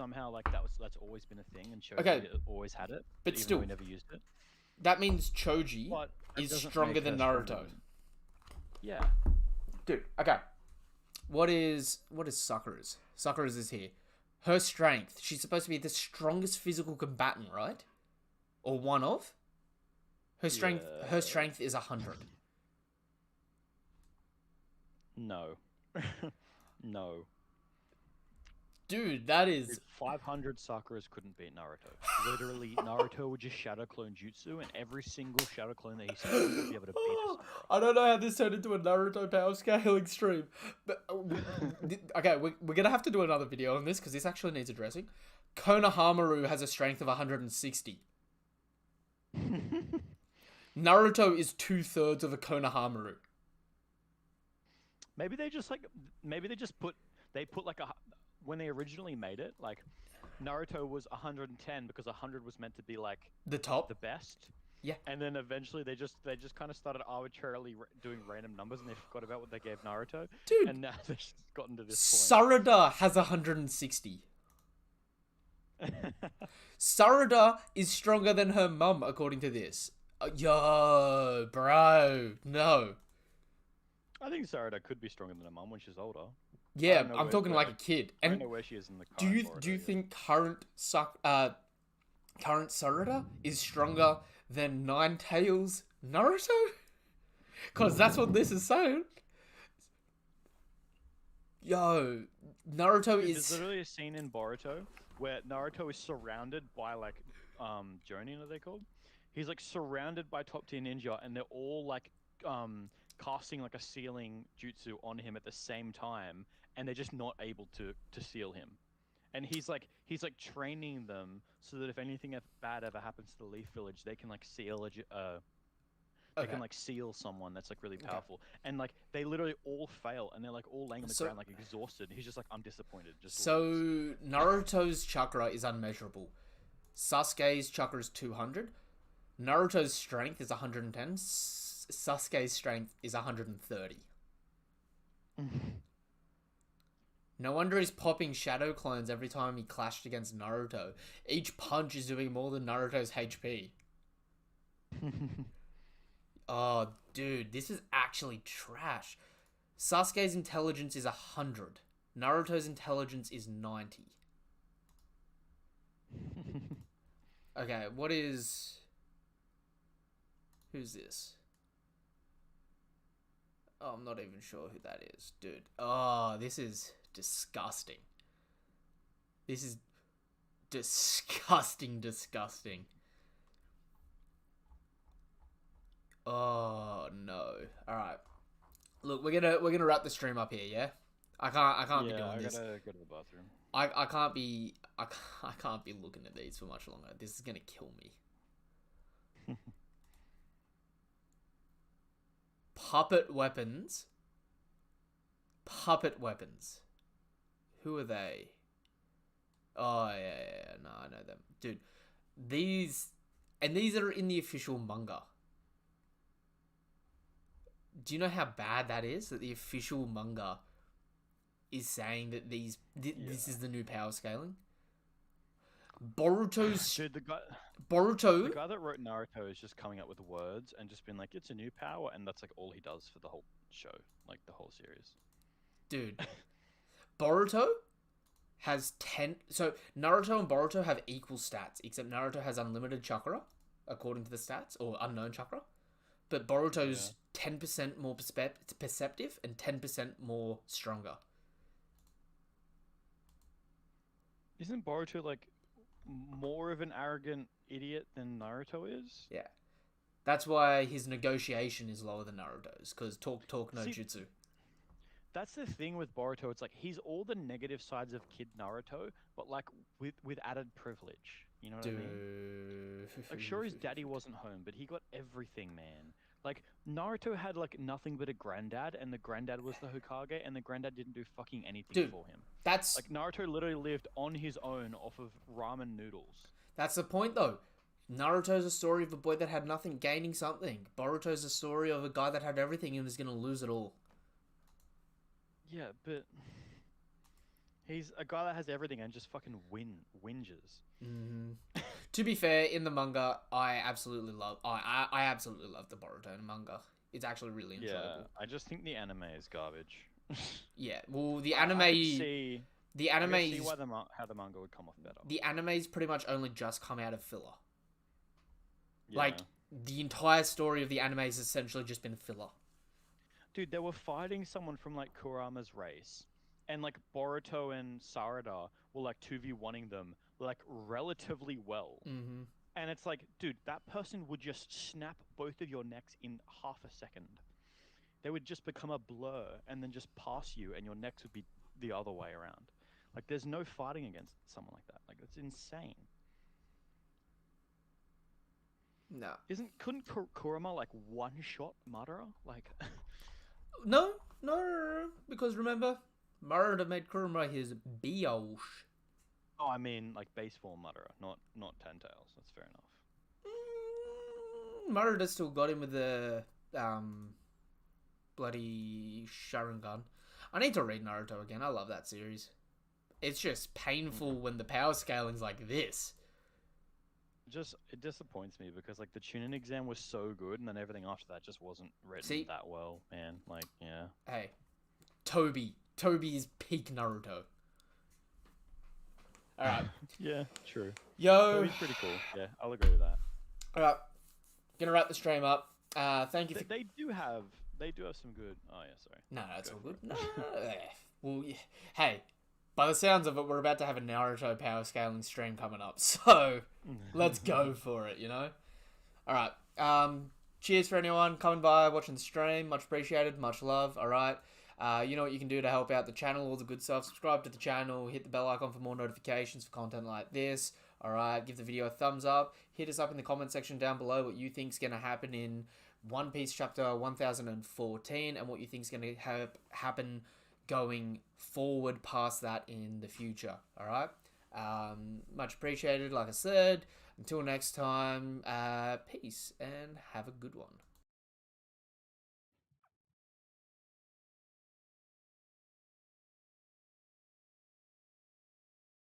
always been a thing, and Choji Okay. always had it, But even still, though we never used it. that means Choji But that is doesn't stronger make than her Naruto. stronger than- Yeah. Dude, okay. What is Sakura's? Sakura's is here. Her strength. She's supposed to be the strongest physical combatant, right? Or one of? Her strength is 100. No. No. Dude, that is... Dude, 500 Sakuras couldn't beat Naruto. Literally, Naruto would just shadow clone jutsu, and every single shadow clone that he sent would be able to beat a Sakura. I don't know how this turned into a Naruto power scaling stream. But, okay, we're going to have to do another video on this, because this actually needs addressing. Konohamaru has a strength of 160. Naruto is 2/3 of a Konohamaru. Maybe they just put like when they originally made it, like Naruto was 110 because 100 was meant to be like The top? the best. Yeah. And then eventually they just kind of started arbitrarily doing random numbers, and they forgot about what they gave Naruto. Dude. And now they've just gotten to this point. Sarada has 160. Sarada is stronger than her mum, according to this. Yo, bro, no. I think Sarada could be stronger than her mum when she's older. Yeah, I'm talking like a kid. I And don't know where she is in the do current you Boruto think current Sarada is stronger than Nine Tails Naruto? Because that's what this is saying. Yo, Naruto Dude, is... There's literally a scene in Boruto where Naruto is surrounded by like Jonin, are they called? He's like surrounded by top tier ninja, and they're all like casting like a sealing jutsu on him at the same time, and they're just not able to seal him. And he's like training them so that if anything bad ever happens to the Leaf Village, they can like seal they can like seal someone that's like really powerful. And like they literally all fail, and they're like all laying on the ground like exhausted. He's just like, I'm disappointed. So Naruto's chakra is unmeasurable. Sasuke's chakra is 200. Naruto's strength is 110. Sasuke's strength is 130. No wonder he's popping shadow clones every time he clashed against Naruto. Each punch is doing more than Naruto's HP. Oh, dude, this is actually trash. Sasuke's intelligence is 100. Naruto's intelligence is 90. Okay, what is... Who's this? Oh, I'm not even sure who that is. Dude. Oh, this is disgusting. This is disgusting. Oh no. Alright. Look, we're gonna wrap the stream up here, yeah? I can't be doing this. I gotta go to the bathroom. I can't be looking at these for much longer. This is gonna kill me. Puppet weapons. Who are they? Oh yeah. No, I know them. Dude, these And these are in the official manga. Do you know how bad that is? That the official manga is saying that this is the new power scaling. Boruto's Dude, the Boruto. guy that wrote Naruto is just coming up with words and just being like, it's a new power, and that's like all he does for the whole show, like the whole series. Dude, Boruto has 10. So Naruto and Boruto have equal stats, except Naruto has unlimited chakra, according to the stats, or unknown chakra. But Boruto's 10% more perceptive and 10% more stronger. Isn't Boruto like more of an arrogant idiot than Naruto is? Yeah. That's why his negotiation is lower than Naruto's, because talk no jutsu. That's the thing with Boruto. It's like he's all the negative sides of Kid Naruto, but like with added privilege. You know what I mean? Like, sure, his daddy wasn't home, but he got everything, man. Like, Naruto had like nothing but a granddad, and the granddad was the Hokage, and the granddad didn't do fucking anything for him. That's like Naruto literally lived on his own off of ramen noodles. That's the point, though. Naruto's a story of a boy that had nothing gaining something. Boruto's a story of a guy that had everything and was gonna lose it all. Yeah, but he's a guy that has everything and just fucking whinges. Mm-hmm. To be fair, in the manga, I absolutely love the Boruto manga. It's actually really enjoyable. Yeah, I just think the anime is garbage. Yeah, well, the anime. I see how the manga would come off better. The anime's pretty much only just come out of filler. Yeah. Like, the entire story of the anime has essentially just been filler. Dude, they were fighting someone from like Kurama's race, and like Boruto and Sarada were like 2v1ing them like relatively well. Mm-hmm. And it's like, dude, that person would just snap both of your necks in half a second. They would just become a blur and then just pass you, and your necks would be the other way around. Like, there's no fighting against someone like that. Like, it's insane. No. Couldn't Kurama like one-shot Madara? Like, no, because remember, Madara made Kurama his Biosh. oh, I mean like base form Madara, not Ten Tails. That's fair enough. Madara still got him with the bloody Sharingan. I need to read Naruto again. I love that series. It's just painful when the power scaling's like this. It disappoints me because like the Chunin exam was so good, and then everything after that just wasn't written that well, man. Like, yeah. Hey, Toby is peak Naruto. All right. Yeah, true. Yo, Toby's pretty cool. Yeah, I'll agree with that. All right, gonna wrap the stream up. Thank you. They do have some good. Oh yeah, sorry. No, that's all good. No. Well, yeah. Hey. By the sounds of it, we're about to have a Naruto power scaling stream coming up, so let's go for it, you know? Alright, cheers for anyone coming by, watching the stream, much appreciated, much love, alright? You know what you can do to help out the channel, all the good stuff, subscribe to the channel, hit the bell icon for more notifications for content like this, alright? Give the video a thumbs up, hit us up in the comment section down below what you think's going to happen in One Piece chapter 1014, and what you think's going to happen going forward past that in the future. All right, much appreciated. Like I said, until next time, peace and have a good one.